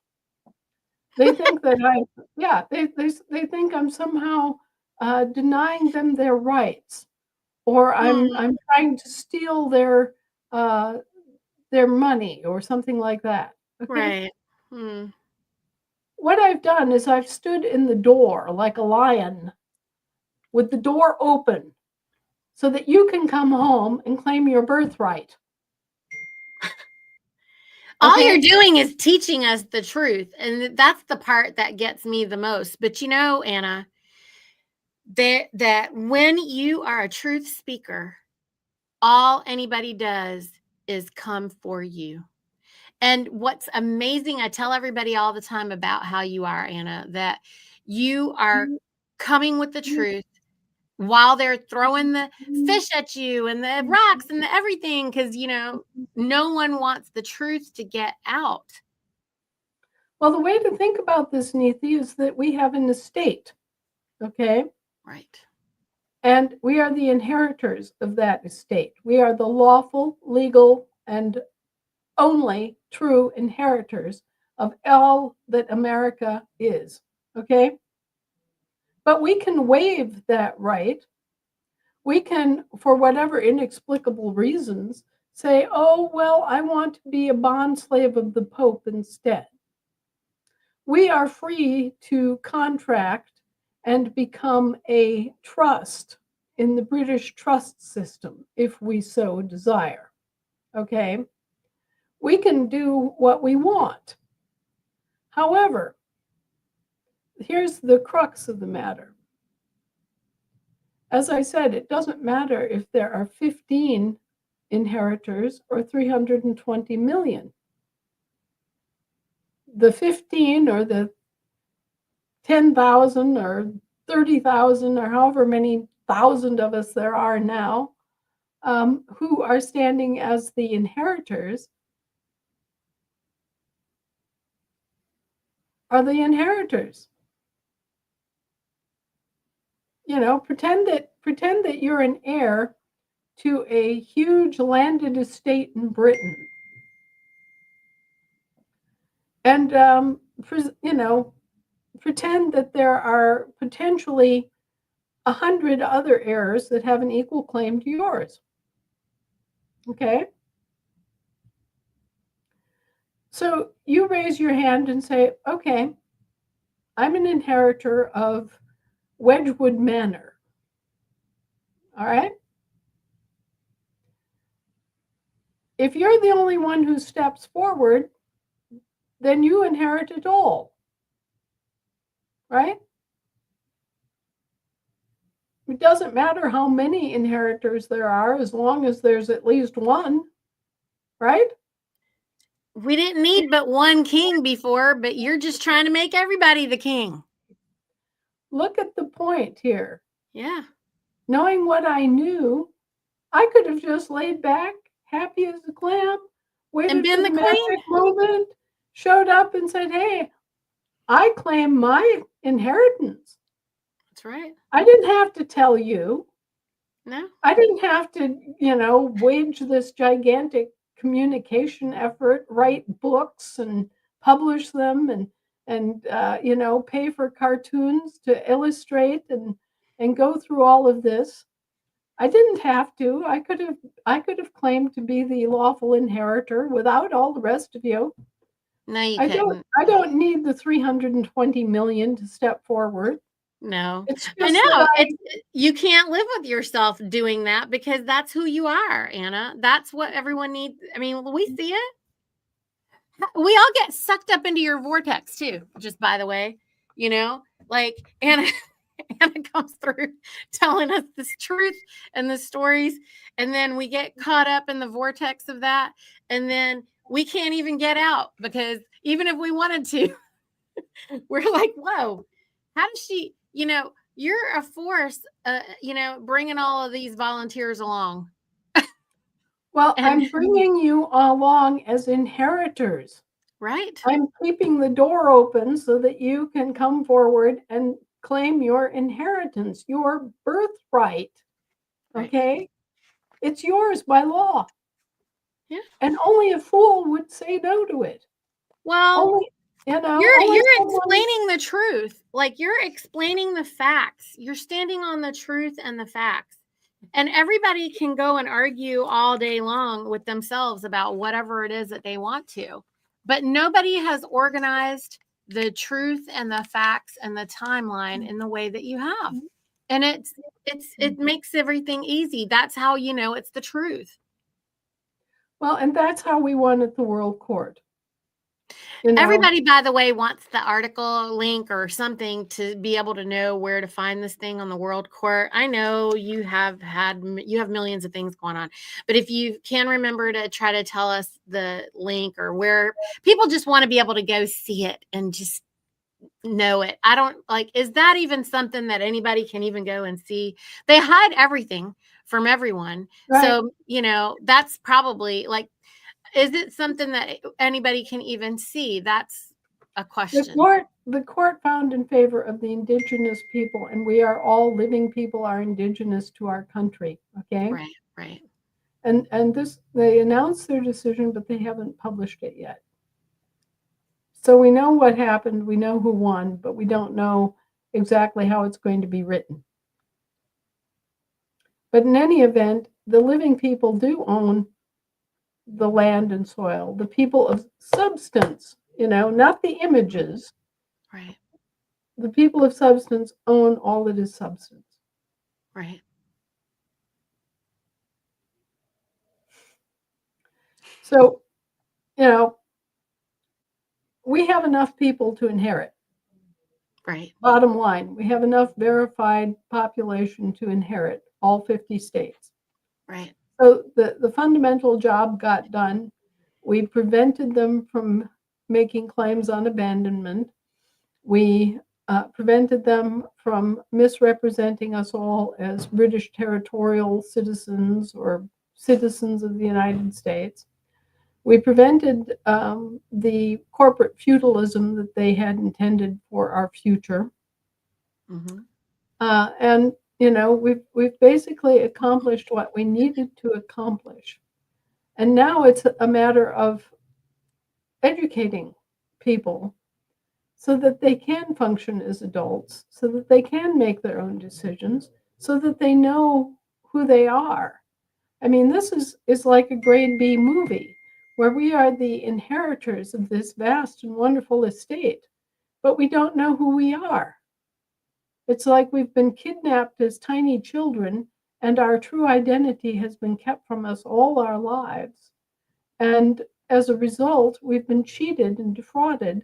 They think that they think I'm somehow denying them their rights, or Mm, I'm trying to steal uh, their money or something like that. Okay. right. Mm. What I've done is I've stood in the door like a lion with the door open so that you can come home and claim your birthright. All you're Okay. doing is teaching us the truth. And that's the part that gets me the most. But you know, Anna, that when you are a truth speaker, all anybody does is come for you. And what's amazing, I tell everybody all the time about how you are, Anna, that you are coming with the truth while they're throwing the fish at you and the rocks and the everything, because, no one wants the truth to get out. Well, the way to think about this, Niti, is that we have an estate, okay? Right. And we are the inheritors of that estate. We are the lawful, legal, and only true inheritors of all that America is, okay? But we can waive that right. We can, for whatever inexplicable reasons, say, oh, well, I want to be a bond slave of the Pope instead. We are free to contract and become a trust in the British trust system if we so desire. Okay? We can do what we want. However, here's the crux of the matter. As I said, it doesn't matter if there are 15 inheritors or 320 million. The 15 or the 10,000 or 30,000 or however many thousand of us there are now, who are standing as the inheritors are the inheritors. You know, pretend that you're an heir to a huge landed estate in Britain, and pretend that there are potentially 100 other heirs that have an equal claim to yours. Okay? So you raise your hand and say, okay, I'm an inheritor of Wedgwood Manor. All right? If you're the only one who steps forward, then you inherit it all. Right? It doesn't matter how many inheritors there are as long as there's at least one. Right? We didn't need but one king before, but you're just trying to make everybody the king. Look at the point here. Yeah. Knowing what I knew, I could have just laid back, happy as a clam, waited for the magic moment, showed up and said, hey, I claim my inheritance. That's right. I didn't have to tell you. No. I didn't have to, wage this gigantic communication effort, write books and publish them and pay for cartoons to illustrate and go through all of this. I didn't have to. I could have claimed to be the lawful inheritor without all the rest of you. No, you couldn't. I don't need the 320 million to step forward. No. It's I just know. that You can't live with yourself doing that because that's who you are, Anna. That's what everyone needs. I mean, we see it. We all get sucked up into your vortex too, just by the way. Like Anna comes through telling us this truth and the stories, and then we get caught up in the vortex of that, and then we can't even get out because even if we wanted to, we're like, whoa, how does she, you're a force, bringing all of these volunteers along. Well, I'm bringing you along as inheritors. Right. I'm keeping the door open so that you can come forward and claim your inheritance, your birthright. Okay? Right. It's yours by law. Yeah. And only a fool would say no to it. Well, you're explaining the truth. Like you're explaining the facts. You're standing on the truth and the facts. And everybody can go and argue all day long with themselves about whatever it is that they want to. But nobody has organized the truth and the facts and the timeline in the way that you have. And it makes everything easy. That's how you know it's the truth. Well, and that's how we won at the World Court. Everybody, by the way, wants the article link or something to be able to know where to find this thing on the World Court. I know you have millions of things going on, but if you can remember to try to tell us the link or where people just want to be able to go see it and just know it. I don't is that even something that anybody can even go and see? They hide everything from everyone. Right. So, that's probably is it something that anybody can even see? That's a question. The court found in favor of the indigenous people, and we are all living people are indigenous to our country. Okay. Right. And they announced their decision, but they haven't published it yet. So we know what happened. We know who won, but we don't know exactly how it's going to be written. But in any event, the living people do own the land and soil, the people of substance, not the images. Right. the people of substance own all that is substance. Right. So, you know, we have enough people to inherit. Right. Bottom line, we have enough verified population to inherit all 50 states. Right. So the fundamental job got done. We prevented them from making claims on abandonment. We prevented them from misrepresenting us all as British territorial citizens or citizens of the United States. We prevented the corporate feudalism that they had intended for our future. Mm-hmm. And we've basically accomplished what we needed to accomplish. And now it's a matter of educating people so that they can function as adults, so that they can make their own decisions, so that they know who they are. I mean, this is like a grade B movie where we are the inheritors of this vast and wonderful estate, but we don't know who we are. It's like we've been kidnapped as tiny children, and our true identity has been kept from us all our lives. And as a result, we've been cheated and defrauded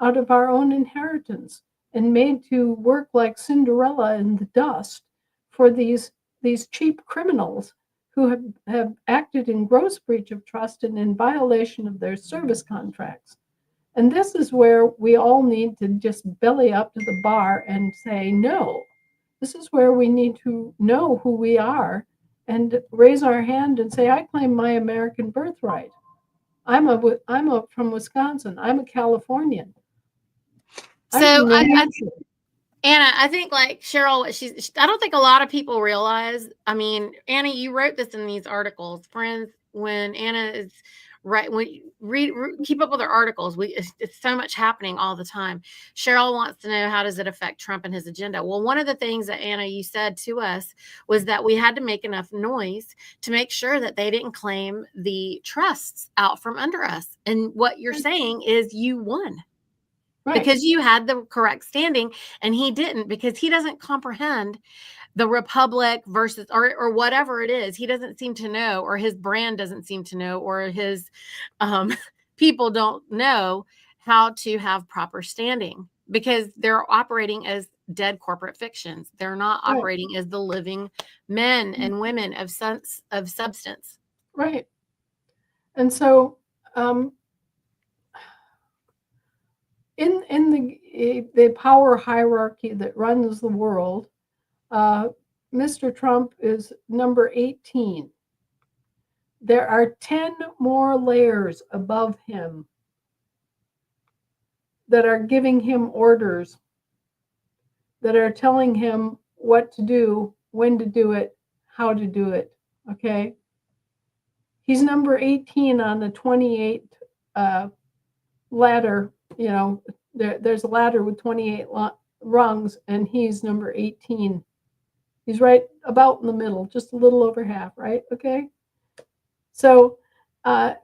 out of our own inheritance and made to work like Cinderella in the dust for these cheap criminals who have acted in gross breach of trust and in violation of their service contracts. And this is where we all need to just belly up to the bar and say no. This is where we need to know who we are and raise our hand and say, I claim my American birthright. I'm from Wisconsin. I'm a Californian. So I'm from New Hampshire. Anna, I think like Cheryl, I don't think a lot of people realize. I mean, Anna, you wrote this in these articles, friends. When Anna is right, when you keep up with her articles, it's so much happening all the time. Cheryl wants to know, how does it affect Trump and his agenda? Well, one of the things that Anna, you said to us was that we had to make enough noise to make sure that they didn't claim the trusts out from under us. And what you're saying is you won Right. because you had the correct standing and he didn't, because he doesn't comprehend the republic versus or whatever it is. He doesn't seem to know, or his brand doesn't seem to know, or his um, people don't know how to have proper standing, because they're operating as dead corporate fictions. They're not Right. operating as the living men and women of substance. Right. And so um, in the power hierarchy that runs the world, uh, Mr. Trump is number 18. There are 10 more layers above him that are giving him orders, that are telling him what to do, when to do it, how to do it. Okay. He's number 18 on the 28 ladder. There's a ladder with 28 rungs, and he's number 18. He's right about in the middle, just a little over half, right? Okay. So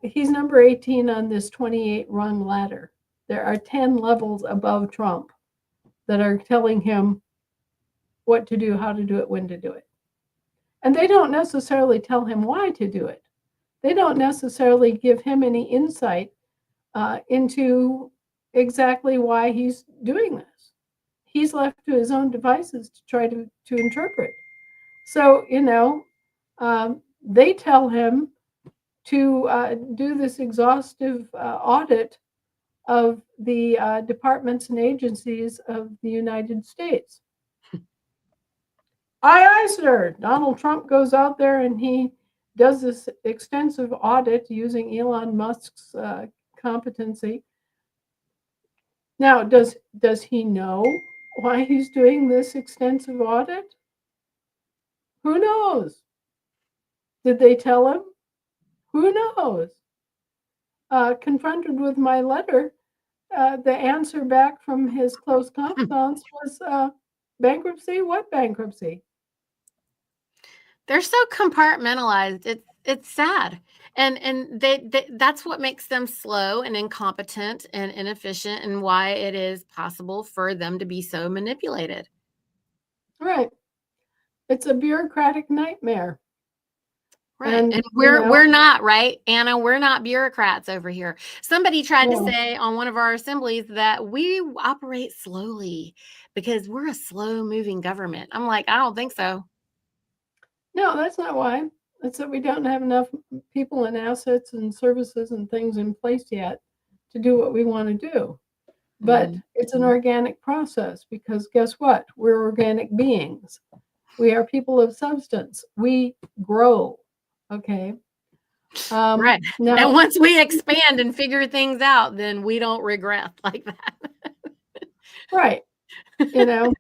he's number 18 on this 28 rung ladder. There are 10 levels above Trump that are telling him what to do, how to do it, when to do it. And they don't necessarily tell him why to do it. They don't necessarily give him any insight into exactly why he's doing this. He's left to his own devices to try to interpret. So, they tell him to do this exhaustive audit of the departments and agencies of the United States. Aye, sir. Donald Trump goes out there and he does this extensive audit using Elon Musk's competency. Now, does he know why he's doing this extensive audit? Who knows? Did they tell him? Who knows? Confronted with my letter, the answer back from his close confidants was bankruptcy. What bankruptcy? They're so compartmentalized. It's sad. And they that's what makes them slow and incompetent and inefficient, and why it is possible for them to be so manipulated. Right. It's a bureaucratic nightmare. Right. And, And you know, we're not, right, Anna, we're not bureaucrats over here. Somebody tried to no, say on one of our assemblies that we operate slowly because we're a slow moving government. I'm like, I don't think so. no, that's not why. It's that we don't have enough people and assets and services and things in place yet to do what we want to do. But Mhm. it's an organic process because guess what? We're organic beings. We are people of substance. We grow. Okay. Right. And Now, once we expand and figure things out, then we don't regress like that. right. You know,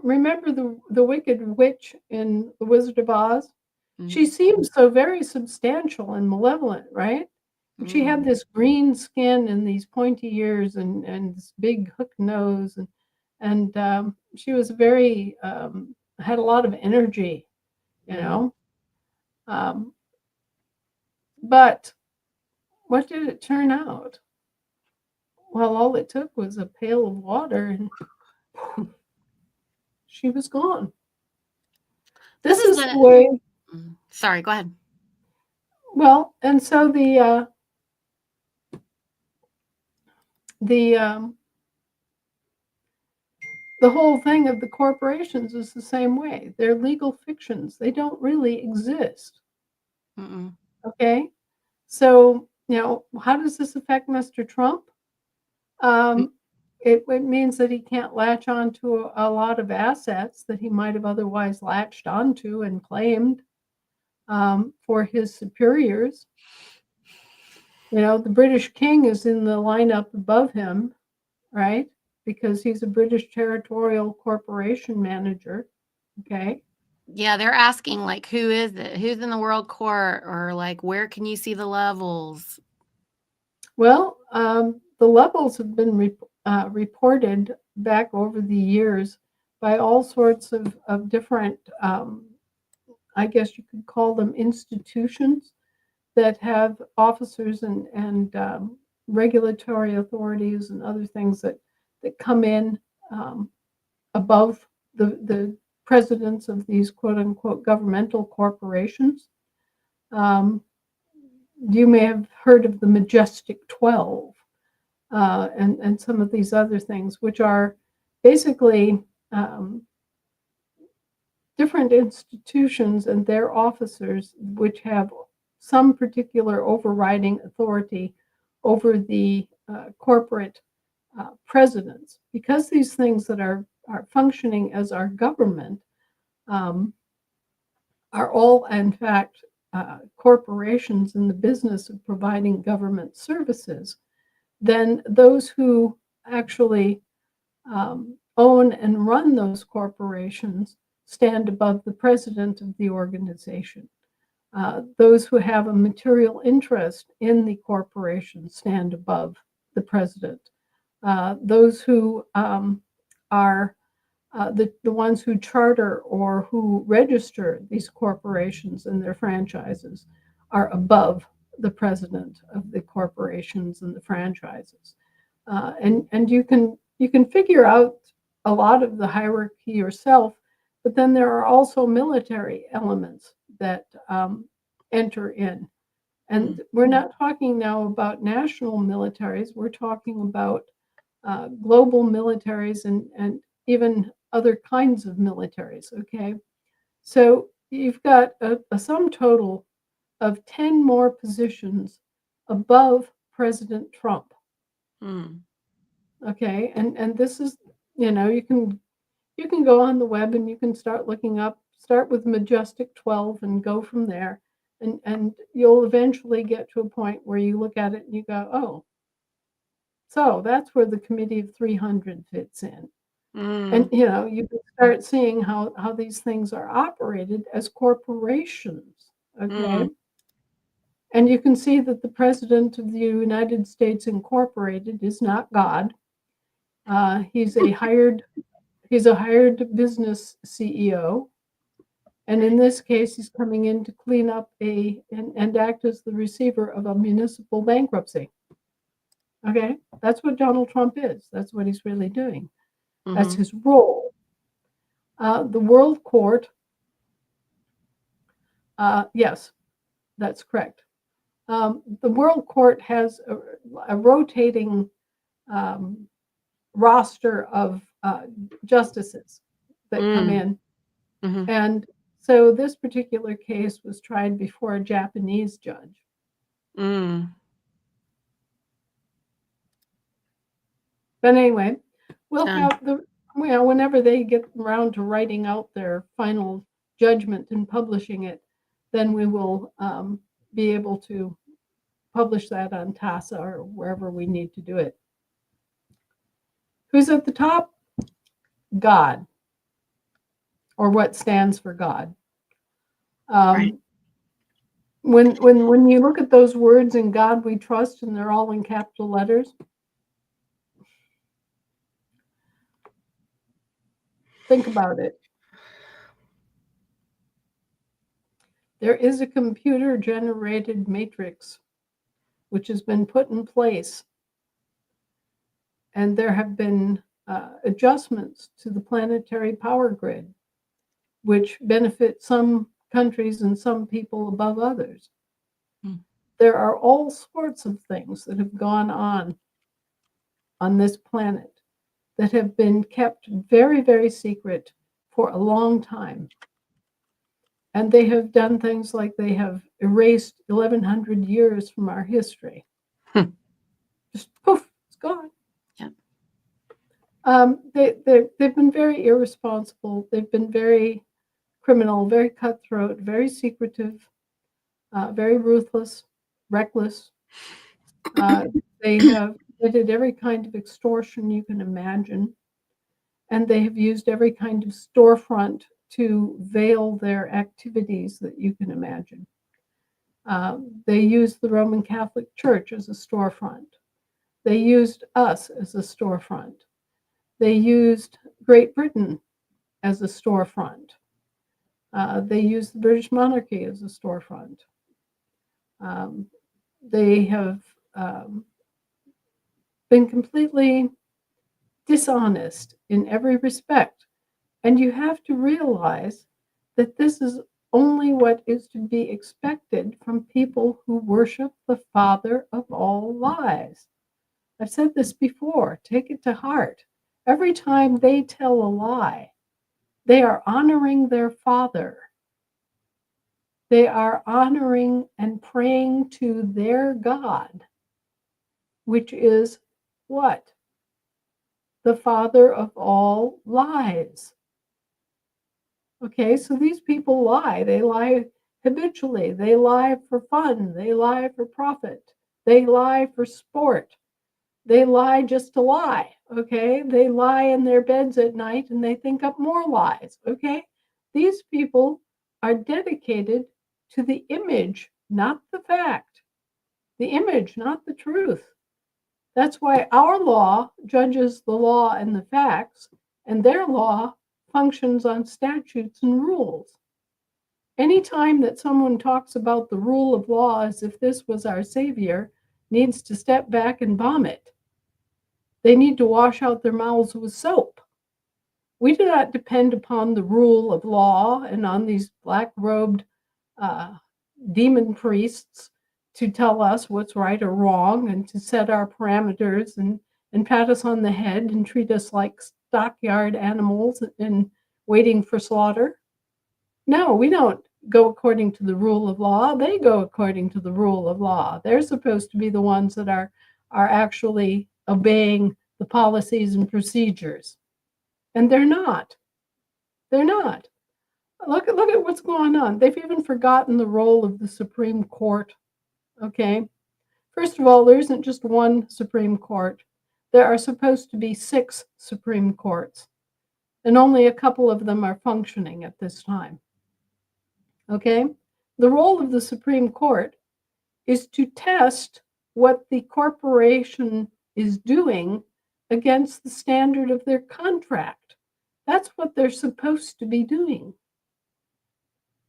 remember the Wicked Witch in The Wizard of Oz? She Mhm. seemed so very substantial and malevolent, right? But she had Mm. this green skin and these pointy ears and this big hook nose, and she was very had a lot of energy, you Mhm. know. Um, but what did it turn out? Well, all it took was a pail of water, and she was gone. This This is is the the way. Sorry, go ahead. Well, and so the the whole thing of the corporations is the same way. They're legal fictions. They don't really exist. Mm-mm. Okay. So, how does this affect Mr. Trump? Mm. Um, it means that he can't latch on to a lot of assets that he might have otherwise latched onto and claimed for his superiors. The British king is in the lineup above him, right? Because he's a British territorial corporation manager. Okay. Yeah, they're asking like, who is it? Who's in the world court, or like, where can you see the levels? Well, the levels have been reported back over the years by all sorts of different, I guess you could call them institutions that have officers and regulatory authorities and other things that come in um, above the presidents of these quote unquote governmental corporations. Um, you may have heard of the Majestic 12 and some of these other things, which are basically um, different institutions and their officers, which have some particular overriding authority over the corporate presidents. Because these things that are functioning as our government um, are all, in fact, corporations in the business of providing government services, then those who actually own and run those corporations stand above the president of the organization. Those who have a material interest in the corporation stand above the president. Those who are the ones who charter or who register these corporations and their franchises are above the president of the corporations and the franchises. And you can figure out a lot of the hierarchy yourself, but then there are also military elements that enter in. Mm. And we're not talking now about national militaries. We're talking about global militaries and even other kinds of militaries. Okay. So you've got a sum total of 10 more positions above President Trump. Mm. Okay. And this is, you can go on the web and you can start looking up, start with Majestic 12 and go from there. And you'll eventually get to a point where you look at it and you go, oh, so that's where the Committee of 300 fits in. And Mm. you can start seeing how these things are operated as corporations. Okay. Mm. And you can see that the president of the United States Incorporated is not God. Uh, he's a hired he's a hired business CEO. And in this case, he's coming in to clean up and act as the receiver of a municipal bankruptcy. Okay, that's what Donald Trump is. That's what he's really doing. That's his role. The World Court, yes, that's correct. The World Court has a rotating um, roster of justices that come in. Mm-hmm. And so this particular case was tried before a Japanese judge. Mm. But anyway, we'll Done. have whenever they get around to writing out their final judgment and publishing it, then we will be able to publish that on TASA or wherever we need to do it. Who's at the top? God, or what stands for God. Right. When you look at those words, "In God we trust," and they're all in capital letters, think about it. There is a computer-generated matrix which has been put in place, and there have been adjustments to the planetary power grid, which benefit some countries and some people above others. Mm. There are all sorts of things that have gone on this planet that have been kept very, very secret for a long time. And they have done things like they have erased 1,100 years from our history. Just poof, it's gone. Yeah. They've been very irresponsible. They've been very criminal, very cutthroat, very secretive, very ruthless, reckless. They have committed every kind of extortion you can imagine, and they have used every kind of storefront to veil their activities that you can imagine. They used the Roman Catholic Church as a storefront. They used us as a storefront. They used Great Britain as a storefront. They used the British monarchy as a storefront. They have been completely dishonest in every respect. And you have to realize that this is only what is to be expected from people who worship the father of all lies. I've said this before, take it to heart. Every time they tell a lie, they are honoring their father. They are honoring and praying to their God, which is what? The father of all lies. Okay, so these people lie. They lie habitually. They lie for fun. They lie for profit. They lie for sport. They lie just to lie. Okay, they lie in their beds at night and they think up more lies. Okay, these people are dedicated to the image, not the fact. The image, not the truth. That's why our law judges the law and the facts, and their law functions on statutes and rules. Anytime that someone talks about the rule of law as if this was our savior, needs to step back and vomit. They need to wash out their mouths with soap. We do not depend upon the rule of law and on these black-robed uh, demon priests to tell us what's right or wrong and to set our parameters and pat us on the head and treat us like stockyard animals and waiting for slaughter. No, we don't go according to the rule of law. They go according to the rule of law. They're supposed to be the ones that are actually obeying the policies and procedures. And they're not. They're not. Look at what's going on. They've even forgotten the role of the Supreme Court. Okay. First of all, there isn't just one Supreme Court. There are supposed to be 6 Supreme Courts, and only a couple of them are functioning at this time. Okay? The role of the Supreme Court is to test what the corporation is doing against the standard of their contract. That's what they're supposed to be doing.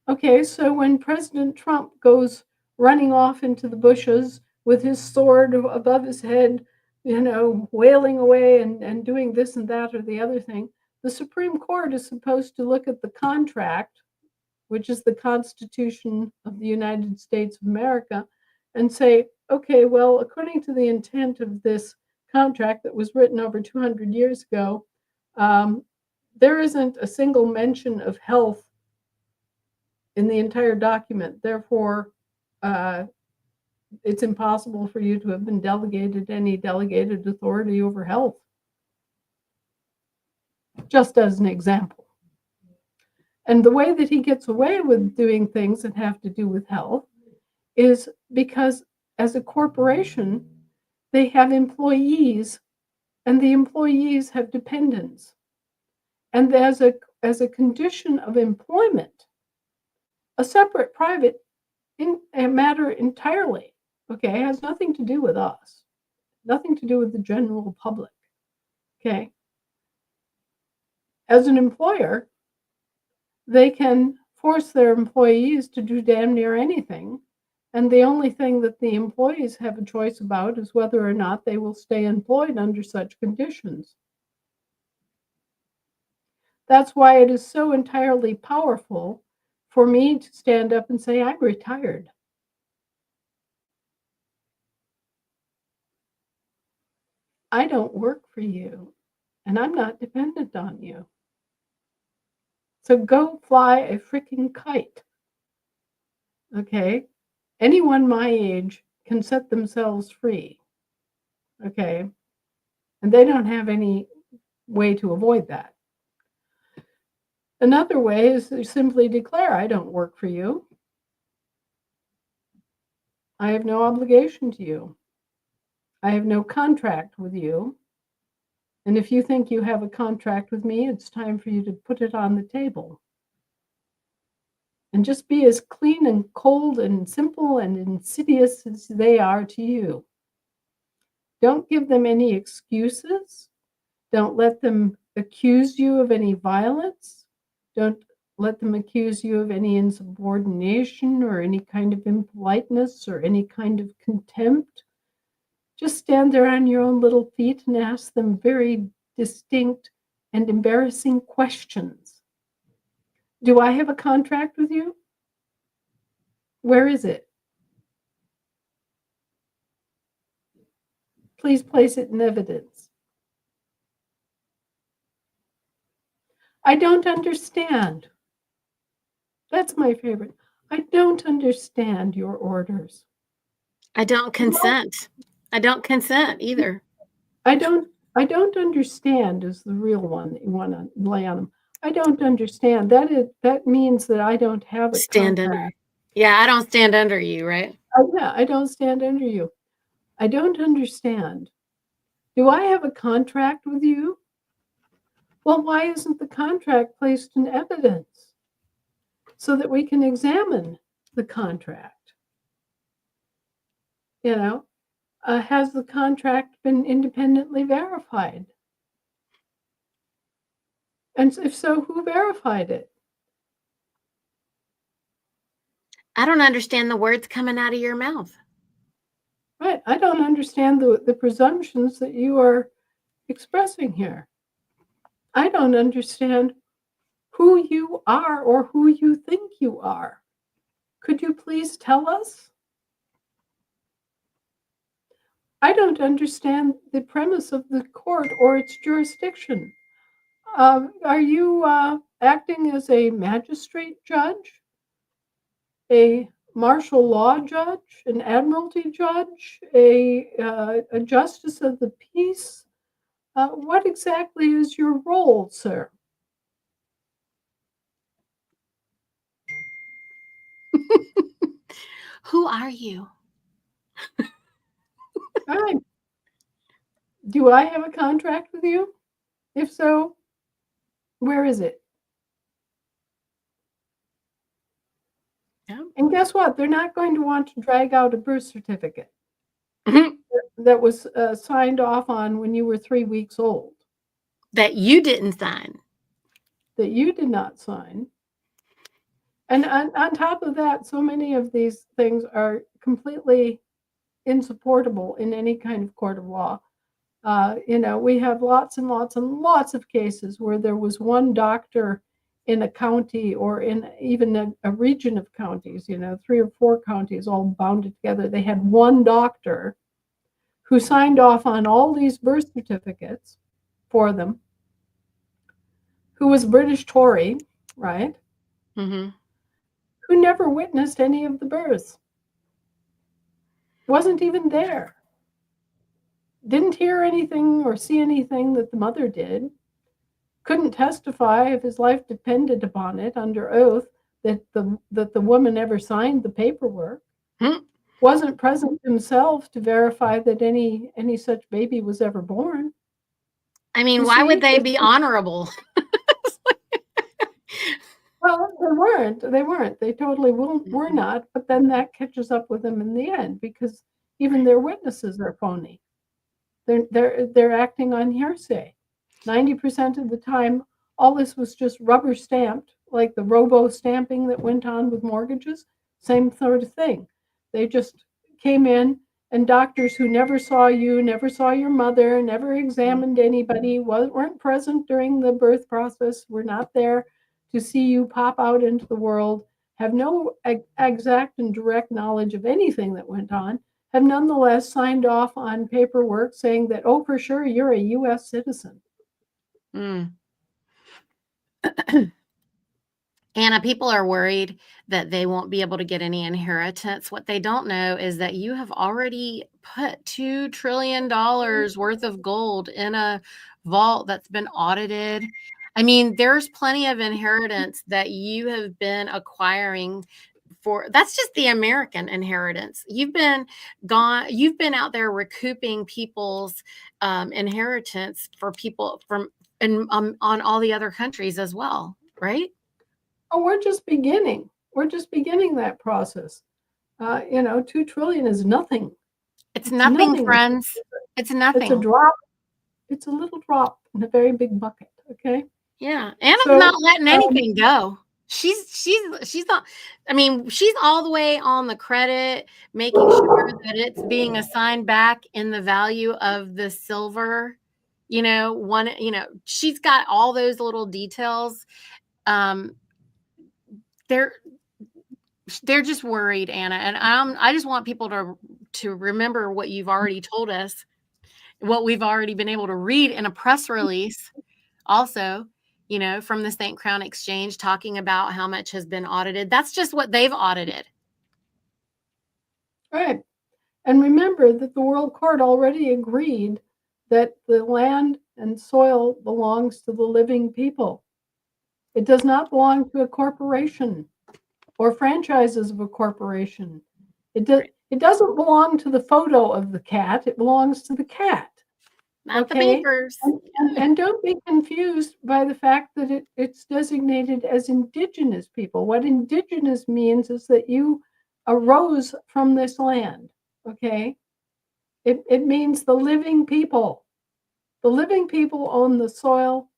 Okay, so when President Trump goes running off into the bushes with his sword above his head, wailing away and doing this and that or the other thing, the Supreme Court is supposed to look at the contract, which is the Constitution of the United States of America, and say, okay, well, according to the intent of this contract that was written over 200 years ago, um, there isn't a single mention of health in the entire document. Therefore, uh, it's impossible for you to have been delegated any delegated authority over health, just as an example. And the way that he gets away with doing things that have to do with health is because, as a corporation, they have employees, and the employees have dependents. And as a condition of employment, a separate private a matter entirely, okay, has nothing to do with us, nothing to do with the general public, okay. As an employer, they can force their employees to do damn near anything, and the only thing that the employees have a choice about is whether or not they will stay employed under such conditions. That's why it is so entirely powerful for me to stand up and say, I'm retired. I don't work for you, and I'm not dependent on you. So go fly a freaking kite. Okay? Anyone my age can set themselves free. Okay? And they don't have any way to avoid that. Another way is to simply declare, I don't work for you. I have no obligation to you. I have no contract with you. And if you think you have a contract with me, it's time for you to put it on the table. And just be as clean and cold and simple and insidious as they are to you. Don't give them any excuses. Don't let them accuse you of any violence. Don't let them accuse you of any insubordination or any kind of impoliteness or any kind of contempt. Just stand there on your own little feet and ask them very distinct and embarrassing questions. Do I have a contract with you? Where is it? Please place it in evidence. I don't understand. That's my favorite. I don't understand your orders. I don't consent. I don't consent either. I don't understand is the real one that you want to lay on them. I don't understand. That means that I don't have a Stand contract. under. Yeah, I don't stand under you, right? Yeah, I don't stand under you. I don't understand. Do I have a contract with you? Well, why isn't the contract placed in evidence so that we can examine the contract? Has the contract been independently verified? And if so, who verified it? I don't understand the words coming out of your mouth. Right. I don't understand the presumptions that you are expressing here. I don't understand who you are or who you think you are. Could you please tell us? I don't understand the premise of the court or its jurisdiction. Are you acting as a magistrate judge, a martial law judge, an admiralty judge, a justice of the peace? What exactly is your role, sir? Who are you? All right. Do I have a contract with you? If so, where is it? Yeah. And guess what? They're not going to want to drag out a birth certificate Mhm. that was signed off on when you were 3 weeks old, That you didn't sign. that you did not sign. And on top of that, so many of these things are completely insupportable in any kind of court of law. We have lots and lots and lots of cases where there was one doctor in a county or in even a region of counties, 3 or 4 counties all bounded together. They had one doctor who signed off on all these birth certificates for them, who was British Tory, right? Mm-hmm. Who never witnessed any of the births, wasn't even there, didn't hear anything or see anything that the mother did, couldn't testify if his life depended upon it under oath that the woman ever signed the paperwork, Hmm. wasn't present himself to verify that any such baby was ever born. I mean, You why would see, they it's be honorable? well, they weren't, they totally were Mm-mm. not. But then that catches up with them in the end, because even their witnesses are phony. They're acting on hearsay. 90% of the time, all this was just rubber stamped, like the robo stamping that went on with mortgages. Same sort of thing. They just came in, and doctors who never saw you, never saw your mother, never examined anybody, weren't present during the birth process, were not there to see you pop out into the world, have no exact and direct knowledge of anything that went on, have nonetheless signed off on paperwork saying that, oh, for sure, you're a U.S. citizen. Mm. Anna, people are worried that they won't be able to get any inheritance. What they don't know is that you have already put $2 trillion worth of gold in a vault that's been audited. I mean, there's plenty of inheritance that you have been acquiring for. That's just the American inheritance. You've been out there recouping people's inheritance for people from and on all the other countries as well, right? Oh, we're just beginning. We're just beginning that process. 2 trillion is nothing. It's It's nothing, nothing. friends. It's It's a nothing. drop. It's a little drop in a very big bucket. Okay. Yeah, Anna's not So, letting um, anything go. She's not. I mean, she's all the way on the credit, making sure that it's being assigned back in the value of the silver. She's got all those little details. Um, they're they're just worried, Anna, and I just want people to remember what you've already told us, what we've already been able to read in a press release also, from the St. Crown Exchange talking about how much has been audited. That's just what they've audited. right. And remember that the World Court already agreed that the land and soil belongs to the living people. It does not belong to a corporation or franchises of a corporation. Right. It doesn't belong to the photo of the cat. It belongs to the cat. Not the Okay. papers. And don't be confused by the fact that it's designated as indigenous people. What indigenous means is that you arose from this land. Okay. It means the living people. The living people own the soil.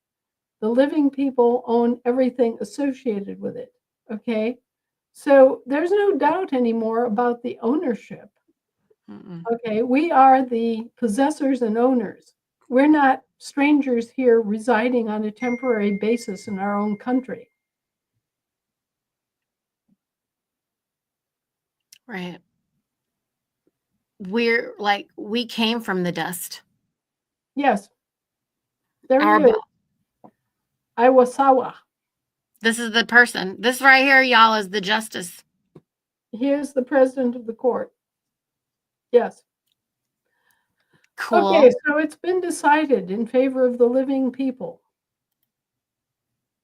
The living people own everything associated with it. Okay. So there's no doubt anymore about the ownership. Mm-mm. Okay. We are the possessors and owners. We're not strangers here residing on a temporary basis in our own country. Right. We came from the dust. Yes, there he Our is. Iwasawa. This is the person. This right here, y'all, is the justice. He is the president of the court. Yes. Cool. Okay, so it's been decided in favor of the living people.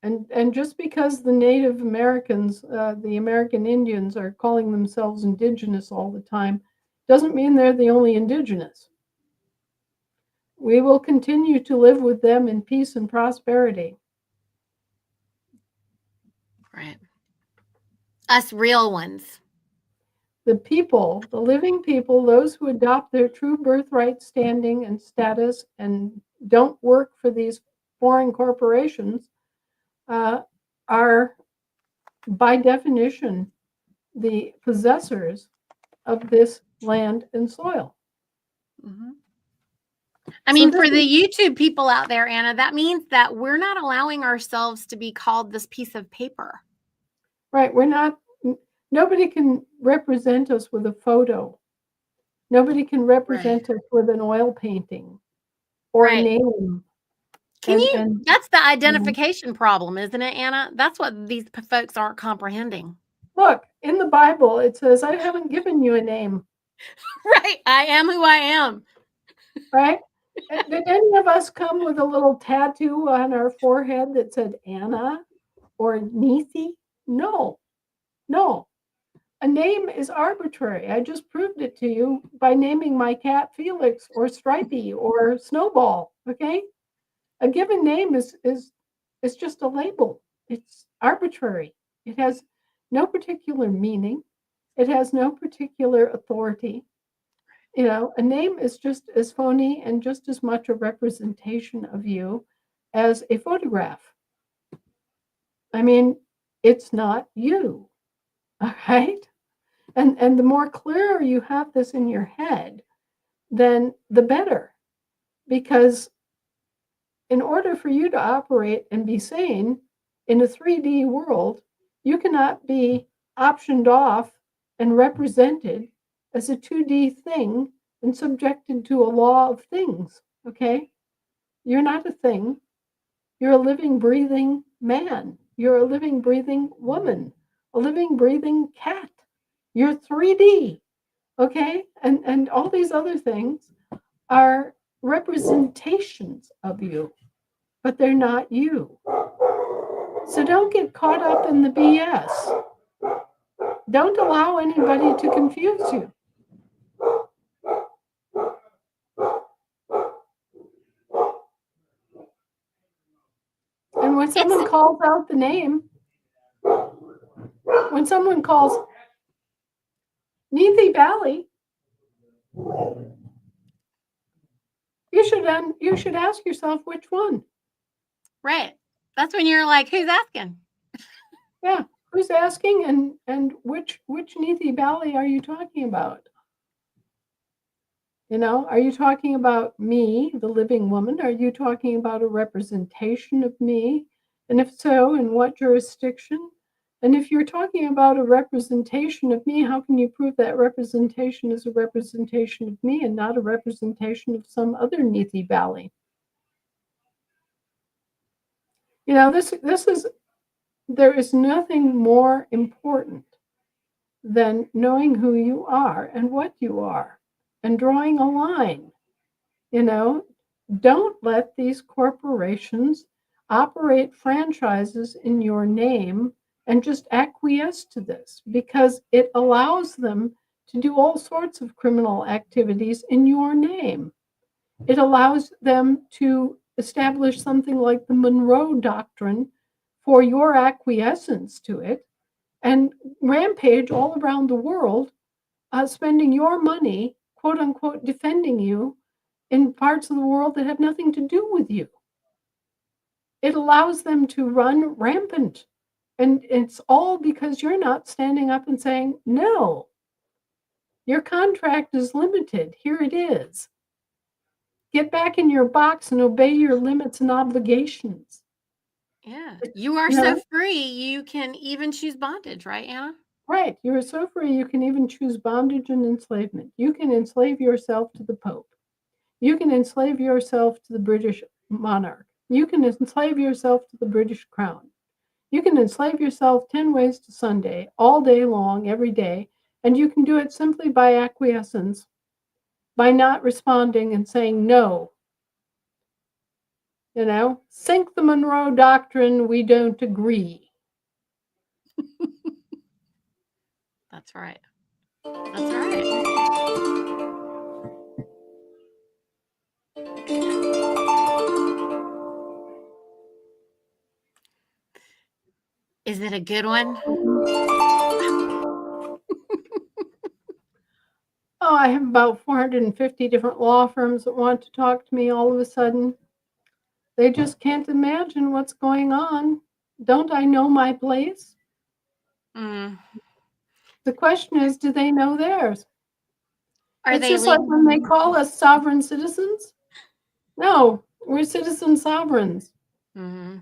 And just because the Native Americans, the American Indians, are calling themselves indigenous all the time, doesn't mean they're the only indigenous. We will continue to live with them in peace and prosperity. Right. Us real ones. The people, the living people, those who adopt their true birthright standing and status and don't work for these foreign corporations, are by definition, the possessors of this land and soil. Mm-hmm. I So mean, this for the is YouTube people out there, Anna, that means that we're not allowing ourselves to be called this piece of paper. right. We're not, nobody can represent us with a photo. Nobody can Right. represent us with an oil painting or a Right. name. Can you? And That's the you know, identification problem, isn't it, Anna? That's what these folks aren't comprehending. look, in the Bible, it says, I haven't given you a name, Right. I am who I am. right? Did any of us come with a little tattoo on our forehead that said Anna or Niti? No, no. A name is arbitrary. I just proved it to you by naming my cat Felix or Stripey or Snowball. Okay, a given name is just a label. It's arbitrary. It has no particular meaning. It has no particular authority. You know, a name is just as phony and just as much a representation of you as a photograph. I mean, it's not you. All right. And the more clearer you have this in your head, then the better. Because in order for you to operate and be sane in a 3D world, you cannot be optioned off and represented as a 2D thing and subjected to a law of things. Okay? You're not a thing. You're a living, breathing man. You're a living, breathing woman, a living, breathing cat. You're 3D. Okay? And all these other things are representations of you, but they're not you. So don't get caught up in the BS. Don't allow anybody to confuse you. And when It's someone calls out the name, when someone calls Niti Valley, you should ask yourself which one. right. That's when you're like, who's asking? Yeah, who's asking, and which Niti Valley are you talking about? You know, are you talking about me, the living woman? Are you talking about a representation of me? And if so, in what jurisdiction? And if you're talking about a representation of me, how can you prove that representation is a representation of me and not a representation of some other Niti Valley? You know, this is there is nothing more important than knowing who you are and what you are and drawing a line. You know, don't let these corporations operate franchises in your name and just acquiesce to this because it allows them to do all sorts of criminal activities in your name. It allows them to establish something like the Monroe Doctrine for your acquiescence to it and rampage all around the world, spending your money, quote unquote, defending you in parts of the world that have nothing to do with you. It allows them to run rampant. And it's all because you're not standing up and saying, no, your contract is limited. Here it is. Get back in your box and obey your limits and obligations. Yeah. You are You so know, free, you can even choose bondage, right, Anna? right. You are so free, you can even choose bondage and enslavement. You can enslave yourself to the Pope. You can enslave yourself to the British monarch. You can enslave yourself to the British crown. You can enslave yourself 10 ways to Sunday, all day long, every day, and you can do it simply by acquiescence, by not responding and saying no. You know, sink the Monroe Doctrine, we don't agree. That's right. That's right. Is it a good one? Oh, I have about 450 different law firms that want to talk to me all of a sudden. They just can't imagine what's going on. Don't I know my place? Mm. The question is, do they know theirs? Are It's they just like legal? when they call us sovereign citizens. No, we're citizen sovereigns. Mm-hmm. You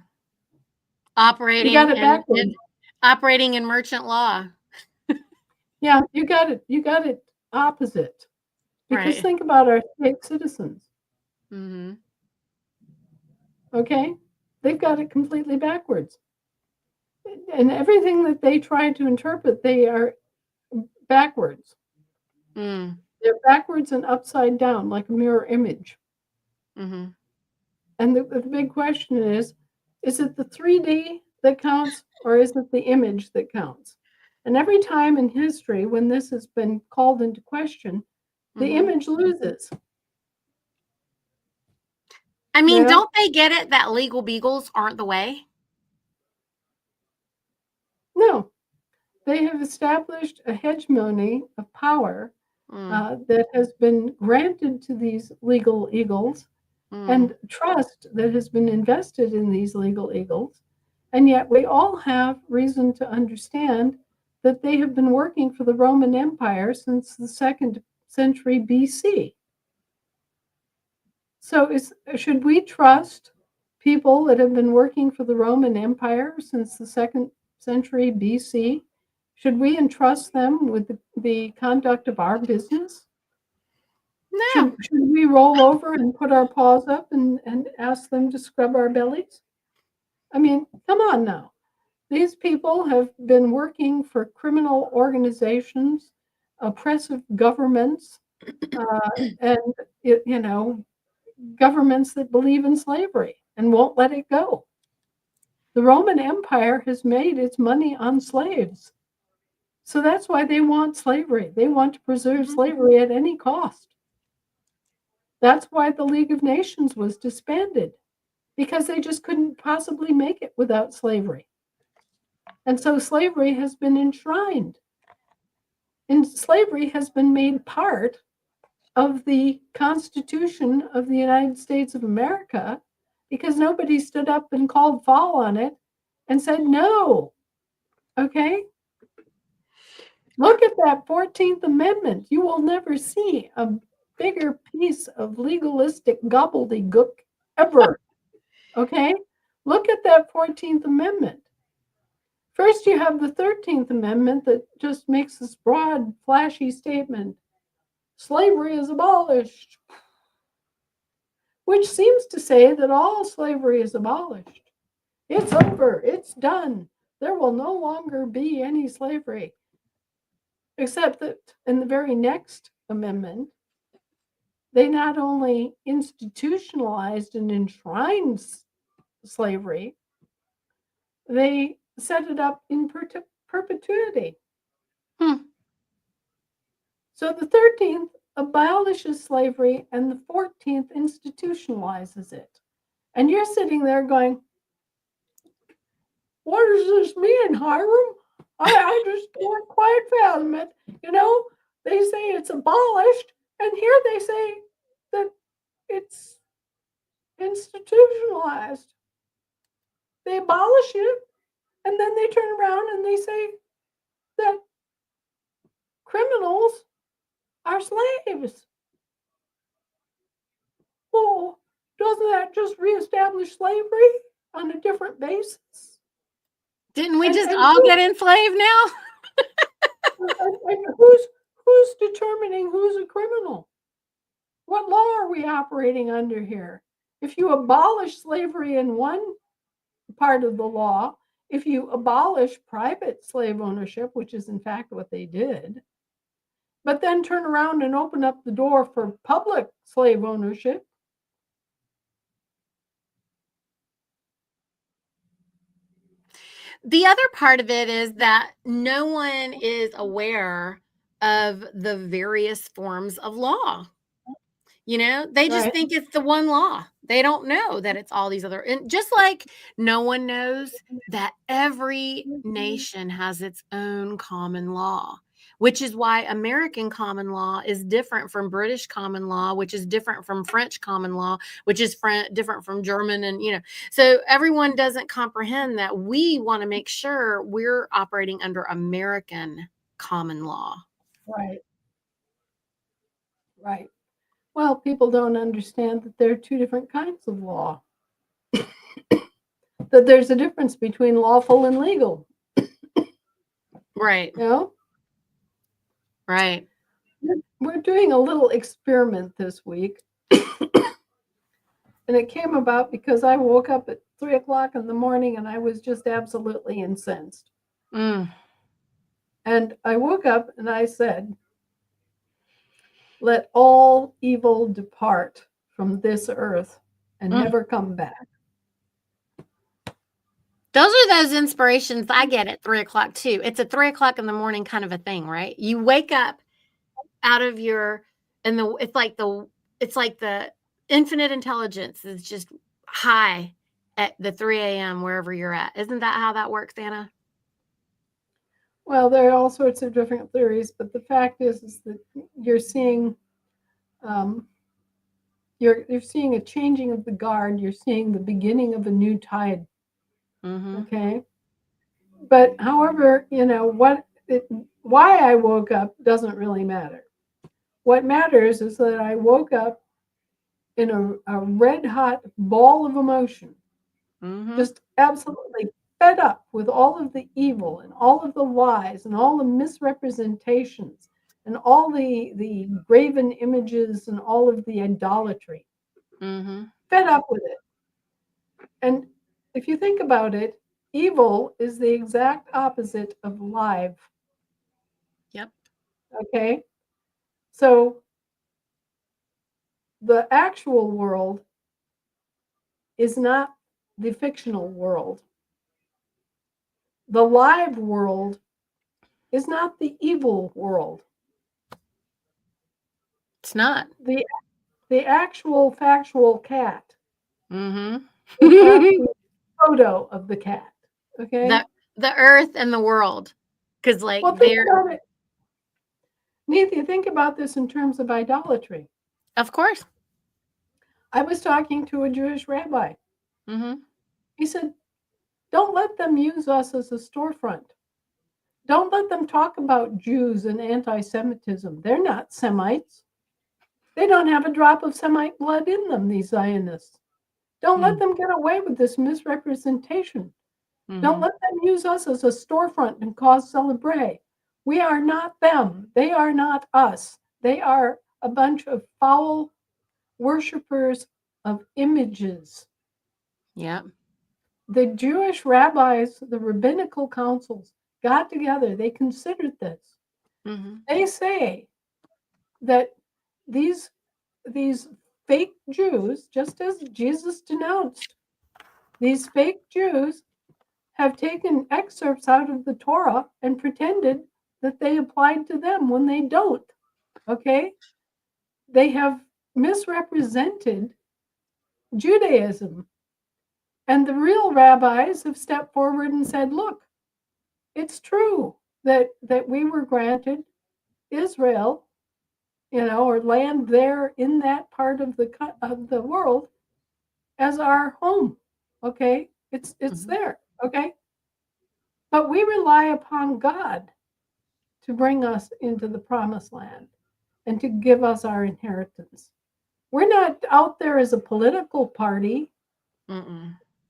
got Operating it and backwards. operating in merchant law. Yeah, you got it. You got it opposite. Because Right. think about our state citizens. Mm-hmm. Okay, they've got it completely backwards, and everything that they try to interpret, they are backwards. Mm. They're backwards and upside down, like a mirror image. Mm-hmm. And the big question is it the 3D that counts or is it the image that counts? And every time in history when this has been called into question, the Mm-hmm. image loses. I mean, Yeah, don't they get it that legal beagles aren't the way? no, they have established a hegemony of power Mm. that has been granted to these legal eagles Mm. and trust that has been invested in these legal eagles. And yet we all have reason to understand that they have been working for the Roman Empire since the second century BC. So should we trust people that have been working for the Roman Empire since the second century BC? Should we entrust them with the conduct of our business? No. Should we roll over and put our paws up and ask them to scrub our bellies? I mean, come on now. These people have been working for criminal organizations, oppressive governments, and you know, governments that believe in slavery and won't let it go. The Roman Empire has made its money on slaves. So that's why they want slavery. They want to preserve Mhm. slavery at any cost. That's why the League of Nations was disbanded, because they just couldn't possibly make it without slavery. And so slavery has been enshrined. And slavery has been made part of the Constitution of the United States of America because nobody stood up and called foul on it and said no. Okay? Look at that 14th Amendment. You will never see a bigger piece of legalistic gobbledygook ever. Okay? Look at that 14th Amendment. First, you have the 13th Amendment that just makes this broad, flashy statement slavery is abolished, which seems to say that all slavery is abolished. It's over, it's done. There will no longer be any slavery. Except that in the very next amendment, they not only institutionalized and enshrined slavery, they set it up in perpetuity. Hmm. So the 13th abolishes slavery and the 14th institutionalizes it. And you're sitting there going, what does this mean, Hiram? I just don't quite fathom it. You know, they say it's abolished, and here they say that it's institutionalized. They abolish it, and then they turn around and they say that criminals are slaves. Well, doesn't that just reestablish slavery on a different basis? Didn't we And just and all who get enslaved now? and who's determining who's a criminal? What law are we operating under here? If you abolish slavery in one part of the law, if you abolish private slave ownership, which is in fact what they did, but then turn around and open up the door for public slave ownership. The other part of it is that no one is aware of the various forms of law. You know, they just Right. think it's the one law. They don't know that it's all these other, and just like no one knows that every nation has its own common law. which is why American common law is different from British common law, which is different from French common law, which is different from German. And, so everyone doesn't comprehend that we want to make sure we're operating under American common law. Right. Right. Well, people don't understand that there are two different kinds of law. That there's a difference between lawful and legal. Right. You know? Right. We're doing a little experiment this week. And it came about because I woke up at 3:00 in the morning and I was just absolutely incensed. And I woke up and I said, let all evil depart from this earth and never come back. Those are those inspirations I get at 3:00 too. It's a 3:00 in the morning kind of a thing, right? You wake up out of it's like the infinite intelligence is just high at the 3 a.m. wherever you're at. Isn't that how that works, Anna? Well, there are all sorts of different theories, but the fact is that you're seeing you're seeing a changing of the guard. You're seeing the beginning of a new tide. Okay. But however, why I woke up doesn't really matter. What matters is that I woke up in a red hot ball of emotion, just absolutely fed up with all of the evil and all of the lies and all the misrepresentations and all the graven images and all of the idolatry. Fed up with it. And if you think about it, evil is the exact opposite of live. Yep. Okay? So the actual world is not the fictional world. The live world is not the evil world. It's not. The actual factual cat is not the photo of the cat. Okay? The earth and the world. Because well, think about it. Niti, think about this in terms of idolatry. Of course. I was talking to a Jewish rabbi. He said, don't let them use us as a storefront. Don't let them talk about Jews and anti-Semitism. They're not Semites. They don't have a drop of Semite blood in them, these Zionists. Don't let them get away with this misrepresentation. Don't let them use us as a storefront and cause celebrate. We are not them. They are not us. They are a bunch of foul worshipers of images. Yeah. The Jewish rabbis, the rabbinical councils, got together. They considered this. They say that these fake Jews, just as Jesus denounced, these fake Jews have taken excerpts out of the Torah and pretended that they applied to them when they don't. Okay? They have misrepresented Judaism. And the real rabbis have stepped forward and said, look, it's true that we were granted Israel, or land there in that part of the world as our home. Okay? It's there. Okay? But we rely upon God to bring us into the promised land and to give us our inheritance. We're not out there as a political party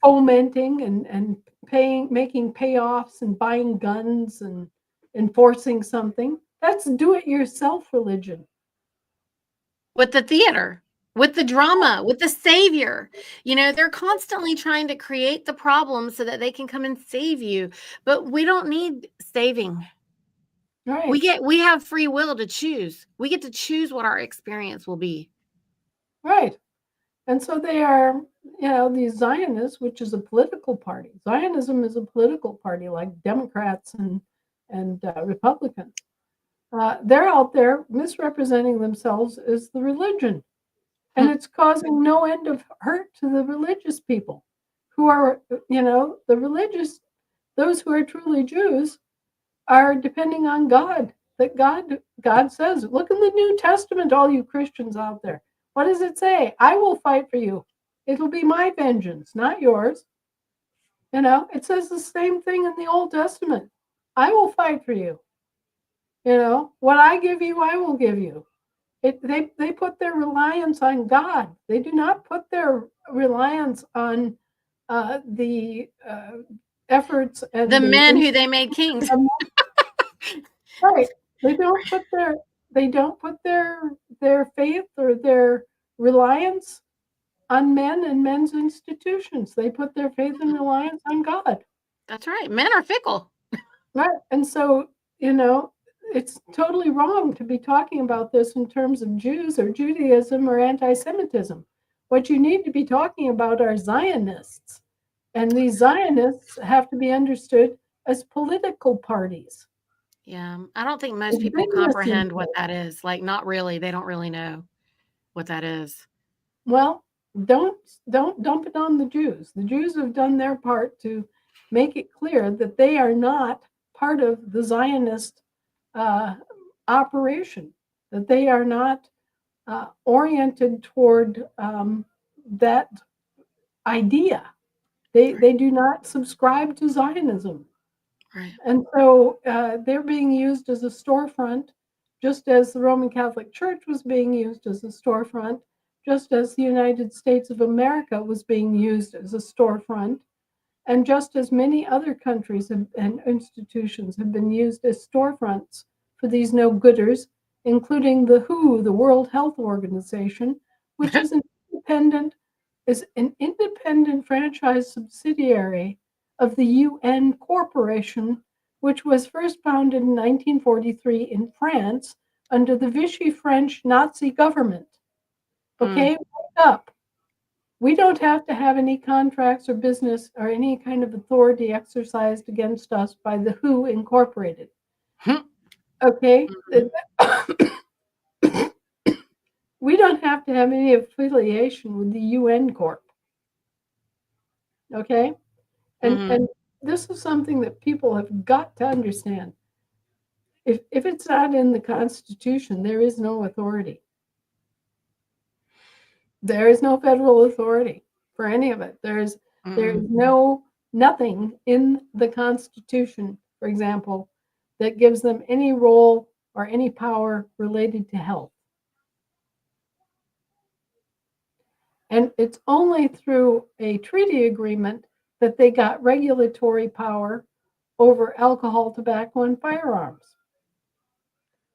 fomenting and making payoffs and buying guns and enforcing something. That's do-it-yourself religion. With the theater, with the drama, with the savior. They're constantly trying to create the problem so that they can come and save you. But we don't need saving. Right. We have free will to choose. We get to choose what our experience will be. Right. And so they are, these Zionists, which is a political party. Zionism is a political party like Democrats and Republicans. They're out there misrepresenting themselves as the religion. And it's causing no end of hurt to the religious people who are, the religious, those who are truly Jews are depending on God. that God says. Look in the New Testament, all you Christians out there. What does it say? I will fight for you. It'll be my vengeance, not yours. It says the same thing in the Old Testament. I will fight for you. What I give you, I will give you. They put their reliance on God. They do not put their reliance on the efforts and The the men who they made kings. right. They don't put their faith or their reliance on men and men's institutions. They put their faith and reliance on God. That's right. Men are fickle. Right. And so, it's totally wrong to be talking about this in terms of Jews or Judaism or anti-Semitism. What you need to be talking about are Zionists. And these Zionists have to be understood as political parties. Yeah. I don't think most With people big listening comprehend what that is. Like, not really. They don't really know what that is. Well, don't dump it on the Jews. The Jews have done their part to make it clear that they are not part of the Zionist uh, operation, that they are not oriented toward that idea. They do not subscribe to Zionism. Right. And so they're being used as a storefront, just as the Roman Catholic Church was being used as a storefront, just as the United States of America was being used as a storefront, and just as many other countries and institutions have been used as storefronts for these no-gooders, including the WHO, the World Health Organization, which is an independent franchise subsidiary of the UN Corporation, which was first founded in 1943 in France under the Vichy French Nazi government. Okay, wake up. We don't have to have any contracts or business or any kind of authority exercised against us by the WHO Incorporated. Okay? We don't have to have any affiliation with the UN Corp. Okay? And this is something that people have got to understand. If it's not in the Constitution, there is no authority. There is no federal authority for any of it. There is nothing in the Constitution, for example, that gives them any role or any power related to health. And it's only through a treaty agreement that they got regulatory power over alcohol, tobacco, and firearms.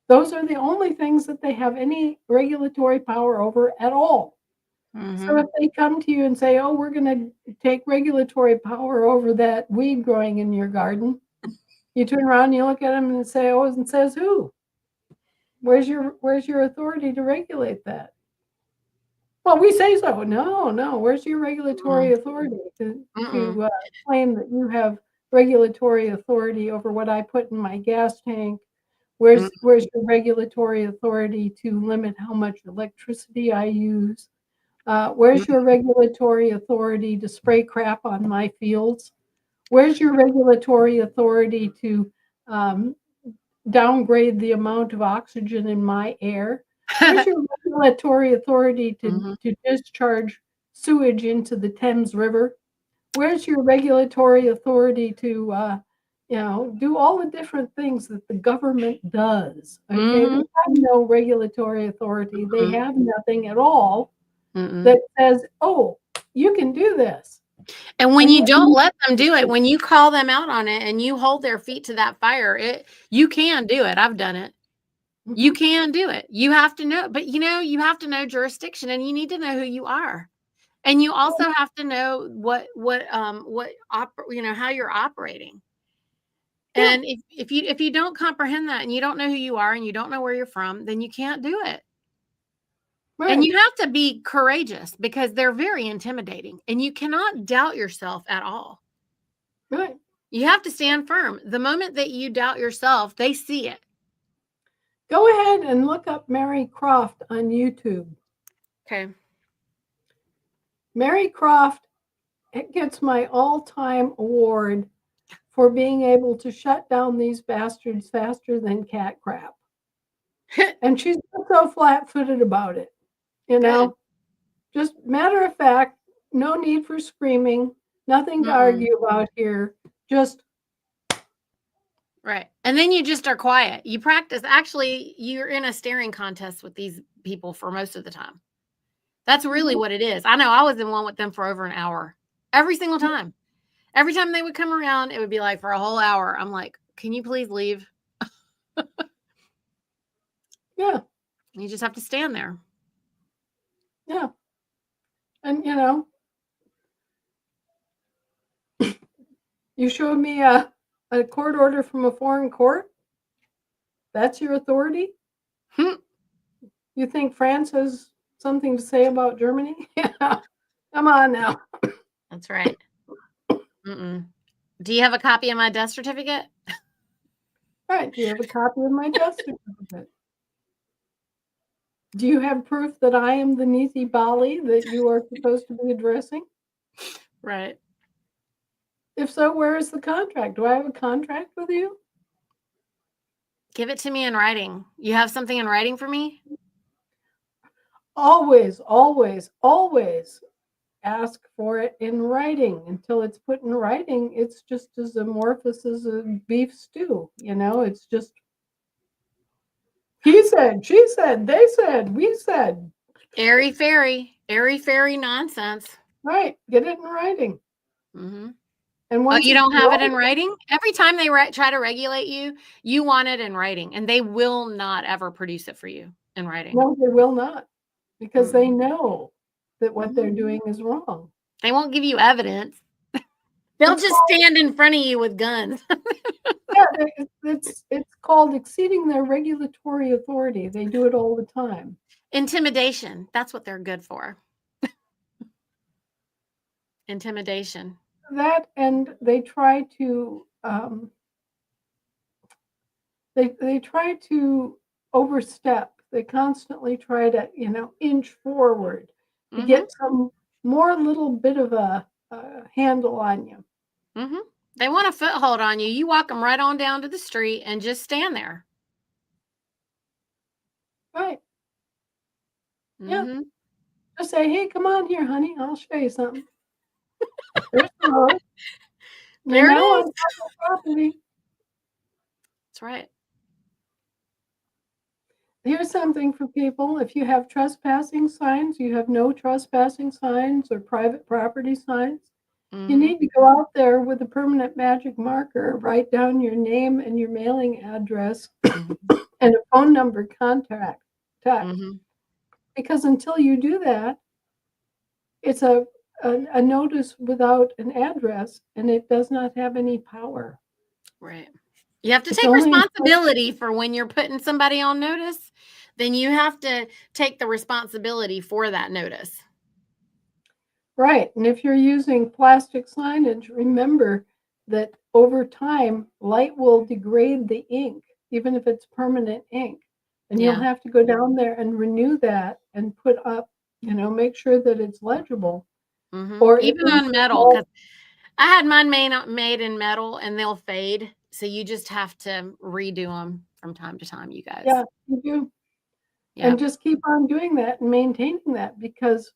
Those are the only things that they have any regulatory power over at all. So if they come to you and say, oh, we're going to take regulatory power over that weed growing in your garden, you turn around and you look at them and say, oh, and says who? Where's your authority to regulate that? Well, we say so. No. Where's your regulatory authority to claim that you have regulatory authority over what I put in my gas tank? Where's your regulatory authority to limit how much electricity I use? Where's your regulatory authority to spray crap on my fields? Where's your regulatory authority to downgrade the amount of oxygen in my air? Where's your regulatory authority to discharge sewage into the Thames River? Where's your regulatory authority to do all the different things that the government does? Okay, they have no regulatory authority. They have nothing at all that says, oh, you can do this. And when you don't let them do it, when you call them out on it and you hold their feet to that fire, you can do it. I've done it. You can do it. You have to know, but you have to know jurisdiction, and you need to know who you are. And you also have to know how you're operating. And if you don't comprehend that and you don't know who you are and you don't know where you're from, then you can't do it. Right. And you have to be courageous because they're very intimidating and you cannot doubt yourself at all. Right. You have to stand firm. The moment that you doubt yourself, they see it. Go ahead and look up Mary Croft on YouTube. Okay. Mary Croft gets my all-time award for being able to shut down these bastards faster than cat crap. And she's not so flat-footed about it, you Good. know? Just matter of fact, no need for screaming, nothing to Mm-mm. argue about here, just Right. And then you just are quiet. You practice. Actually, you're in a staring contest with these people for most of the time. That's really mhm, what it is. I know I was in one with them for over an hour every single time. Every time they would come around, it would be like for a whole hour. I'm like, can you please leave? yeah, You just have to stand there. yeah, and, you showed me a court order from a foreign court? That's your authority? Hmm. You think France has something to say about Germany? Yeah, come on now. That's right. Mm-mm. Do you have a copy of my death certificate? Right, do you have a copy of my death certificate? Do you have proof that I am the Niti Bali that you are supposed to be addressing? Right. If so, where is the contract? Do I have a contract with you? Give it to me in writing. You have something in writing for me? Always, always, always ask for it in writing. Until it's put in writing, it's just as amorphous as a beef stew. It's just he said, she said, they said, we said. Airy fairy nonsense. Right, get it in writing. Hmm. And Oh, once you it's don't in have it in writing, writing? Every time they try to regulate you, you want it in writing, and they will not ever produce it for you in writing. no, they will not, because they Mm-mm. know that what they're Mhm. doing is wrong. They won't give you evidence. They'll It's just called stand in front of you with guns. Yeah, it's called exceeding their regulatory authority. They do it all the time. Intimidation. That's what they're good for. Intimidation. That and they try to overstep. They constantly try to, inch forward to Mhm. get some more little bit of a handle on you. Mhm. They want a foothold on you. You walk them right on down to the street and just stand there. Right. Yeah. Mhm. Just say, hey, come on here, honey. I'll show you something. There's the road. You're There it now on is. private property. That's right. Here's something for people. If you have trespassing signs, you have no trespassing signs or private property signs, you Mhm. need to go out there with a permanent magic marker, write down your name and your mailing address Mhm. and a phone number text. Mhm. Because until you do that, it's a notice without an address and it does not have any power. Right. You have to It's take only responsibility for when you're putting somebody on notice, then you have to take the responsibility for that notice. Right, and if you're using plastic signage, remember that over time, light will degrade the ink, even if it's permanent ink. And you'll Yeah. have to go down there and renew that and put up, make sure that it's legible. Mhm. Or if Even it's on a metal, small, because I had mine made in metal and they'll fade. So you just have to redo them from time to time, you guys. yeah, you do. And Yep. just keep on doing that and maintaining that because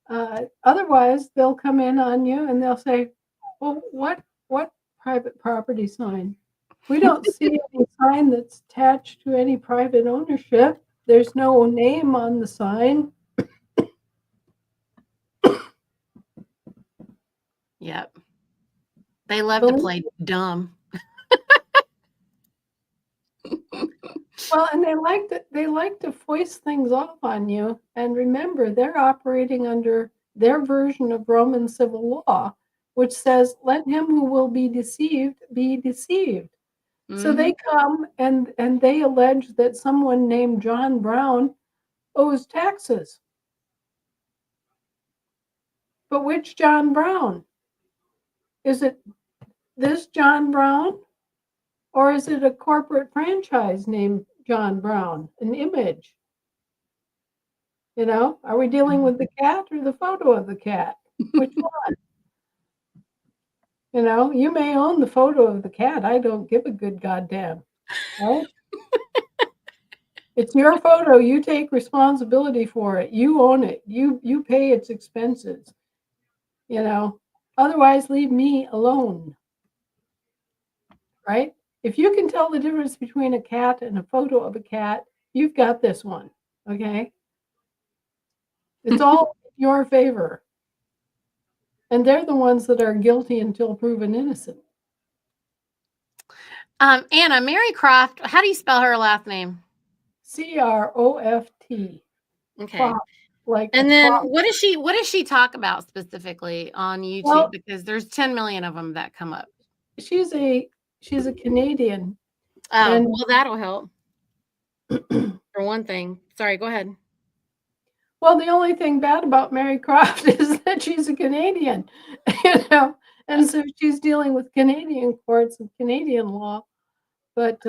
otherwise they'll come in on you and they'll say, well, what private property sign? We don't see any sign that's attached to any private ownership. There's no name on the sign. Yep. They love to Believe play dumb. Well, and they like to foist things off on you. And remember, they're operating under their version of Roman civil law, which says, "Let him who will be deceived be deceived." So they Mhm. come and they allege that someone named John Brown owes taxes. But which John Brown? Is it this John Brown or is it a corporate franchise named John Brown, an image? Are we dealing Mhm. with the cat or the photo of the cat? Which one? You may own the photo of the cat. I don't give a good goddamn, right? It's your photo. You take responsibility for it. You own it. You pay its expenses. You know. Otherwise, leave me alone. Right? If you can tell the difference between a cat and a photo of a cat, you've got this one. Okay? It's all in your favor. And they're the ones that are guilty until proven innocent. Anna, Mary Croft, how do you spell her last name? Croft. Okay. Croft, like And a then crop. what does she talk about specifically on YouTube? Well, Because there's 10 million of them that come up. she's a Canadian, Oh, and well, that'll help for one thing. Sorry, go ahead. well, the only thing bad about Mary Croft is that she's a Canadian, you know, and so she's dealing with Canadian courts and Canadian law. But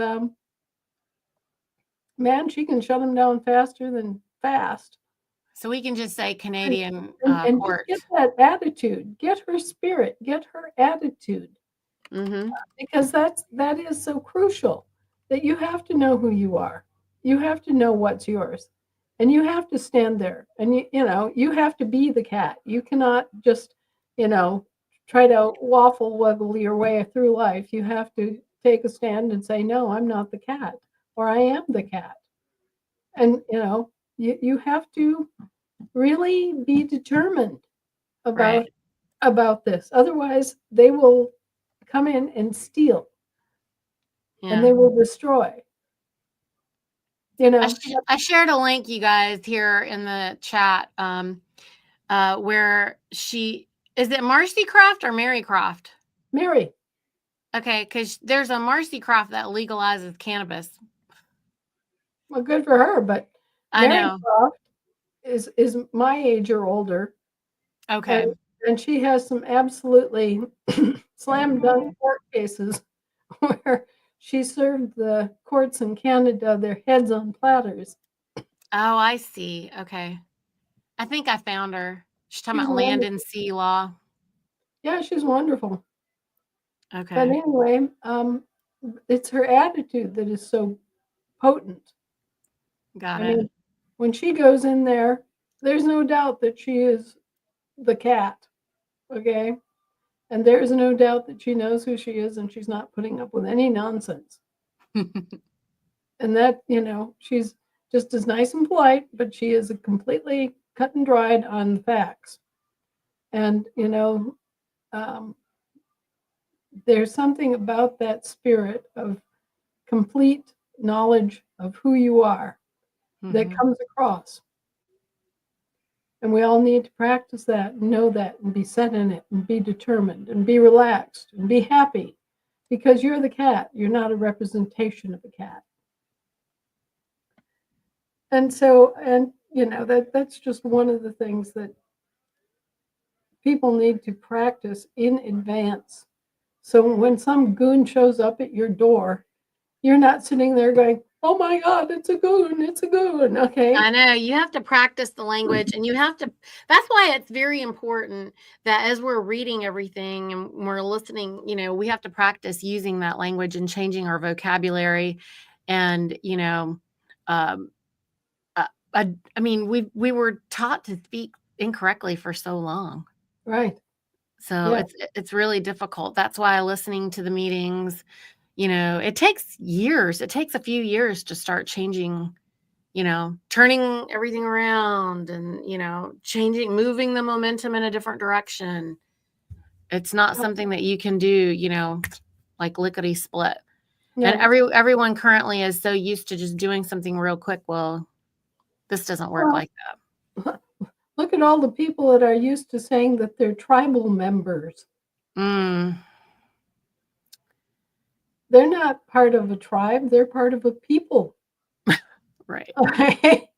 man, she can shut them down faster than fast. So we can just say And, Canadian and just court. get that attitude, get her spirit, get her attitude, Mm-hmm. because that is so crucial that you have to know who you are. You have to know what's yours. And you have to stand there and you have to be the cat. You cannot just, you know, try to waffle wiggle your way through life. You have to take a stand and say, no, I'm not the cat, or I am the cat. And you have to really be determined about Right. this. Otherwise, they will come in and steal and Yeah. they will destroy. You know, I shared a link, you guys, here in the chat, where is it Marcy Croft or Mary Croft? Mary. Okay, because there's a Marcy Croft that legalizes cannabis. Well, good for her, but I Mary know. Croft is my age or older, and Okay. she has some absolutely slam dunk court cases where she served the courts in Canada their heads on platters. Oh, I see. Okay. I think I found her. She's talking She's about land wonderful. and sea law. Yeah, she's wonderful. But Okay. anyway, it's her attitude that is so potent. Got I it. mean, when she goes in there, there's no doubt that she is the cat. Okay. And there's no doubt that she knows who she is and she's not putting up with any nonsense. And that, she's just as nice and polite, but she is completely cut and dried on the facts. And, um, there's something about that spirit of complete knowledge of who you are that Mhm. comes across. And we all need to practice that and know that and be set in it and be determined and be relaxed and be happy because you're the cat. You're not a representation of a cat. And so, that's just one of the things that people need to practice in advance. So when some goon shows up at your door, you're not sitting there going, oh my God, it's a goon, it's a goon. Okay. I know you have to practice the language and that's why it's very important that as we're reading everything and we're listening, we have to practice using that language and changing our vocabulary. And, um, I mean, we were taught to speak incorrectly for so long. Right. So Yeah. it's really difficult. That's why listening to the meetings, it takes years. It takes a few years to start changing, turning everything around and, moving the momentum in a different direction. It's not something that you can do, like lickety split. And No. everyone currently is so used to just doing something real quick. Well, this doesn't work Well, like look at all the people that are used to saying that they're tribal members. that. They're not part of a tribe, they're part of a people. Right. Okay.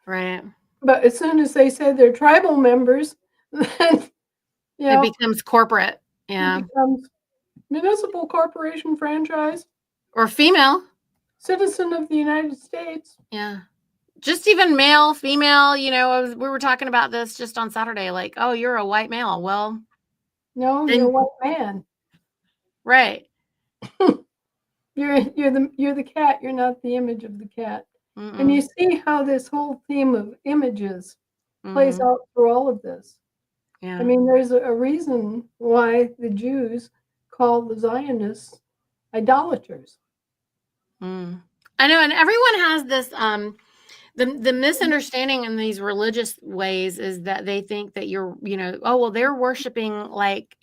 Right. But as soon as they say they're tribal members, then It know, becomes corporate. it Yeah. becomes municipal corporation franchise, Or female. citizen of the United States. Yeah. Just even male, female, we were talking about this just on Saturday, like, oh, you're a white male. Well, No, you're a then, white man. right. You're the cat. You're not the image of the cat. And you Mm-mm. see how this whole theme of images plays Mm-hmm. out through all of this. I Yeah. mean, there's a reason why the Jews call the Zionists idolaters. Mm. I know, and everyone has this the misunderstanding in these religious ways is that they think that you're, oh, well, they're worshiping like,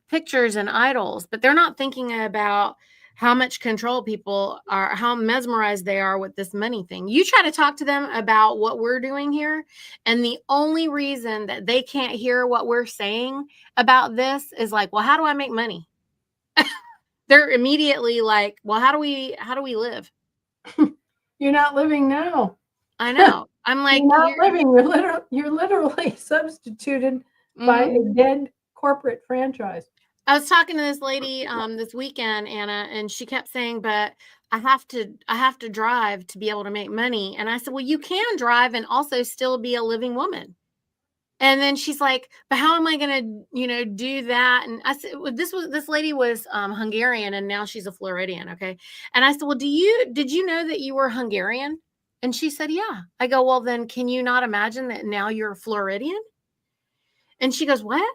pictures and idols, but they're not thinking about how much control people are, how mesmerized they are with this money thing. You try to talk to them about what we're doing here, and the only reason that they can't hear what we're saying about this is like, well, how do I make money? They're immediately like, well, how do we live? You're not living now. I You're know. I'm like, not living. You're literally substituted by mhm. a dead corporate franchise. I was talking to this lady this weekend, Anna, and she kept saying, "But I have to drive to be able to make money." And I said, "Well, you can drive and also still be a living woman." And then she's like, "But how am I going to, do that?" And I said, well, this lady was Hungarian, and now she's a Floridian, okay? And I said, "Well, did you know that you were Hungarian?" And she said, "Yeah." I go, "Well, then can you not imagine that now you're Floridian?" And she goes, "What?"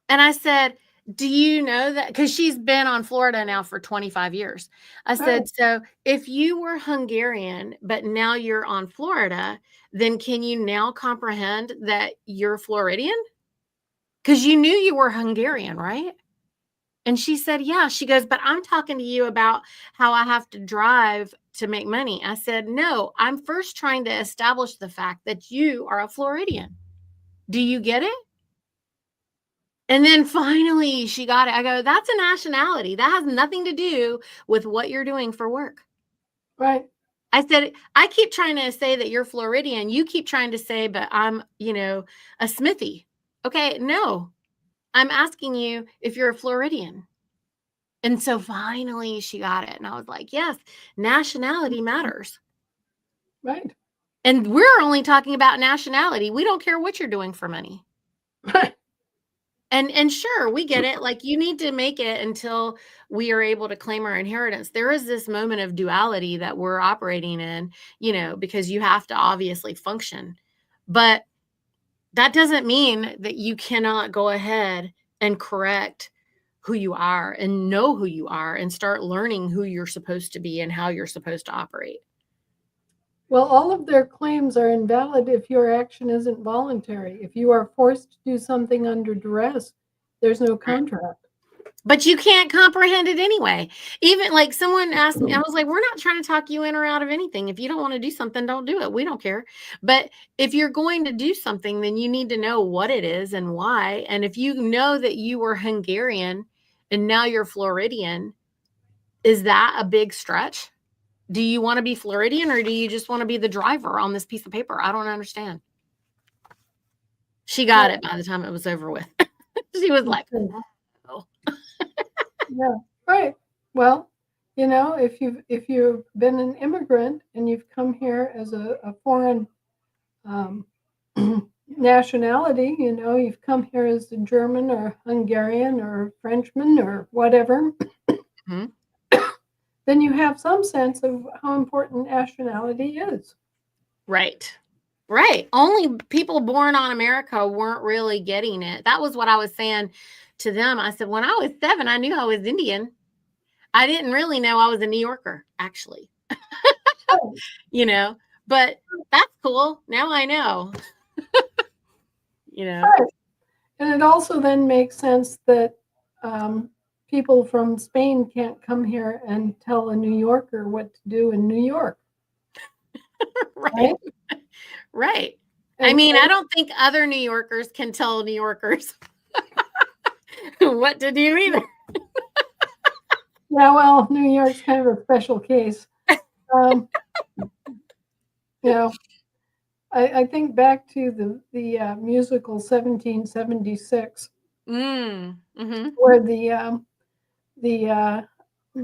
And I said, "Do you know that?" Because she's been on Florida now for 25 years. I Right, said, "So if you were Hungarian, but now you're on Florida, then can you now comprehend that you're Floridian? Because you knew you were Hungarian, right?" And she said, "Yeah." She goes, "But I'm talking to you about how I have to drive to make money." I said, "No, I'm first trying to establish the fact that you are a Floridian. Do you get it?" And then finally she got it. I go, "That's a nationality. That has nothing to do with what you're doing for work." right. I said, "I keep trying to say that you're Floridian. You keep trying to say, but I'm, a Smithy." Okay, no, I'm asking you if you're a Floridian. And so finally she got it. And I was like, yes, nationality matters. Right. And we're only talking about nationality. We don't care what you're doing for money. Right. And sure, we get it. Like, you need to make it until we are able to claim our inheritance. There is this moment of duality that we're operating in, because you have to obviously function. But that doesn't mean that you cannot go ahead and correct who you are and know who you are and start learning who you're supposed to be and how you're supposed to operate. Well, all of their claims are invalid if your action isn't voluntary. If you are forced to do something under duress, there's no Right. contract. But you can't comprehend it anyway. Even like someone asked me, I was like, "We're not trying to talk you in or out of anything. If you don't want to do something, don't do it. We don't care. But if you're going to do something, then you need to know what it is and why. And if you know that you were Hungarian and now you're Floridian, is that a big stretch? Do you want to be Floridian or do you just want to be the driver on this piece of paper? I don't understand." She got Well, it by the time it was over with. She was like, okay. "Oh." Yeah, right. Well, if you've been an immigrant and you've come here as a foreign um, nationality, you've come here as a German or Hungarian or Frenchman or whatever, Mhm. then you have some sense of how important nationality is. Right. Right. Only people born on America weren't really getting it. That was what I was saying to them. I said, when I was 7, I knew I was Indian. I didn't really know I was a New Yorker, actually, Right. you know, but that's cool. Now I know, you know. Right. And it also then makes sense that um, people from Spain can't come here and tell a New Yorker what to do in New York, Right. right? Right. I And, mean, I and don't think other New Yorkers can tell New Yorkers what to do either. yeah, well, New York's kind of a special case. Um, you know, I think back to the musical 1776, Mhm. where the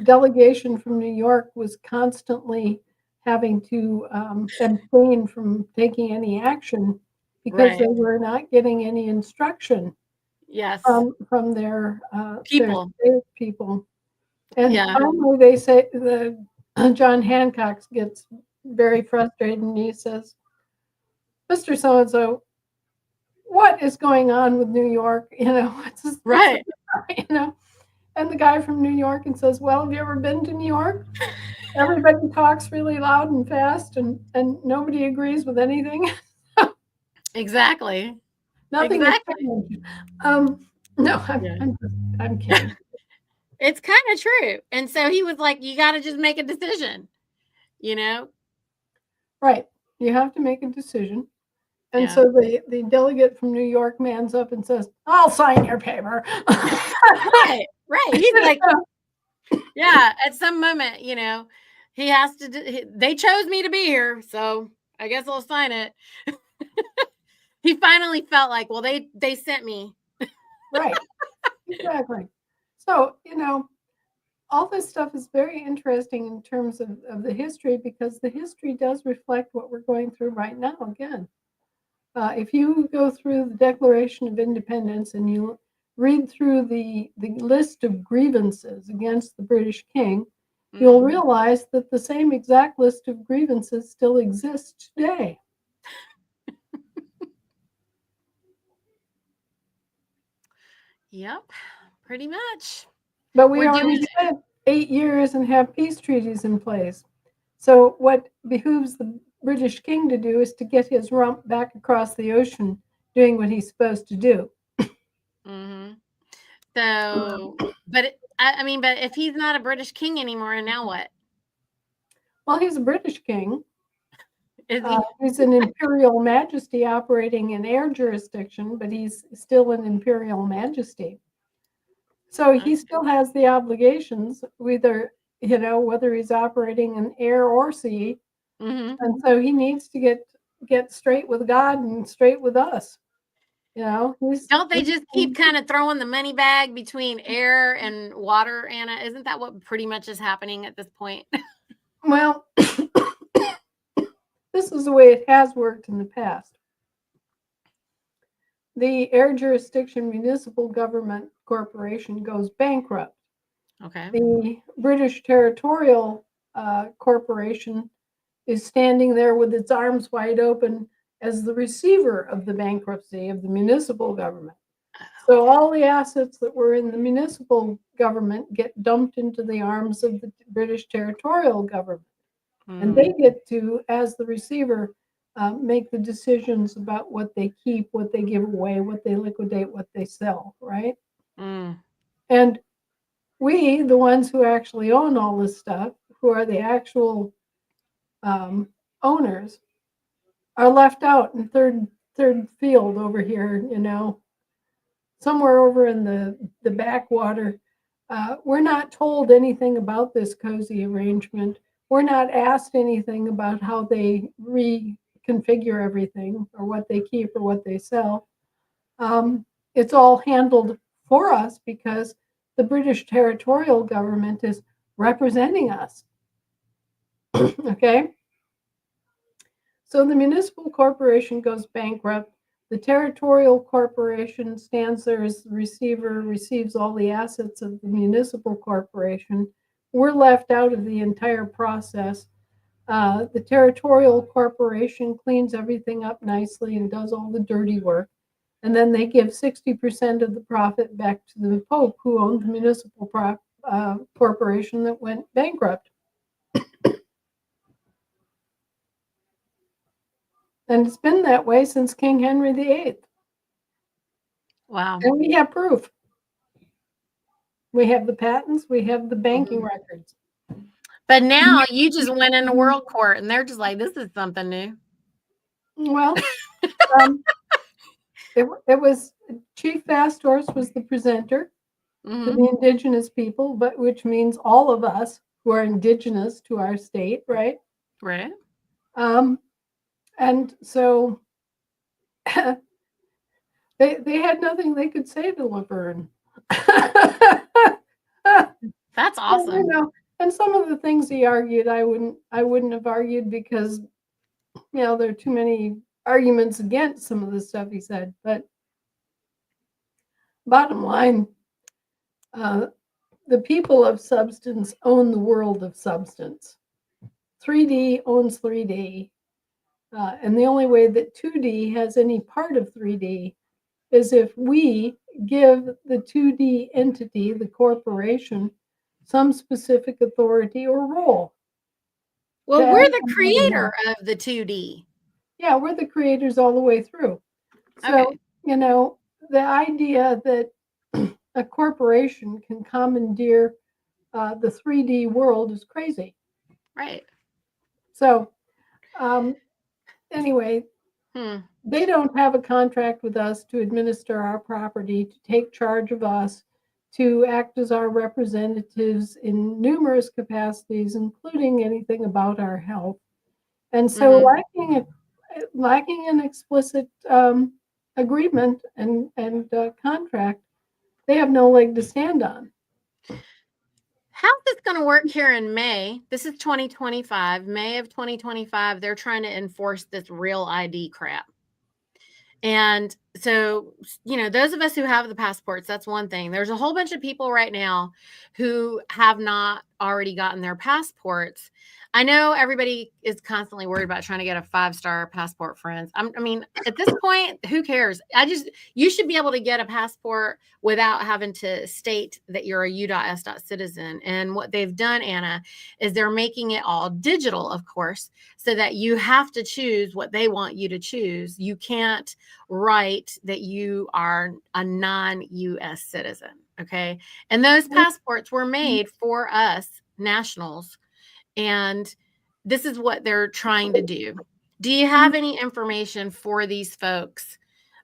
delegation from New York was constantly having to abstain from taking any action because they Right. were not getting any instruction Yes. from their People. state people. And Yeah. finally, they say the John Hancock gets very frustrated and he says, Mr. So and so, what is going on with New York? What's Right. you know? And the guy from New York and says, well, have you ever been to New York? Everybody talks really loud and fast, and nobody agrees with anything. Exactly. Nothing has Exactly. changed. No, Yeah. I'm kidding. It's kind of true. And so he was like, you got to just make a decision, you know? Right. You have to make a decision. And Yeah. so the delegate from New York mans up and says, I'll sign your paper. Right. Right. He's like, yeah, at some moment, he has to, they chose me to be here. So I guess I'll sign it. He finally felt like, well, they sent me. Right. Exactly. So, all this stuff is very interesting in terms of the history because the history does reflect what we're going through right now again. If you go through the Declaration of Independence and you read through the list of grievances against the British king, you'll realize that the same exact list of grievances still exists today. Yep, pretty much. But we We're already doing spent 8 years and have peace treaties in place. So what behooves the British king to do is to get his rump back across the ocean doing what he's supposed to do. hmm So, I mean, but if he's not a British king anymore, now what? Well, he's a British king. Is he? He's an imperial majesty operating in air jurisdiction, but he's still an imperial majesty. So he still has the obligations, whether he's operating in air or sea. Mm-hmm. And so he needs to get straight with God and straight with us. Don't they just keep kind of throwing the money bag between air and water, Anna? Isn't that what pretty much is happening at this point? well, this is the way it has worked in the past. The air jurisdiction municipal government corporation goes bankrupt. Okay. The British territorial corporation is standing there with its arms wide open as the receiver of the bankruptcy of the municipal government. So all the assets that were in the municipal government get dumped into the arms of the British territorial government. And they get to, as the receiver, make the decisions about what they keep, what they give away, what they liquidate, what they sell, right? Mm. And we, the ones who actually own all this stuff, who are the actual owners, are left out in third field over here, somewhere over in the backwater. We're not told anything about this cozy arrangement. We're not asked anything about how they reconfigure everything or what they keep or what they sell. It's all handled for us because the British territorial government is representing us. Okay? So the municipal corporation goes bankrupt. The territorial corporation stands there as the receiver, receives all the assets of the municipal corporation. We're left out of the entire process. The territorial corporation cleans everything up nicely and does all the dirty work. And then they give 60% of the profit back to the Pope, who owned the municipal corporation that went bankrupt. And it's been that way since King Henry VIII. Wow. And we have proof. We have the patents, we have the banking records. But now you just went into world court and they're just like, this is something new. Well, it was Chief Fast Horse was the presenter to the indigenous people, but which means all of us who are indigenous to our state, right? Right. And so they had nothing they could say to Laverne. That's awesome. And some of the things he argued, I wouldn't have argued because there are too many arguments against some of the stuff he said. But bottom line, the people of substance own the world of substance. 3D owns 3D. And the only way that 2D has any part of 3D is if we give the 2D entity, the corporation, some specific authority or role. Well, we're the creator of the 2D. Yeah, we're the creators all the way through. So, Okay. The idea that a corporation can commandeer the 3D world is crazy. Right. So, anyway, Hmm. they don't have a contract with us to administer our property, to take charge of us, to act as our representatives in numerous capacities, including anything about our health. And so, lacking an explicit agreement and contract, they have no leg to stand on. How's this going to work here in May? This is 2025. May of 2025, they're trying to enforce this real ID crap. And so, those of us who have the passports, that's one thing. There's a whole bunch of people right now who have not already gotten their passports. I know everybody is constantly worried about trying to get a 5-star passport, friends. I mean, at this point, who cares? You should be able to get a passport without having to state that you're a U.S. citizen. And what they've done, Anna, is they're making it all digital, of course, so that you have to choose what they want you to choose. You can't write that you are a non-U.S. citizen. Okay. And those passports were made for us nationals. And this is what they're trying to do. Do you have any information for these folks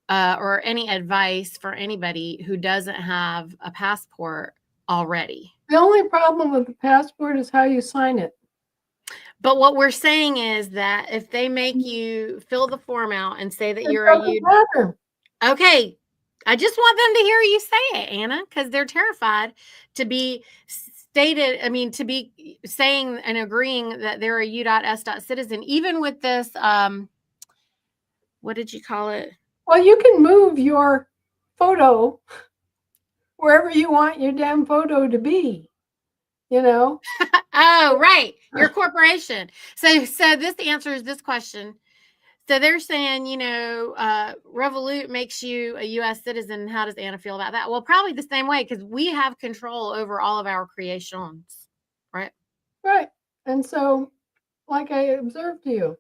or any advice for anybody who doesn't have a passport already? The only problem with the passport is how you sign it. But what we're saying is that if they make you fill the form out and say that you're okay, I just want them to hear you say it, Anna, because they're terrified to be to be saying and agreeing that they're a U.S. citizen, even with this, what did you call it? Well, you can move your photo wherever you want your damn photo to be, Oh, right. Your corporation. So this answers this question. So they're saying, Revolut makes you a U.S. citizen. How does Anna feel about that? Well, probably the same way, because we have control over all of our creations, right? Right. And so, like I observed to you,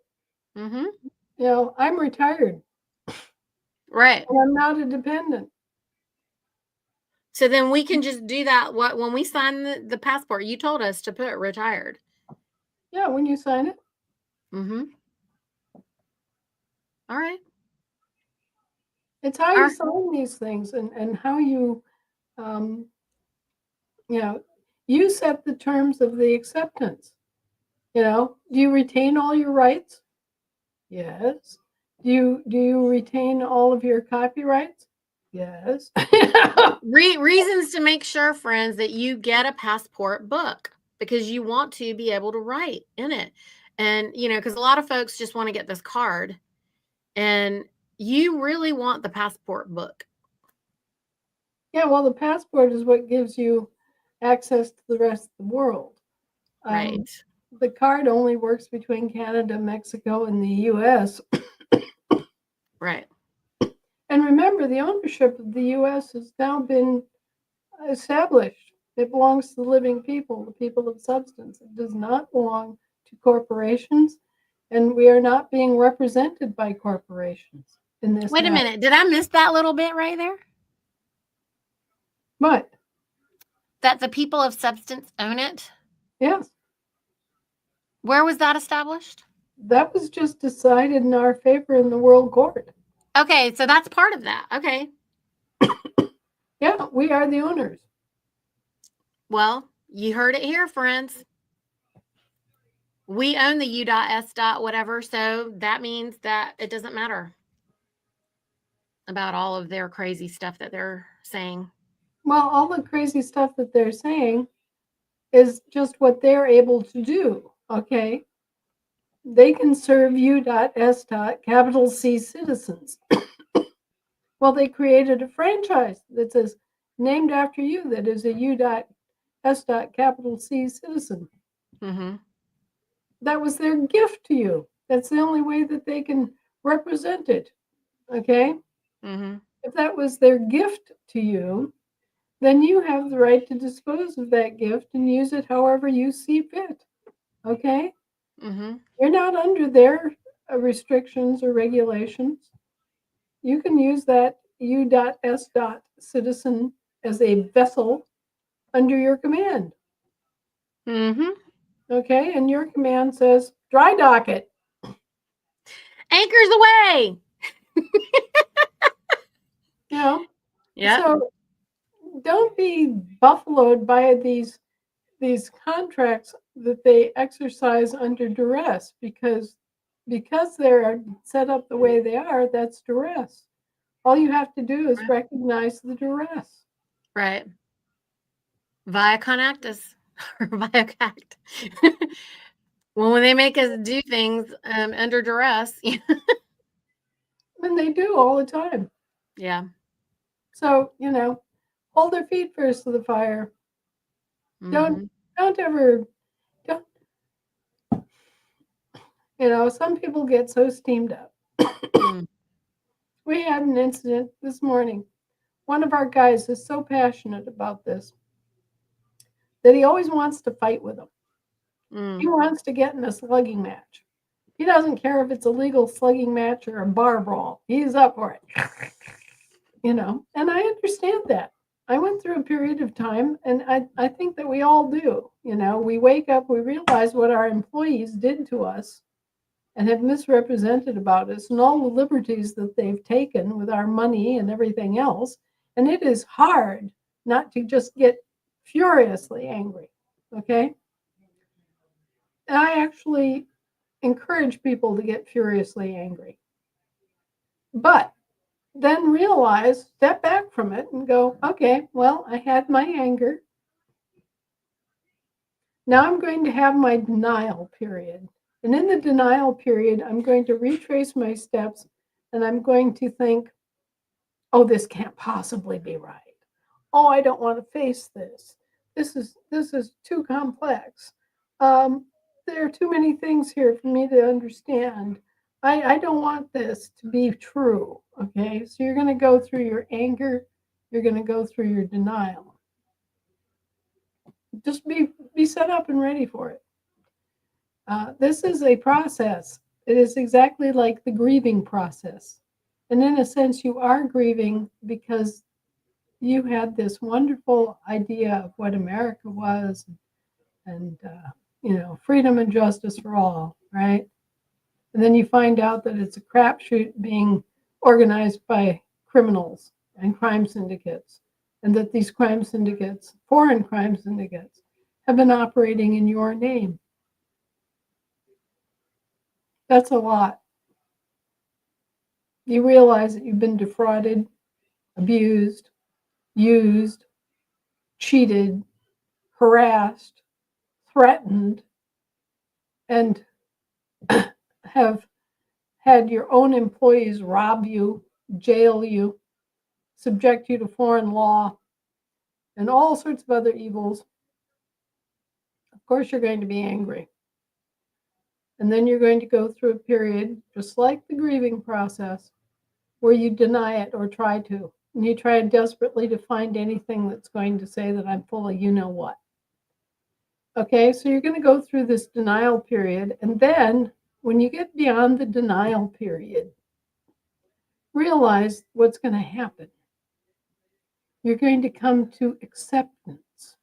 I'm retired. Right. And I'm not a dependent. So then we can just do that. When we sign the passport, you told us to put retired. Yeah, when you sign it. All right. It's how you sign these things and how you, you set the terms of the acceptance. Do you retain all your rights? Yes. Do you retain all of your copyrights? Yes. Reasons to make sure, friends, that you get a passport book because you want to be able to write in it. And, because a lot of folks just want to get this card and you really want the passport book. Yeah, well, the passport is what gives you access to the rest of the world. Right. The card only works between Canada, Mexico, and the U.S. Right. And remember, the ownership of the U.S. has now been established. It belongs to the living people, the people of substance. It does not belong to corporations, and we are not being represented by corporations in this. Wait a minute. Did I miss that little bit right there? What? That the people of substance own it? Yes. Where was that established? That was just decided in our favor in the World Court. Okay, so that's part of that. Okay. Yeah, we are the owners. Well, you heard it here, friends. We own the U.S. whatever, so that means that it doesn't matter about all of their crazy stuff that they're saying. Well, all the crazy stuff that they're saying is just what they're able to do, okay? They can serve U.S. capital C citizens. Well, they created a franchise that says, named after you, that is a U.S. capital C citizen. That was their gift to you. That's the only way that they can represent it. Okay? Mm-hmm. If that was their gift to you, then you have the right to dispose of that gift and use it however you see fit. Okay? Mm-hmm. You're not under their restrictions or regulations. You can use that U.S. citizen as a vessel under your command. Mm-hmm. Okay? And your command says, dry dock it. Anchors away. You know? Yep. So don't be buffaloed by these contracts that they exercise under duress because they're set up the way they are. That's duress. All you have to do is recognize the duress. Right. Via con actus or via act. Well, when they make us do things under duress, And they do all the time. yeah. So, hold their feet first to the fire. Don't Mm-hmm. don't ever don't some people get so steamed up. Mm. We had an incident this morning. One of our guys is so passionate about this that he always wants to fight with them. He Mm. wants to get in a slugging match. He doesn't care if it's a legal slugging match or a bar brawl. He's up for it. And I understand that. I went through a period of time, and I think that we all do. We wake up, we realize what our employees did to us and have misrepresented about us and all the liberties that they've taken with our money and everything else. And it is hard not to just get furiously angry. Okay. And I actually encourage people to get furiously angry. But then realize, step back from it and go, okay, well, I had my anger. Now I'm going to have my denial period. And in the denial period, I'm going to retrace my steps and I'm going to think, oh, this can't possibly be right. Oh, I don't want to face this. This is too complex. Um, there are too many things here for me to understand. I don't want this to be true. Okay, so you're going to go through your anger. You're going to go through your denial. Just be set up and ready for it. This is a process. It is exactly like the grieving process. And in a sense, you are grieving because you had this wonderful idea of what America was and, freedom and justice for all, right? And then you find out that it's a crapshoot being organized by criminals and crime syndicates, and that these crime syndicates, foreign crime syndicates, have been operating in your name. That's a lot. You realize that you've been defrauded, abused, used, cheated, harassed, threatened, and have had your own employees rob you, jail you, subject you to foreign law, and all sorts of other evils. Of course, you're going to be angry. And then you're going to go through a period, just like the grieving process, where you deny it or try to. And you try desperately to find anything that's going to say that I'm full of you know what. Okay, so you're going to go through this denial period. And then when you get beyond the denial period, realize what's going to happen. You're going to come to acceptance.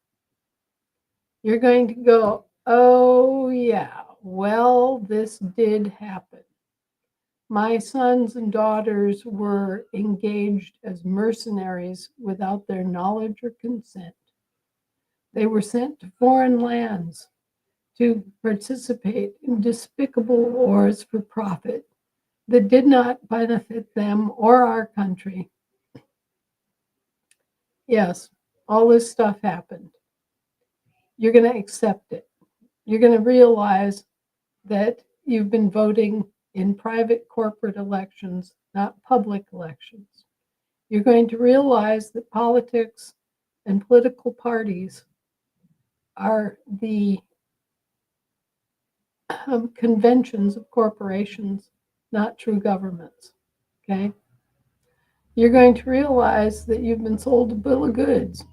You're going to go, oh, yeah, well, this did happen. My sons and daughters were engaged as mercenaries without their knowledge or consent. They were sent to foreign lands to participate in despicable wars for profit that did not benefit them or our country. Yes, all this stuff happened. You're going to accept it. You're going to realize that you've been voting in private corporate elections, not public elections. You're going to realize that politics and political parties are the conventions of corporations, not true governments. Okay? You're going to realize that you've been sold a bill of goods,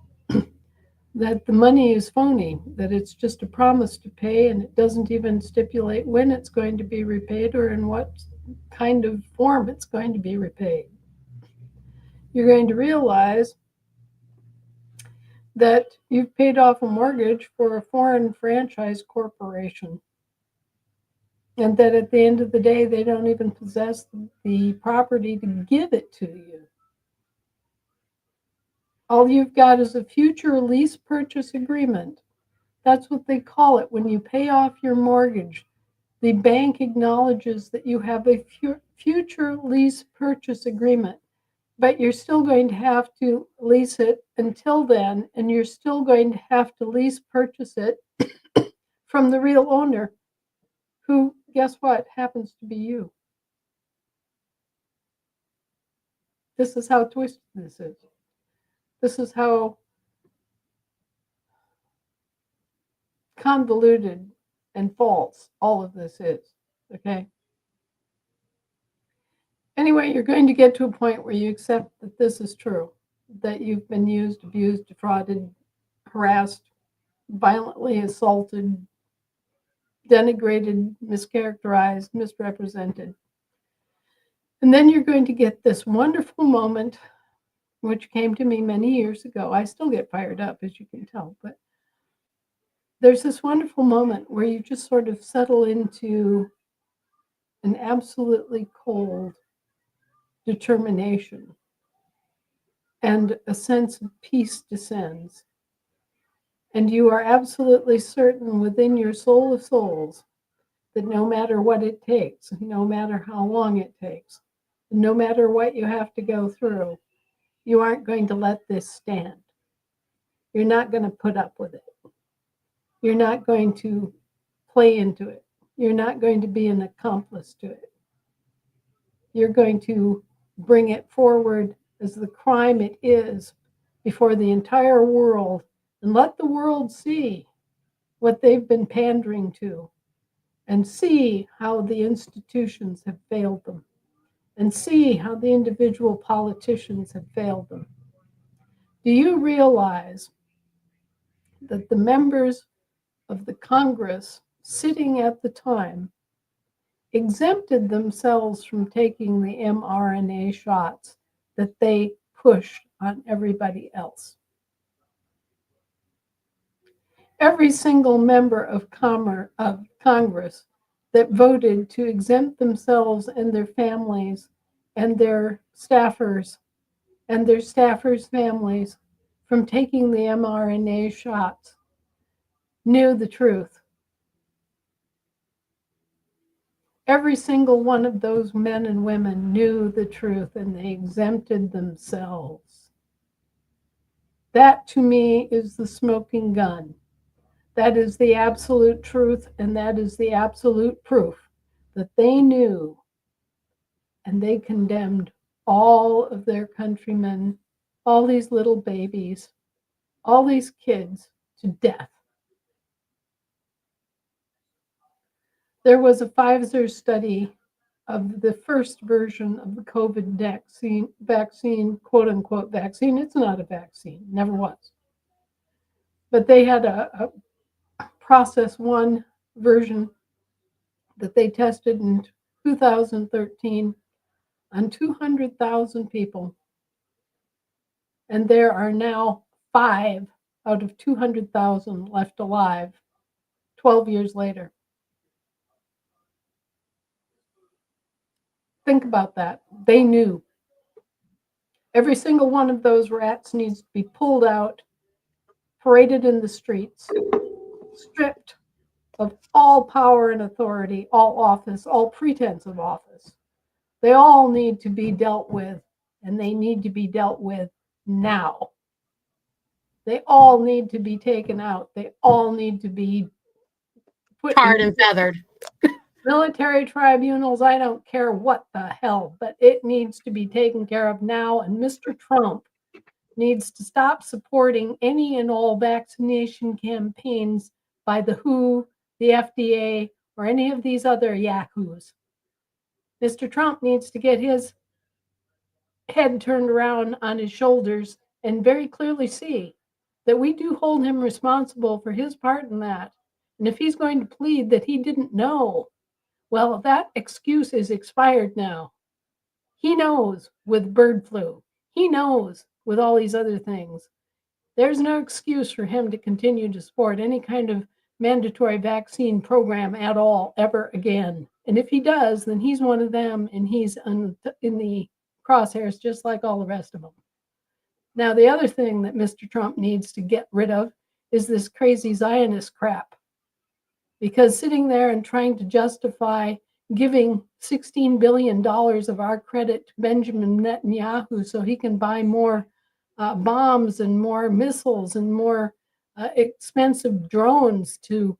that the money is phony, that it's just a promise to pay, and it doesn't even stipulate when it's going to be repaid or in what kind of form it's going to be repaid. You're going to realize that you've paid off a mortgage for a foreign franchise corporation, and that at the end of the day, they don't even possess the property to give it to you. All you've got is a future lease purchase agreement. That's what they call it. When you pay off your mortgage, the bank acknowledges that you have a future lease purchase agreement, but you're still going to have to lease it until then, and you're still going to have to lease purchase it from the real owner, who, guess what, happens to be you. This is how twisted this is. This is how convoluted and false all of this is. Okay? Anyway, you're going to get to a point where you accept that this is true, that you've been used, abused, defrauded, harassed, violently assaulted, denigrated, mischaracterized, misrepresented. And then you're going to get this wonderful moment, which came to me many years ago. I still get fired up, as you can tell, but there's this wonderful moment where you just sort of settle into an absolutely cold determination, and a sense of peace descends. And you are absolutely certain within your soul of souls that no matter what it takes, no matter how long it takes, no matter what you have to go through, you aren't going to let this stand. You're not going to put up with it. You're not going to play into it. You're not going to be an accomplice to it. You're going to bring it forward as the crime it is before the entire world, and let the world see what they've been pandering to, and see how the institutions have failed them, and see how the individual politicians have failed them. Do you realize that the members of the Congress sitting at the time exempted themselves from taking the mRNA shots that they pushed on everybody else? Every single member of Congress that voted to exempt themselves and their families and their staffers and their staffers' families from taking the mRNA shots knew the truth. Every single one of those men and women knew the truth, and they exempted themselves. That, to me, is the smoking gun. That is the absolute truth, and that is the absolute proof that they knew, and they condemned all of their countrymen, all these little babies, all these kids to death. There was a Pfizer study of the first version of the COVID vaccine, quote unquote vaccine. It's not a vaccine, never was. But they had a process one version that they tested in 2013 on 200,000 people. And there are now 5 out of 200,000 left alive 12 years later. Think about that. They knew. Every single one of those rats needs to be pulled out, paraded in the streets, stripped of all power and authority, all office, all pretense of office. They all need to be dealt with, and they need to be dealt with now. They all need to be taken out. They all need to be put Tarred in and feathered. military tribunals. I don't care what the hell, but it needs to be taken care of now. And Mr. Trump needs to stop supporting any and all vaccination campaigns by the WHO, the FDA, or any of these other yahoos. Mr. Trump needs to get his head turned around on his shoulders and very clearly see that we do hold him responsible for his part in that. And if he's going to plead that he didn't know, well, that excuse is expired now. He knows with bird flu. He knows with all these other things. There's no excuse for him to continue to support any kind of mandatory vaccine program at all, ever again. And if he does, then he's one of them and he's in the crosshairs just like all the rest of them. Now, the other thing that Mr. Trump needs to get rid of is this crazy Zionist crap. Because sitting there and trying to justify giving $16 billion of our credit to Benjamin Netanyahu so he can buy more bombs and more missiles and more expensive drones to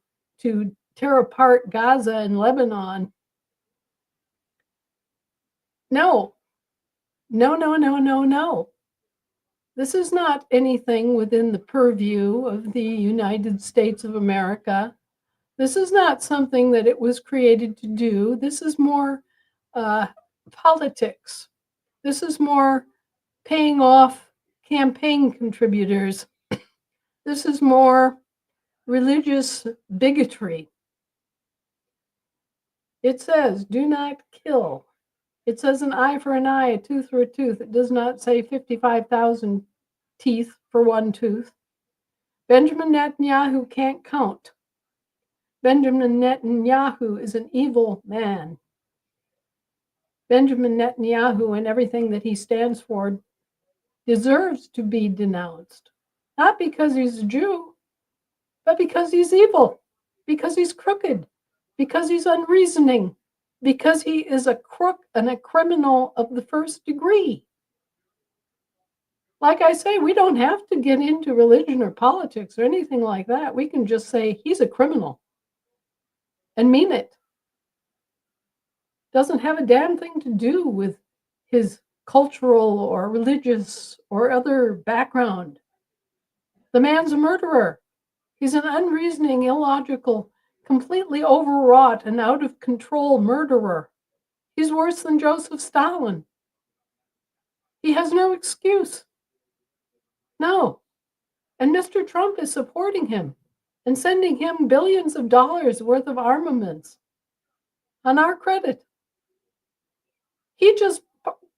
tear apart Gaza and Lebanon. No. This is not anything within the purview of the United States of America. This is not something that it was created to do. This is more politics. This is more paying off campaign contributors. This is more religious bigotry. It says, do not kill. It says an eye for an eye, a tooth for a tooth. It does not say 55,000 teeth for one tooth. Benjamin Netanyahu can't count. Benjamin Netanyahu is an evil man. Benjamin Netanyahu and everything that he stands for deserves to be denounced. Not because he's a Jew, but because he's evil, because he's crooked, because he's unreasoning, because he is a crook and a criminal of the first degree. Like I say, we don't have to get into religion or politics or anything like that. We can just say he's a criminal and mean it. Doesn't have a damn thing to do with his cultural or religious or other background. The man's a murderer. He's an unreasoning, illogical, completely overwrought and out of control murderer. He's worse than Joseph Stalin. He has no excuse. No. And Mr. Trump is supporting him and sending him billions of dollars worth of armaments on our credit.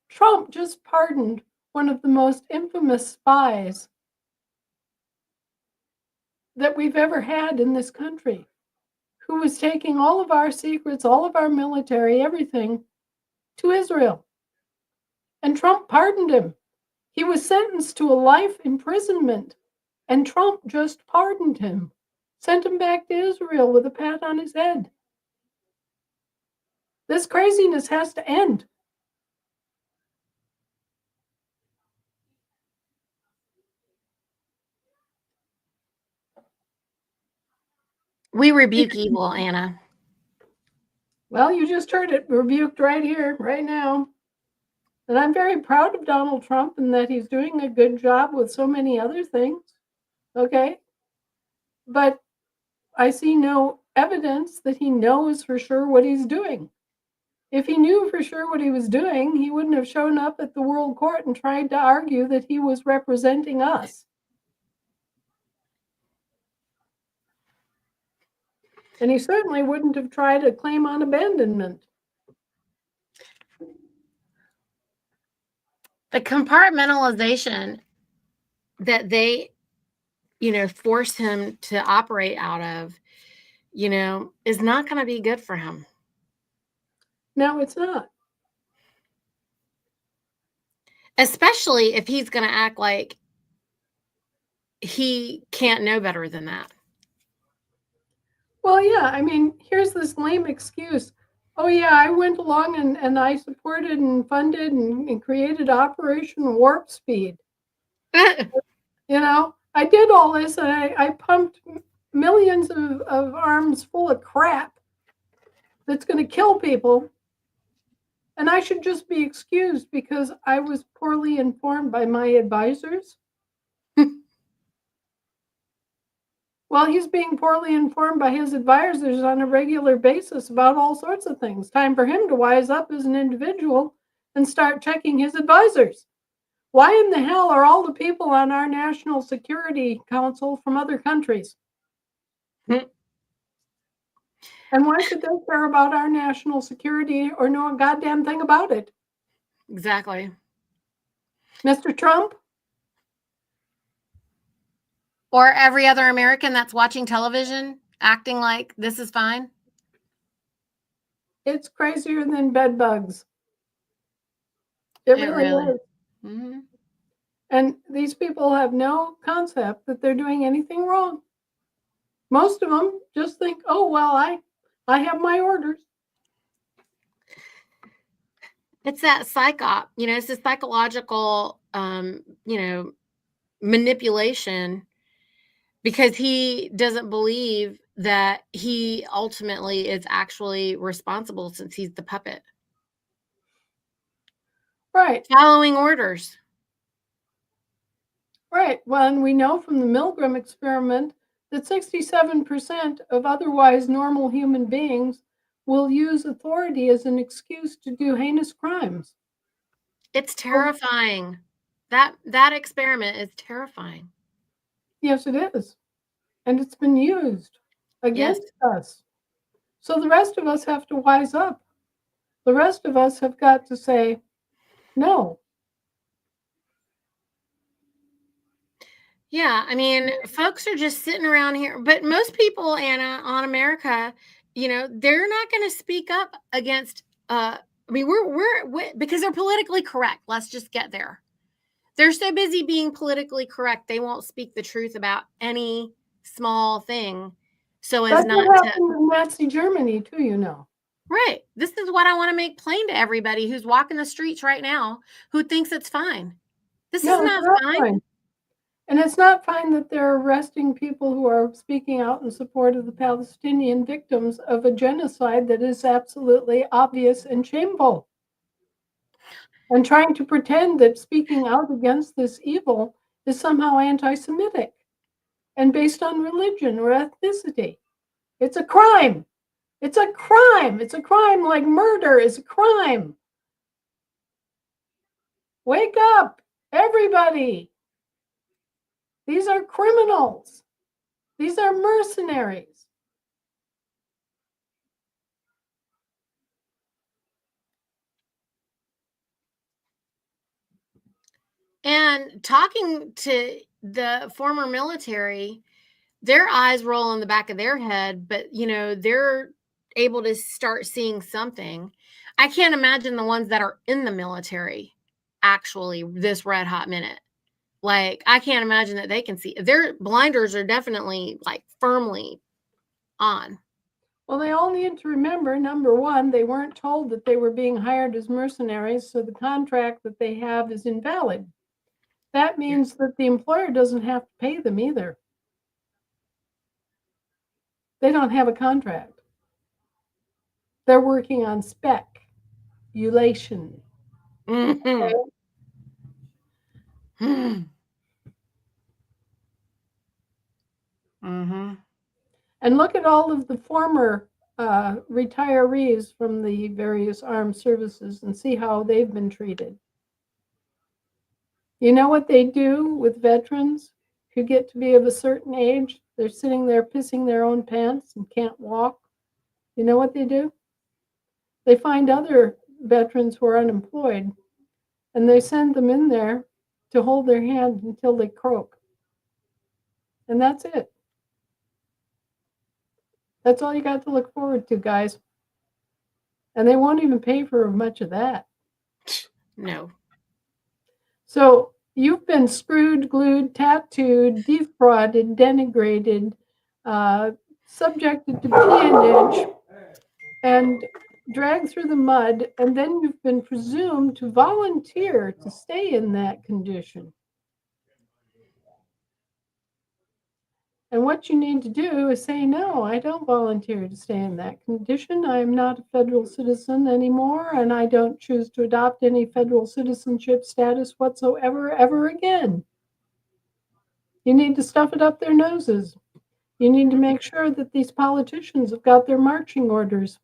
Trump just pardoned one of the most infamous spies that we've ever had in this country, who was taking all of our secrets, all of our military, everything to Israel. And Trump pardoned him. He was sentenced to a life imprisonment, and Trump just pardoned him, sent him back to Israel with a pat on his head. This craziness has to end. We rebuke evil, Anna. Well, you just heard it rebuked right here, right now. And I'm very proud of Donald Trump and that he's doing a good job with so many other things. Okay? But I see no evidence that he knows for sure what he's doing. If he knew for sure what he was doing, he wouldn't have shown up at the World Court and tried to argue that he was representing us. And he certainly wouldn't have tried a claim on abandonment. The compartmentalization that they, force him to operate out of, is not going to be good for him. No, it's not. Especially if he's going to act like he can't know better than that. Well, yeah, I mean, here's this lame excuse. Oh, yeah, I went along and I supported and funded and created Operation Warp Speed. I did all this and I pumped millions of arms full of crap that's going to kill people. And I should just be excused because I was poorly informed by my advisors. Well, he's being poorly informed by his advisors on a regular basis about all sorts of things. Time for him to wise up as an individual and start checking his advisors. Why in the hell are all the people on our National Security Council from other countries? And why should they care about our national security or know a goddamn thing about it? Exactly. Mr. Trump? Or every other American that's watching television acting like this is fine. It's crazier than bed bugs. It really is. Mm-hmm. And these people have no concept that they're doing anything wrong. Most of them just think, oh, well, I have my orders. It's that psyop, it's the psychological, manipulation, because he doesn't believe that he ultimately is actually responsible since he's the puppet. Right. Following orders. Right. Well, and we know from the Milgram experiment that 67% of otherwise normal human beings will use authority as an excuse to do heinous crimes. It's terrifying. That experiment is terrifying. Yes, it is. And it's been used against us. So the rest of us have to wise up. The rest of us have got to say, no. Yeah, I mean, folks are just sitting around here, but most people, Anna, on America, they're not going to speak up against. I mean, we're because they're politically correct. Let's just get there. They're so busy being politically correct, they won't speak the truth about any small thing, so as That's not what to. happened in Nazi Germany, too. Right. This is what I want to make plain to everybody who's walking the streets right now, who thinks it's fine. This is No, it's not not fine. fine. And it's not fine that they're arresting people who are speaking out in support of the Palestinian victims of a genocide that is absolutely obvious and shameful. And trying to pretend that speaking out against this evil is somehow anti-Semitic and based on religion or ethnicity. It's a crime. It's a crime. It's a crime like murder is a crime. Wake up, everybody. These are criminals. These are mercenaries. And talking to the former military, their eyes roll in the back of their head, but they're able to start seeing something. I can't imagine the ones that are in the military actually this red hot minute. Like, I can't imagine that they can see. Their blinders are definitely like firmly on. Well, they all need to remember, number one, they weren't told that they were being hired as mercenaries, so the contract that they have is invalid. That means that the employer doesn't have to pay them either. They don't have a contract. They're working on speculation. Mm-hmm. Okay? Mm-hmm. And look at all of the former retirees from the various armed services and see how they've been treated. You know what they do with veterans who get to be of a certain age? They're sitting there pissing their own pants and can't walk. You know what they do? They find other veterans who are unemployed and they send them in there to hold their hand until they croak. And that's it. That's all you got to look forward to, guys. And they won't even pay for much of that. No. So you've been screwed, glued, tattooed, defrauded, denigrated, subjected to peonage, and dragged through the mud, and then you've been presumed to volunteer to stay in that condition. And what you need to do is say, no, I don't volunteer to stay in that condition. I am not a federal citizen anymore, and I don't choose to adopt any federal citizenship status whatsoever, ever again. You need to stuff it up their noses. You need to make sure that these politicians have got their marching orders.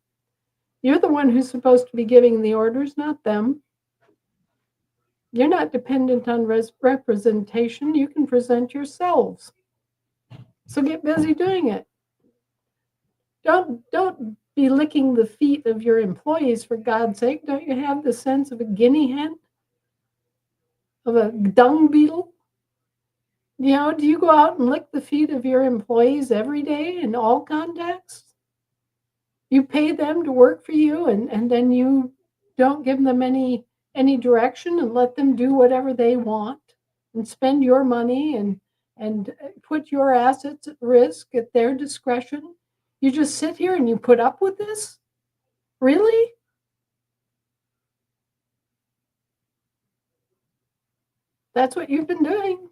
You're the one who's supposed to be giving the orders, not them. You're not dependent on representation. You can present yourselves. So get busy doing it. Don't be licking the feet of your employees, for God's sake. Don't you have the sense of a guinea hen, of a dung beetle? Do you go out and lick the feet of your employees every day in all contexts? You pay them to work for you, and then you don't give them any direction and let them do whatever they want and spend your money and put your assets at risk at their discretion. You just sit here and you put up with this? Really? That's what you've been doing.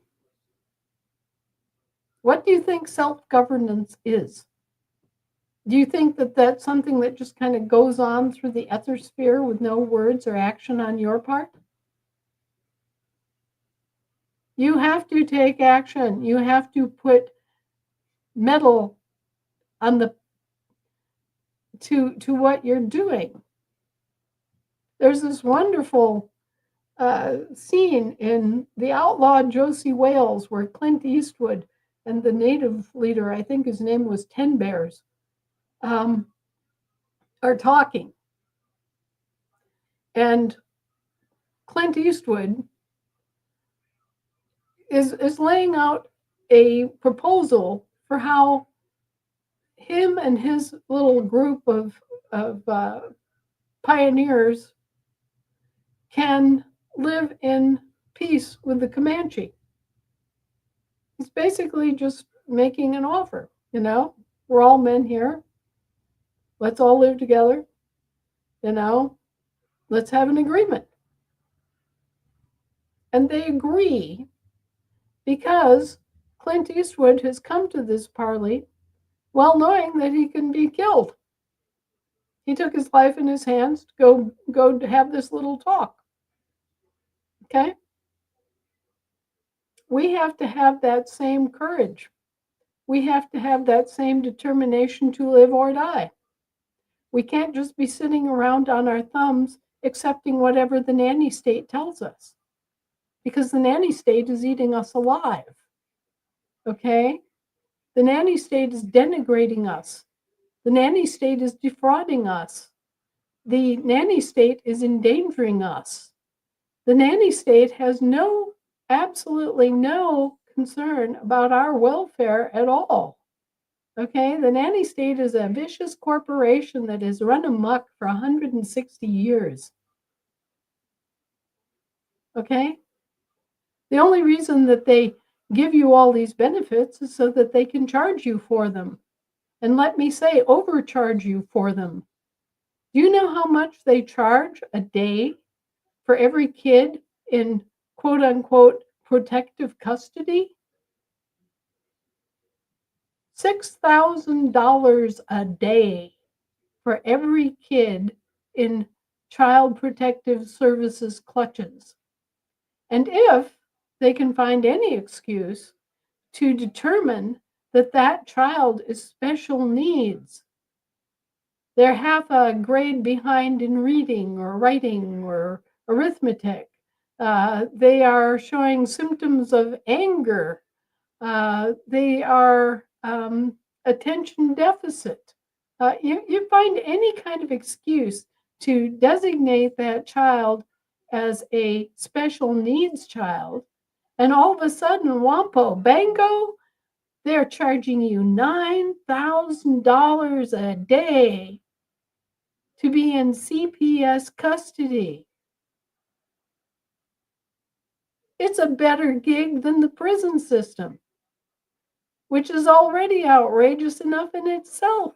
What do you think self-governance is? Do you think that that's something that just kind of goes on through the ethersphere with no words or action on your part? You have to take action. You have to put metal on the to what you're doing. There's this wonderful scene in The Outlaw Josie Wales where Clint Eastwood and the native leader, I think his name was Ten Bears, are talking. And Clint Eastwood is laying out a proposal for how him and his little group of pioneers can live in peace with the Comanche. He's basically just making an offer. We're all men here. Let's all live together. Let's have an agreement. And they agree because Clint Eastwood has come to this parley well knowing that he can be killed. He took his life in his hands to go to have this little talk. Okay? We have to have that same courage. We have to have that same determination to live or die. We can't just be sitting around on our thumbs accepting whatever the nanny state tells us, because the nanny state is eating us alive. Okay? The nanny state is denigrating us. The nanny state is defrauding us. The nanny state is endangering us. The nanny state has absolutely no concern about our welfare at all. Okay, the nanny state is a vicious corporation that has run amok for 160 years. Okay, the only reason that they give you all these benefits is so that they can charge you for them. And let me say, overcharge you for them. Do you know how much they charge a day for every kid in quote unquote protective custody? $6,000 a day for every kid in Child Protective Services clutches. And if they can find any excuse to determine that that child is special needs, they're half a grade behind in reading or writing or arithmetic, they are showing symptoms of anger, they are attention deficit. You find any kind of excuse to designate that child as a special needs child, and all of a sudden, wampo, bango, they're charging you $9,000 a day to be in CPS custody. It's a better gig than the prison system, which is already outrageous enough in itself.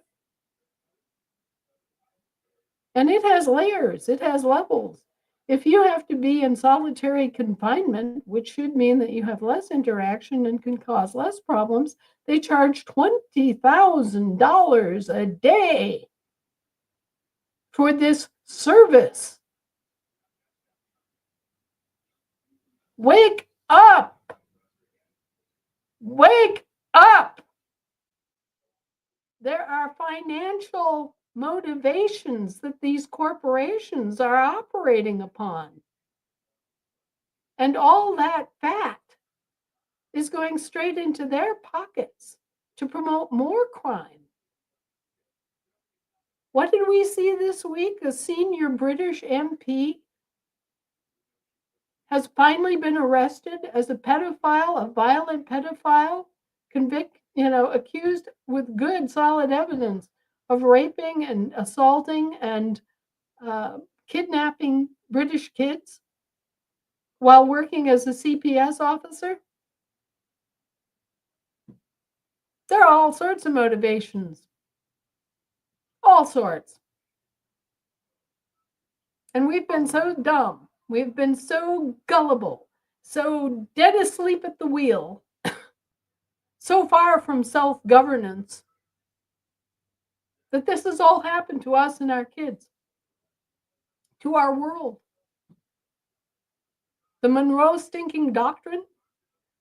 And it has layers, it has levels. If you have to be in solitary confinement, which should mean that you have less interaction and can cause less problems, they charge $20,000 a day for this service. Wake up! Wake up! There are financial motivations that these corporations are operating upon. And all that fat is going straight into their pockets to promote more crime. What did we see this week? A senior British MP has finally been arrested as a pedophile, a violent pedophile, accused with good, solid evidence of raping and assaulting and kidnapping British kids while working as a CPS officer. There are all sorts of motivations, all sorts. And we've been so dumb, we've been so gullible, so dead asleep at the wheel, so far from self-governance, that this has all happened to us and our kids, to our world. The Monroe Stinking Doctrine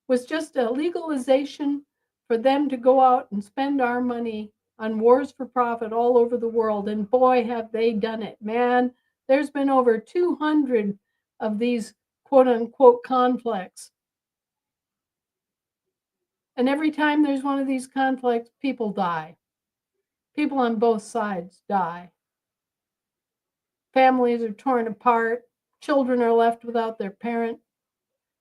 was just a legalization for them to go out and spend our money on wars for profit all over the world. And boy, have they done it, man. There's been over 200 of these quote unquote conflicts. And every time there's one of these conflicts, people die. People on both sides die. Families are torn apart. Children are left without their parent.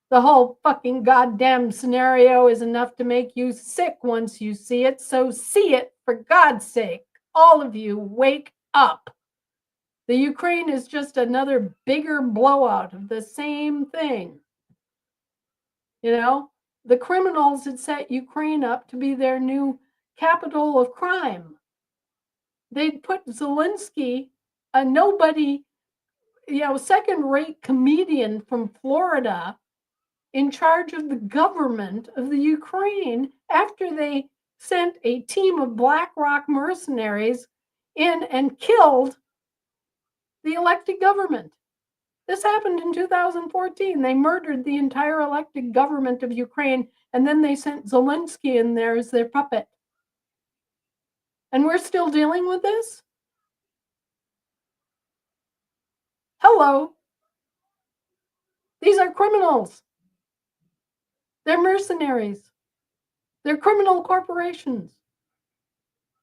The whole fucking goddamn scenario is enough to make you sick once you see it. So see it, for God's sake. All of you, wake up. The Ukraine is just another bigger blowout of the same thing. The criminals had set Ukraine up to be their new capital of crime. They'd put Zelensky, a nobody, second-rate comedian from Florida, in charge of the government of the Ukraine after they sent a team of BlackRock mercenaries in and killed the elected government. This happened in 2014. They murdered the entire elected government of Ukraine, and then they sent Zelensky in there as their puppet. And we're still dealing with this? Hello. These are criminals. They're mercenaries. They're criminal corporations.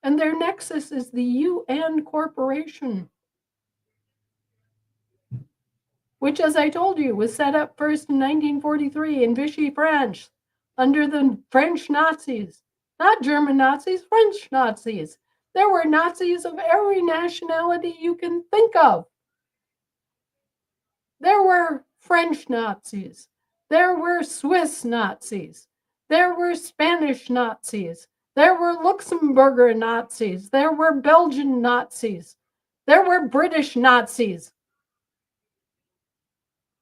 And their nexus is the UN Corporation, which, as I told you, was set up first in 1943 in Vichy, France, under the French Nazis. Not German Nazis, French Nazis. There were Nazis of every nationality you can think of. There were French Nazis. There were Swiss Nazis. There were Spanish Nazis. There were Luxembourger Nazis. There were Belgian Nazis. There were British Nazis.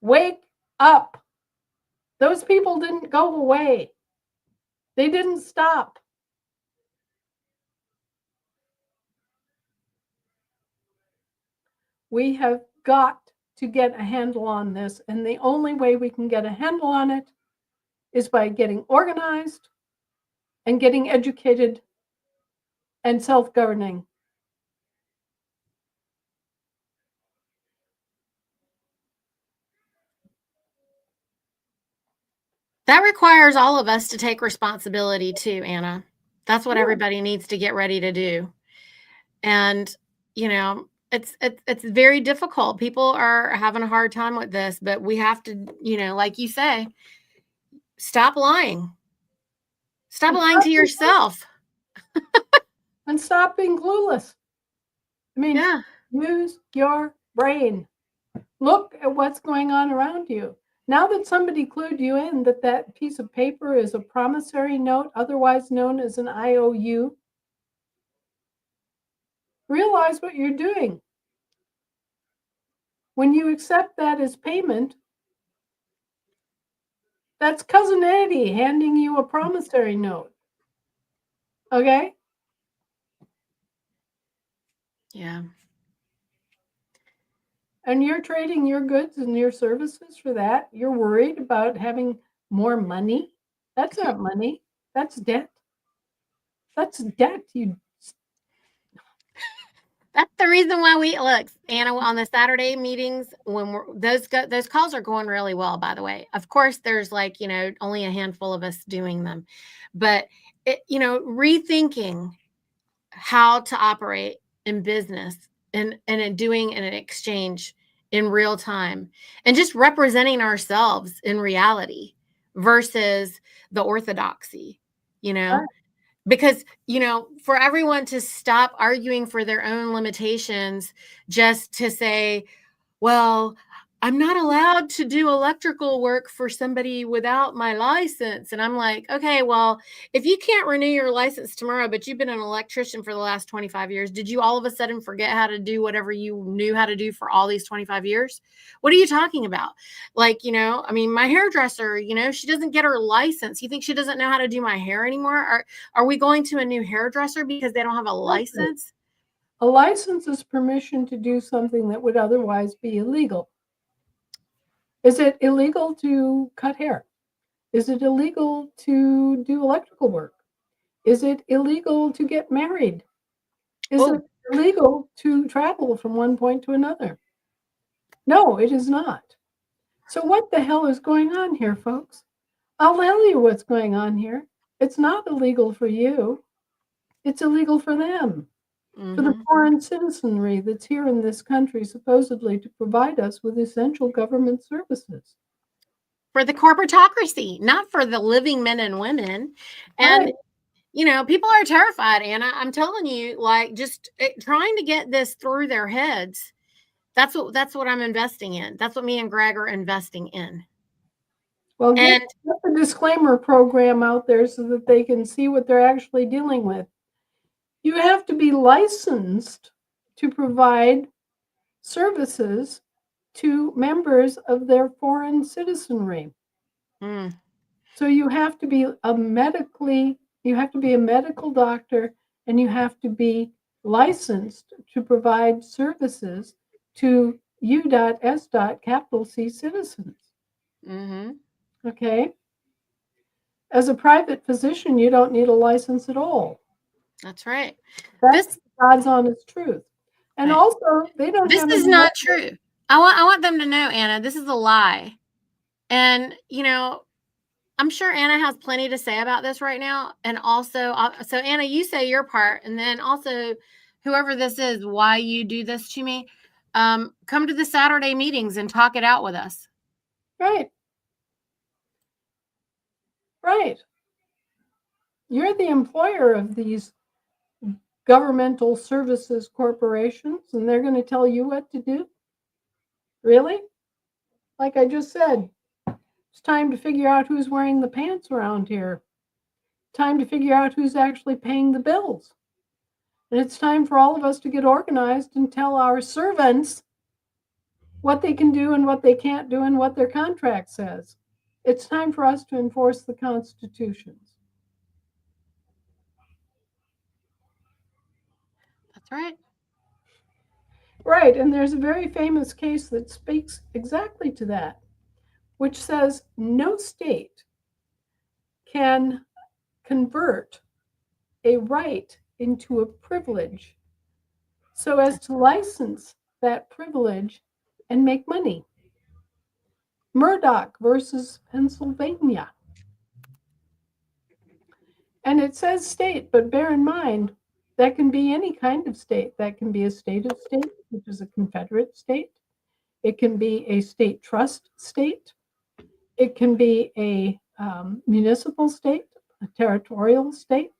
Wake up. Those people didn't go away. They didn't stop. We have got to get a handle on this, and the only way we can get a handle on it is by getting organized and getting educated and self-governing. That requires all of us to take responsibility too, Anna. That's what Yeah. everybody needs to get ready to do. And, it's very difficult. People are having a hard time with this, but we have to, like you say, stop lying. Stop lying to yourself. And stop being clueless. I mean, Yeah. use your brain. Look at what's going on around you. Now that somebody clued you in that that piece of paper is a promissory note, otherwise known as an IOU, realize what you're doing. When you accept that as payment, that's Cousin Eddie handing you a promissory note. Okay? Yeah. And you're trading your goods and your services for that. You're worried about having more money. That's not money. That's debt. That's debt, you That's the reason why we look, Anna, on the Saturday meetings when those calls are going really well, by the way. Of course, there's like, only a handful of us doing them. But rethinking how to operate in business and doing an exchange in real time and just representing ourselves in reality versus the orthodoxy, you know, Right. because for everyone to stop arguing for their own limitations just to say, well, I'm not allowed to do electrical work for somebody without my license. And I'm like, okay, well, if you can't renew your license tomorrow, but you've been an electrician for the last 25 years, did you all of a sudden forget how to do whatever you knew how to do for all these 25 years? What are you talking about? Like, I mean, my hairdresser, she doesn't get her license. You think she doesn't know how to do my hair anymore? Are we going to a new hairdresser because they don't have a license? A license is permission to do something that would otherwise be illegal. Is it illegal to cut hair? Is it illegal to do electrical work? Is it illegal to get married? Is Oh, it illegal to travel from one point to another? No, it is not. So what the hell is going on here, folks? I'll tell you what's going on here. It's not illegal for you. It's illegal for them, for the mm-hmm. foreign citizenry that's here in this country, supposedly to provide us with essential government services. For the corporatocracy, not for the living men and women. And Right. people are terrified, Anna. I'm telling you, like just trying to get this through their heads. That's what I'm investing in. That's what me and Greg are investing in. Well, And get the disclaimer program out there so that they can see what they're actually dealing with. You have to be licensed to provide services to members of their foreign citizenry. mm, So you have to be a medical doctor, and you have to be licensed to provide services to U.S. capital C citizens. mm-hmm, Okay? As a private physician, you don't need a license at all. that's right. This That's God's honest truth. And right. also, they don't This have is any not money. true. I want them to know, Anna, this is a lie. And I'm sure Anna has plenty to say about this right now. And also, so Anna, you say your part, and then also, whoever this is, why you do this to me, come to the Saturday meetings and talk it out with us. Right, right. You're the employer of these governmental services corporations, and they're going to tell you what to do? Really? Like I just said, it's time to figure out who's wearing the pants around here. Time to figure out who's actually paying the bills. And it's time for all of us to get organized and tell our servants what they can do and what they can't do and what their contract says. It's time for us to enforce the constitutions. That's right. Right, and there's a very famous case that speaks exactly to that, which says no state can convert a right into a privilege so as to license that privilege and make money. Murdoch versus Pennsylvania. And it says state, but bear in mind that can be any kind of state. That can be a state of state, which is a confederate state. It can be a state trust state. It can be a municipal state, a territorial state.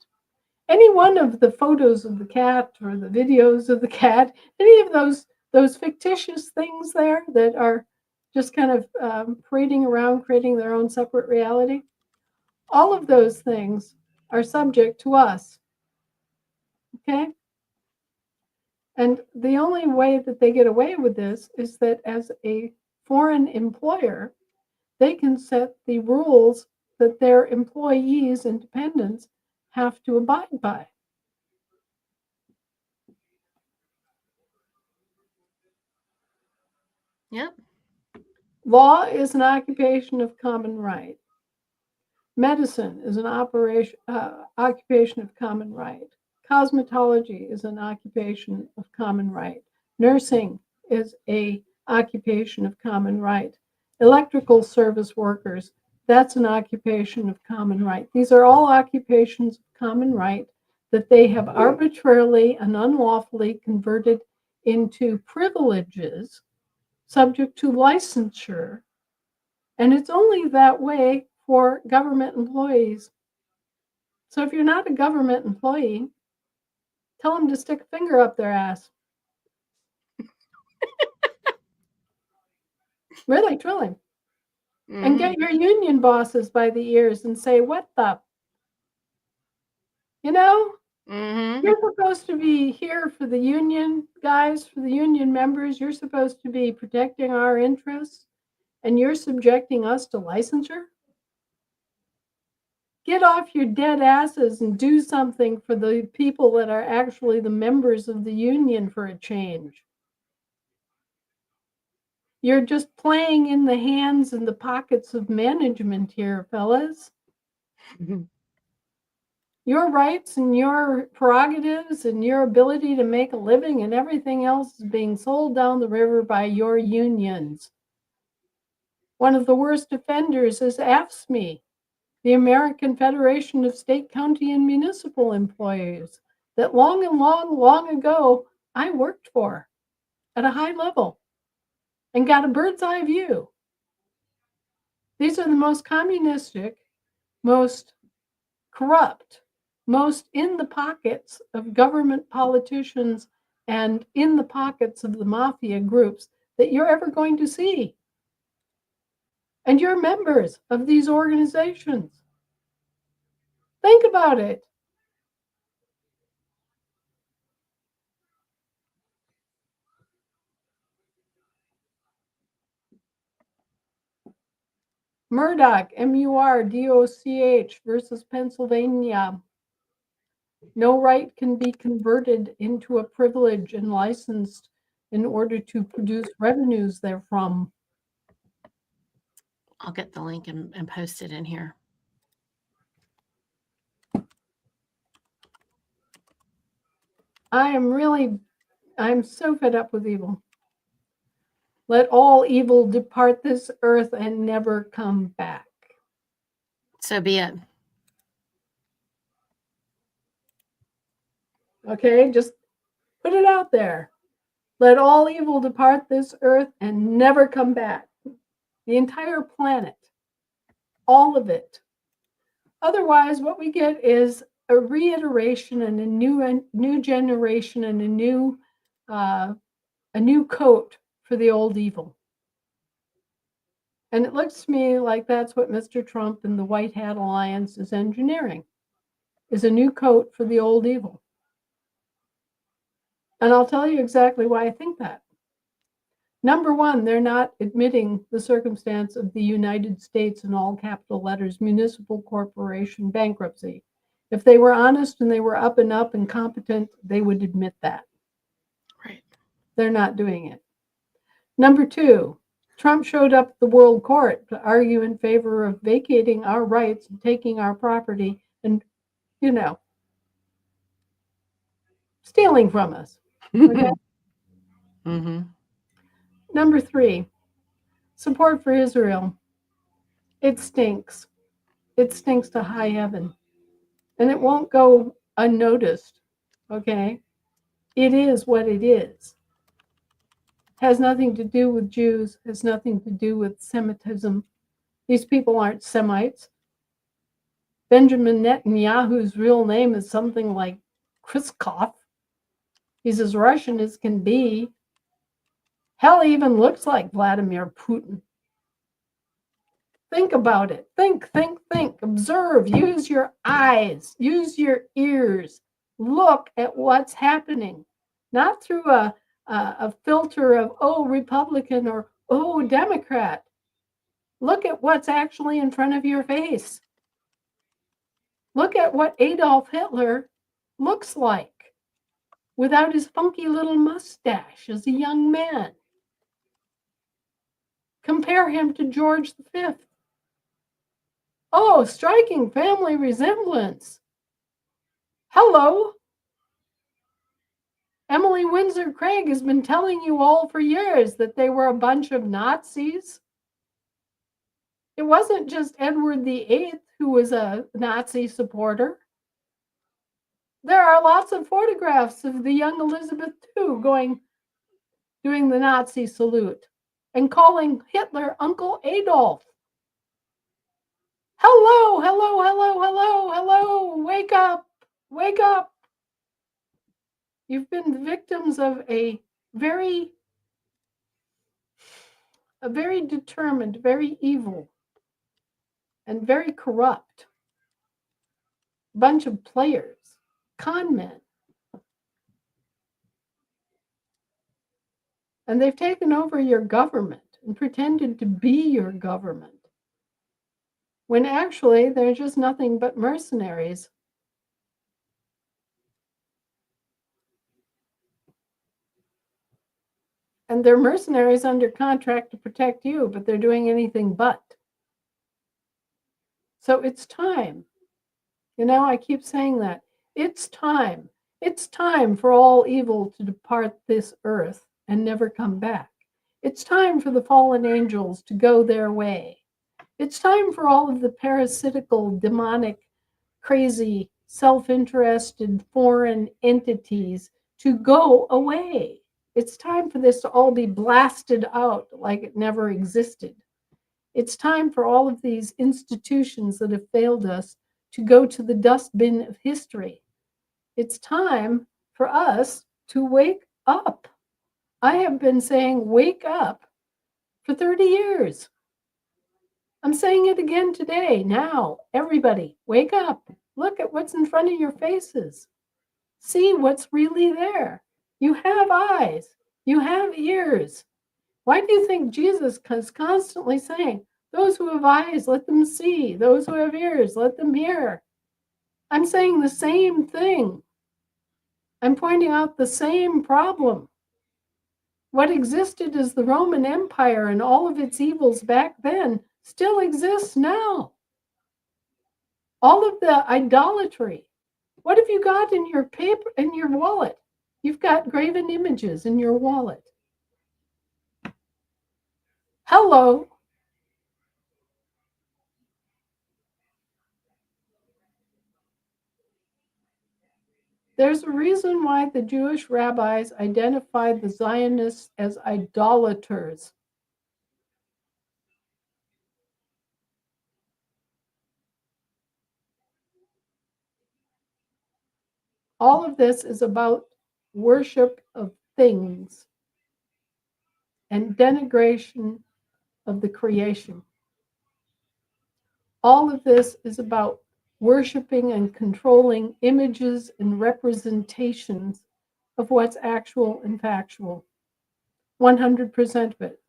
Any one of the photos of the cat or the videos of the cat, any of those fictitious things there that are just kind of parading around, creating their own separate reality, all of those things are subject to us. Okay? And the only way that they get away with this is that as a foreign employer, they can set the rules that their employees and dependents have to abide by. Yep. Law is an occupation of common right. Medicine is an occupation of common right. Cosmetology is an occupation of common right. Nursing is a occupation of common right. Electrical service workers, that's an occupation of common right. These are all occupations of common right that they have arbitrarily and unlawfully converted into privileges subject to licensure. And it's only that way for government employees. So if you're not a government employee, tell them to stick a finger up their ass. Really, truly. And get your union bosses by the ears and say, what the? You know, you're supposed to be here for the union guys, for the union members. You're supposed to be protecting our interests, and you're subjecting us to licensure? Get off your dead asses and do something for the people that are actually the members of the union for a change. You're just playing in the hands and the pockets of management here, fellas. Your rights and your prerogatives and your ability to make a living and everything else is being sold down the river by your unions. One of the worst offenders is AFSCME, the American Federation of State, County, and Municipal Employees, that long ago I worked for at a high level and got a bird's eye view. These are the most communistic, most corrupt, most in the pockets of government politicians and in the pockets of the mafia groups that you're ever going to see. And you're members of these organizations. Think about it. Murdoch, Murdoch versus Pennsylvania. No right can be converted into a privilege and licensed in order to produce revenues therefrom. I'll get the link and post it in here. I'm so fed up with evil. Let all evil depart this earth and never come back. So be it. Okay, just put it out there. Let all evil depart this earth and never come back. The entire planet, all of it. Otherwise, what we get is a reiteration and a new generation and a new coat for the old evil. And it looks to me like that's what Mr. Trump and the White Hat Alliance is engineering, is a new coat for the old evil. And I'll tell you exactly why I think that. Number one, they're not admitting the circumstance of the United States in all capital letters, municipal corporation bankruptcy. If they were honest and they were up and competent, they would admit that. Right. They're not doing it. Number two, Trump showed up at the World Court to argue in favor of vacating our rights and taking our property and, stealing from us. Okay? Number three, support for Israel. It stinks. It stinks to high heaven. And it won't go unnoticed. Okay? It is what it is. Has nothing to do with Jews, has nothing to do with Semitism. These people aren't Semites. Benjamin Netanyahu's real name is something like Kriskov. He's as Russian as can be. Hell, he even looks like Vladimir Putin. Think about it. Think. Observe. Use your eyes. Use your ears. Look at what's happening. Not through a filter of, oh, Republican or, oh, Democrat. Look at what's actually in front of your face. Look at what Adolf Hitler looks like without his funky little mustache as a young man. Compare him to George V. Oh, striking family resemblance. Hello. Emily Windsor Craig has been telling you all for years that they were a bunch of Nazis. It wasn't just Edward VIII who was a Nazi supporter. There are lots of photographs of the young Elizabeth II doing the Nazi salute and calling Hitler Uncle Adolf. Hello, hello, hello, hello, hello, wake up, wake up. You've been victims of a very determined, very evil, and very corrupt bunch of players, con men. And they've taken over your government and pretended to be your government, when actually they're just nothing but mercenaries. And they're mercenaries under contract to protect you, but they're doing anything but. So it's time. I keep saying that. It's time. It's time for all evil to depart this earth and never come back. It's time for the fallen angels to go their way. It's time for all of the parasitical, demonic, crazy, self-interested foreign entities to go away. It's time for this to all be blasted out like it never existed. It's time for all of these institutions that have failed us to go to the dustbin of history. It's time for us to wake up. I have been saying wake up for 30 years. I'm saying it again today. Now, everybody, wake up. Look at what's in front of your faces. See what's really there. You have eyes. You have ears. Why do you think Jesus is constantly saying, those who have eyes, let them see. Those who have ears, let them hear. I'm saying the same thing. I'm pointing out the same problem. What existed as the Roman Empire and all of its evils back then still exists now. All of the idolatry. What have you got in your paper, in your wallet? You've got graven images in your wallet. Hello. There's a reason why the Jewish rabbis identified the Zionists as idolaters. All of this is about worship of things and denigration of the creation. All of this is about worshiping and controlling images and representations of what's actual and factual. 100% of it.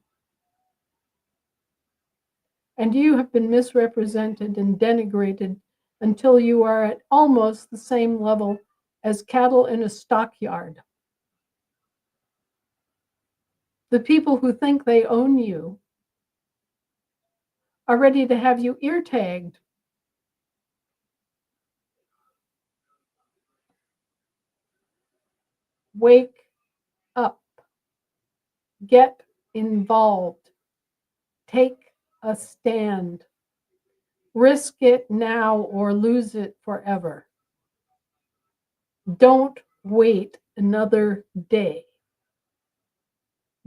And you have been misrepresented and denigrated until you are at almost the same level as cattle in a stockyard. The people who think they own you are ready to have you ear tagged. Wake up. Get involved. Take a stand. Risk it now or lose it forever. Don't wait another day.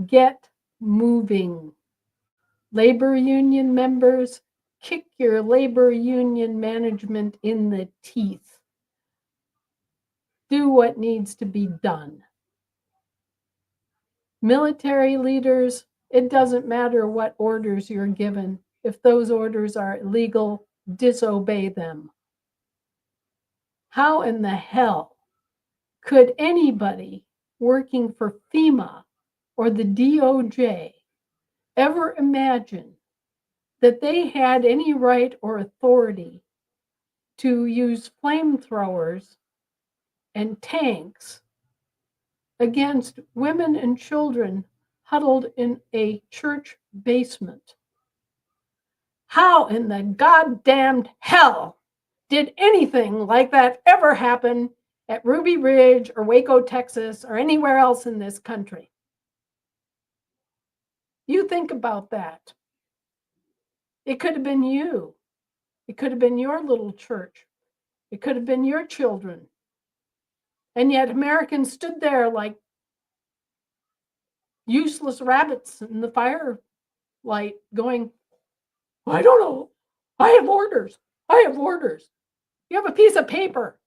Get moving. Labor union members, kick your labor union management in the teeth. Do what needs to be done. Military leaders, it doesn't matter what orders you're given. If those orders are illegal, disobey them. How in the hell could anybody working for FEMA or the DOJ ever imagine that they had any right or authority to use flamethrowers and tanks against women and children huddled in a church basement? How in the goddamned hell did anything like that ever happen at Ruby Ridge or Waco, Texas, or anywhere else in this country. You think about that. It could have been you. It could have been your little church. It could have been your children. And yet Americans stood there like useless rabbits in the firelight going, I don't know. I have orders. I have orders. You have a piece of paper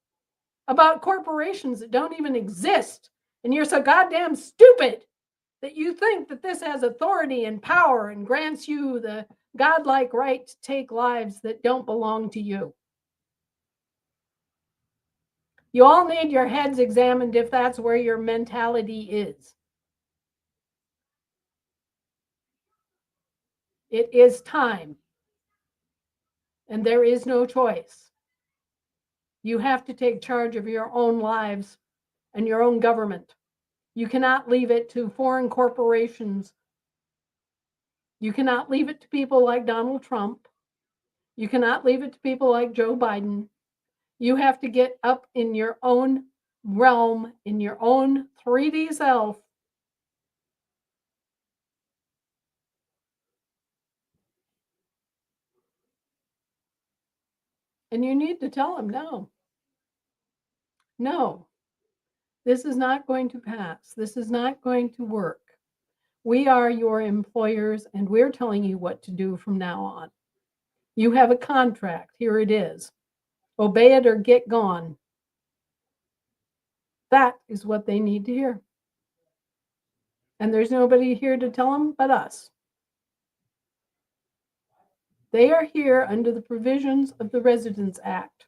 about corporations that don't even exist. And you're so goddamn stupid that you think that this has authority and power and grants you the godlike right to take lives that don't belong to you. You all need your heads examined if that's where your mentality is. It is time. And there is no choice. You have to take charge of your own lives and your own government. You cannot leave it to foreign corporations. You cannot leave it to people like Donald Trump. You cannot leave it to people like Joe Biden. You have to get up in your own realm, in your own 3D self. And you need to tell them, no, no, this is not going to pass. This is not going to work. We are your employers, and we're telling you what to do from now on. You have a contract. Here it is. Obey it or get gone. That is what they need to hear. And there's nobody here to tell them but us. They are here under the provisions of the Residence Act.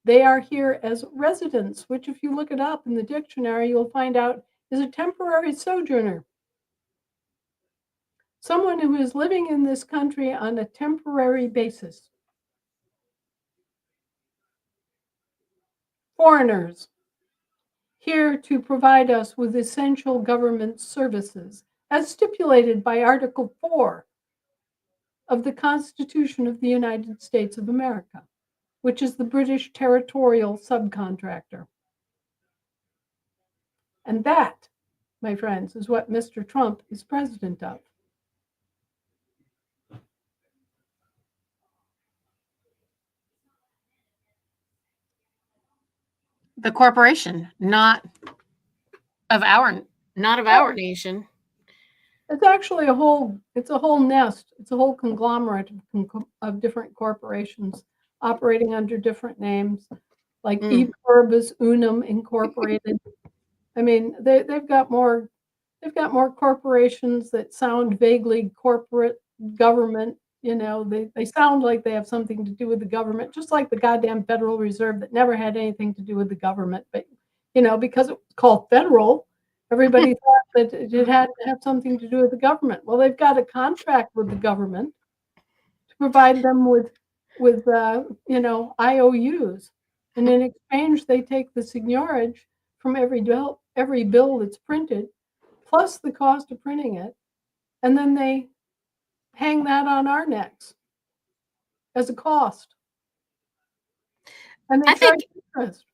They are here as residents, which if you look it up in the dictionary, you'll find out is a temporary sojourner. Someone who is living in this country on a temporary basis. Foreigners, here to provide us with essential government services, as stipulated by Article 4 of the Constitution of the United States of America, which is the British territorial subcontractor. And that, my friends, is what Mr. Trump is president of. The corporation, not of our nation. It's actually a whole nest. It's a whole conglomerate of different corporations operating under different names, like E Pluribus Unum Incorporated. I mean, they've got more corporations that sound vaguely corporate government. You know, they sound like they have something to do with the government, just like the goddamn Federal Reserve that never had anything to do with the government. But, you know, because it was called federal, everybody thought that it had to have something to do with the government. Well, they've got a contract with the government to provide them with IOUs. And in exchange, they take the seigniorage from every bill that's printed, plus the cost of printing it, and then they hang that on our necks as a cost. And they charge interest.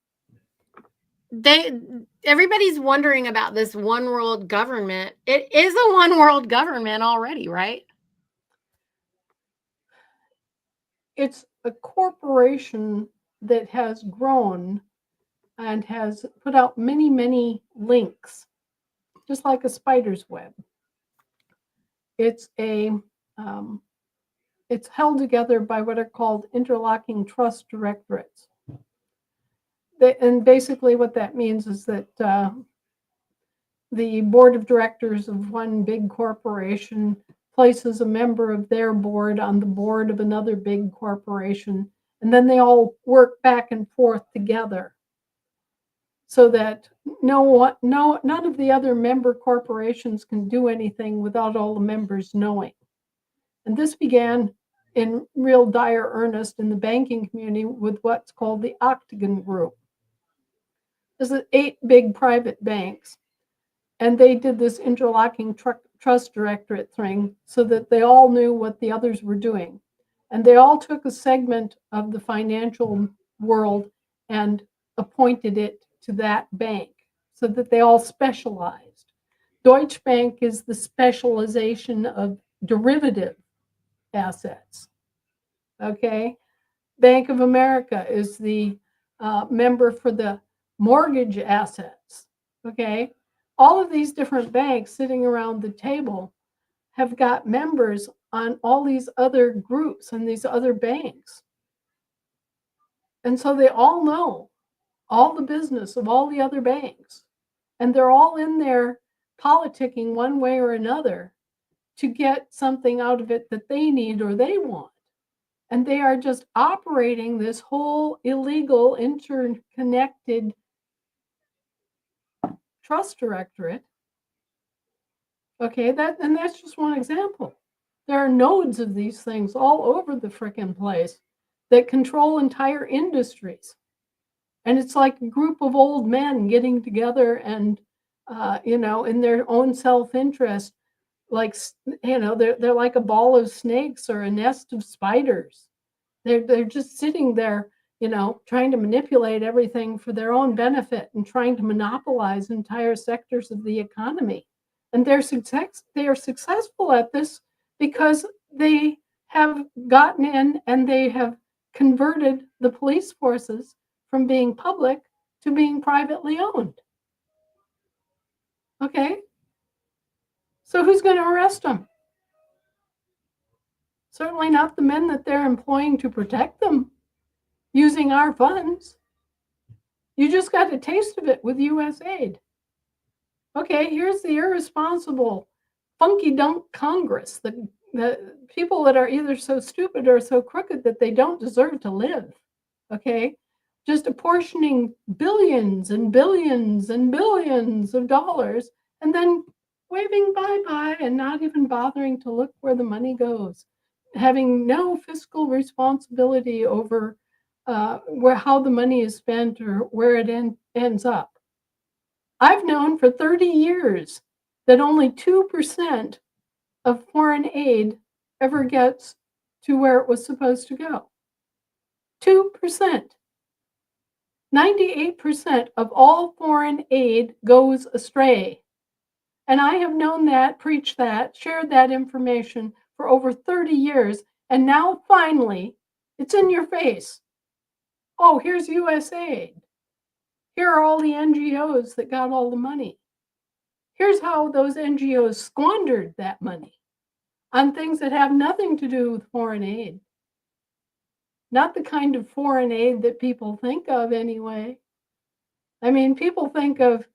Everybody's wondering about this one world government. It is a one world government already, right? It's a corporation that has grown and has put out many, many links, just like a spider's web. It's it's held together by what are called interlocking trust directorates. And basically what that means is that the board of directors of one big corporation places a member of their board on the board of another big corporation, and then they all work back and forth together so that none of the other member corporations can do anything without all the members knowing. And this began in real dire earnest in the banking community with what's called the Octagon Group. There's 8 big private banks, and they did this interlocking trust directorate thing so that they all knew what the others were doing. And they all took a segment of the financial world and appointed it to that bank so that they all specialized. Deutsche Bank is the specialization of derivative assets. Okay. Bank of America is the member for the mortgage assets. Okay. All of these different banks sitting around the table have got members on all these other groups and these other banks. And so they all know all the business of all the other banks. And they're all in there politicking one way or another to get something out of it that they need or they want. And they are just operating this whole illegal, interconnected trust directorate. Okay, that's just one example. There are nodes of these things all over the frickin' place that control entire industries. And it's like a group of old men getting together and, in their own self-interest, like, they're like a ball of snakes or a nest of spiders. They're just sitting there, trying to manipulate everything for their own benefit and trying to monopolize entire sectors of the economy. And they are successful at this because they have gotten in and they have converted the police forces from being public to being privately owned. Okay? So who's going to arrest them? Certainly not the men that they're employing to protect them using our funds. You just got a taste of it with US aid. Okay, here's the irresponsible, funky dunk Congress, the people that are either so stupid or so crooked that they don't deserve to live. Okay, just apportioning billions and billions and billions of dollars and then waving bye-bye and not even bothering to look where the money goes, having no fiscal responsibility over how the money is spent or where it ends up. I've known for 30 years that only 2% of foreign aid ever gets to where it was supposed to go. 2%. 98% of all foreign aid goes astray. And I have known that, preached that, shared that information for over 30 years. And now finally, it's in your face. Oh, here's USAID. Here are all the NGOs that got all the money. Here's how those NGOs squandered that money on things that have nothing to do with foreign aid. Not the kind of foreign aid that people think of anyway. I mean, people think of,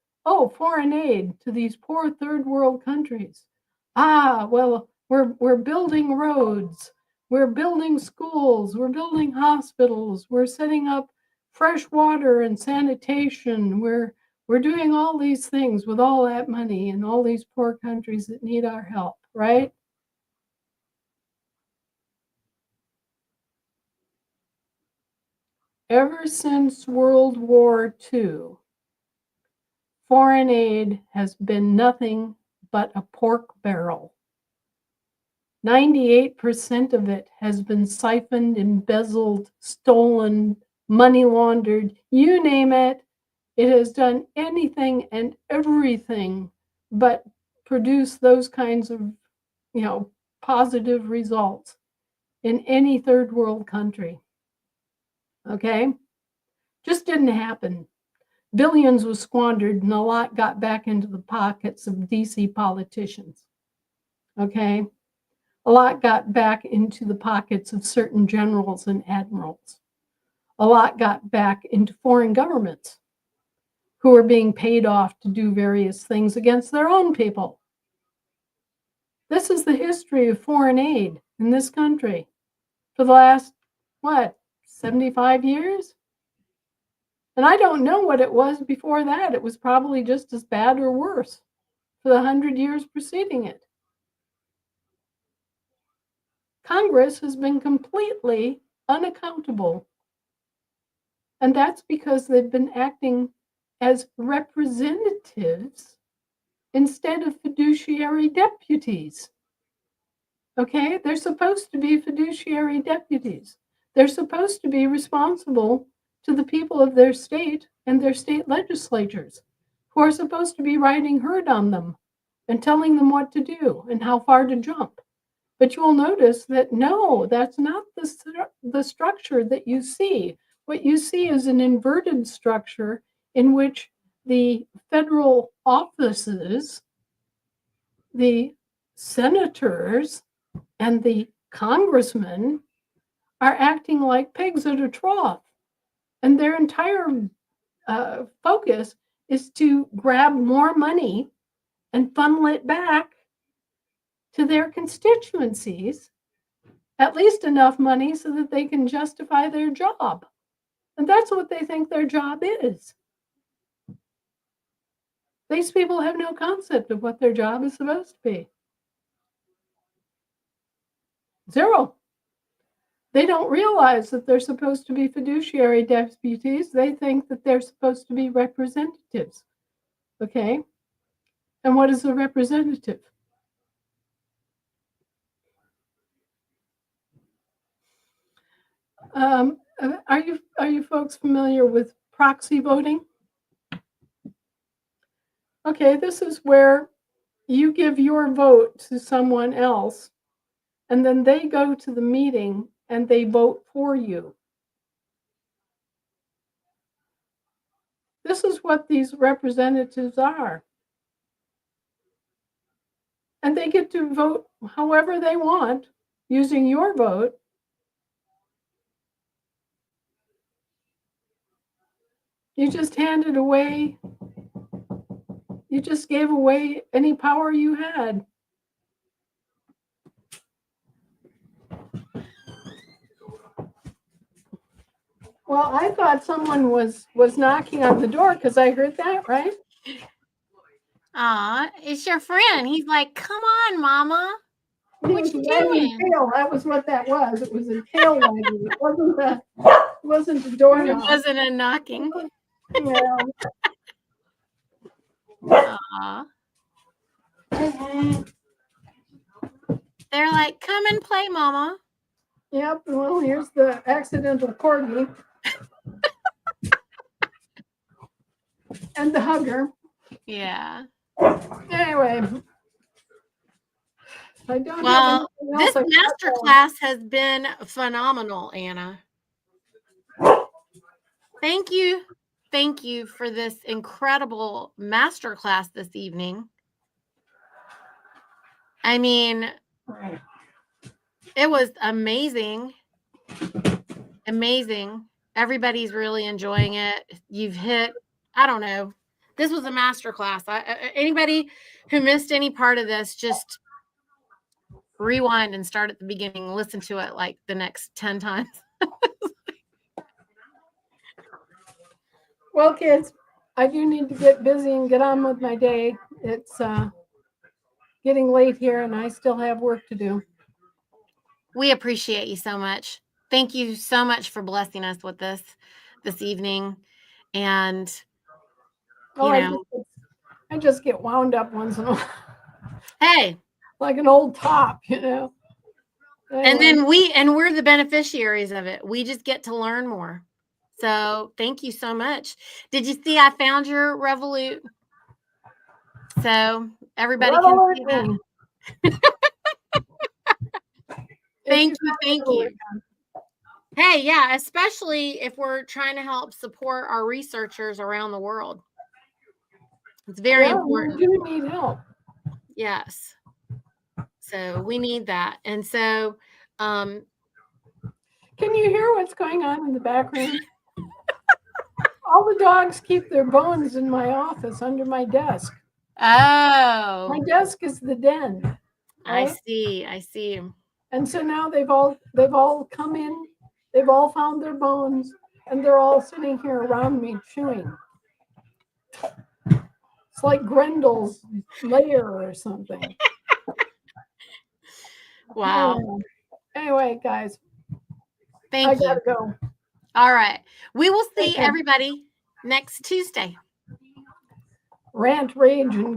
foreign aid to these poor third world countries. Well, we're building roads, we're building schools, we're building hospitals, we're setting up fresh water and sanitation, we're doing all these things with all that money in all these poor countries that need our help, right? Ever since World War II, foreign aid has been nothing but a pork barrel. 98% of it has been siphoned, embezzled, stolen, money laundered, you name it. It has done anything and everything but produce those kinds of, positive results in any third world country. Okay? Just didn't happen. Billions was squandered and a lot got back into the pockets of DC politicians. Okay? A lot got back into the pockets of certain generals and admirals. A lot got back into foreign governments who are being paid off to do various things against their own people. This is the history of foreign aid in this country for the last, 75 years? And I don't know what it was before that. It was probably just as bad or worse for the 100 years preceding it. Congress has been completely unaccountable. And that's because they've been acting as representatives instead of fiduciary deputies. Okay? They're supposed to be fiduciary deputies. They're supposed to be responsible to the people of their state and their state legislatures, who are supposed to be riding herd on them and telling them what to do and how far to jump. But you will notice that no, that's not the structure that you see. What you see is an inverted structure in which the federal offices, the senators, and the congressmen are acting like pigs at a trough. And their entire focus is to grab more money and funnel it back to their constituencies, at least enough money so that they can justify their job. And that's what they think their job is. These people have no concept of what their job is supposed to be. Zero. They don't realize that they're supposed to be fiduciary deputies. They think that they're supposed to be representatives. Okay? And what is a representative? Are you folks familiar with proxy voting? Okay, this is where you give your vote to someone else, and then they go to the meeting and they vote for you. This is what these representatives are. And they get to vote however they want using your vote. You just handed away, you just gave away any power you had. Well, I thought someone was knocking on the door because I heard that, right? It's your friend. He's like, come on, Mama. What you doing? Tail. That was what that was. It was a tail wagging. It wasn't the door knock. It wasn't a knocking. Yeah. They're like, come and play, Mama. Yep. Well, here's the accidental corgi. And the hugger. Yeah. Anyway. Well, this masterclass has been phenomenal, Anna. Thank you. Thank you for this incredible masterclass this evening. I mean, it was amazing. Amazing. Everybody's really enjoying it. You've hit, I don't know. This was a masterclass. Anybody who missed any part of this, just rewind and start at the beginning. Listen to it like the next 10 times. Well, kids, I do need to get busy and get on with my day. It's getting late here and I still have work to do. We appreciate you so much. Thank you so much for blessing us with this evening. And, I just get wound up once in a while. Hey. Like an old top, Anyway. And then we're the beneficiaries of it. We just get to learn more. So thank you so much. Did you see I found your Revolut? So everybody can see that. Thank you. Hey, yeah, especially if we're trying to help support our researchers around the world. It's very important. We do need help. Yes. So we need that. And so can you hear what's going on in the background? All the dogs keep their bones in my office under my desk. Oh. My desk is the den. Right? I see. And so now they've all come in, they've all found their bones, and they're all sitting here around me chewing. It's like Grendel's lair or something. Wow. Anyway, guys. Thank you. I gotta go. All right. We will see everybody next Tuesday. Rant, rage, and go.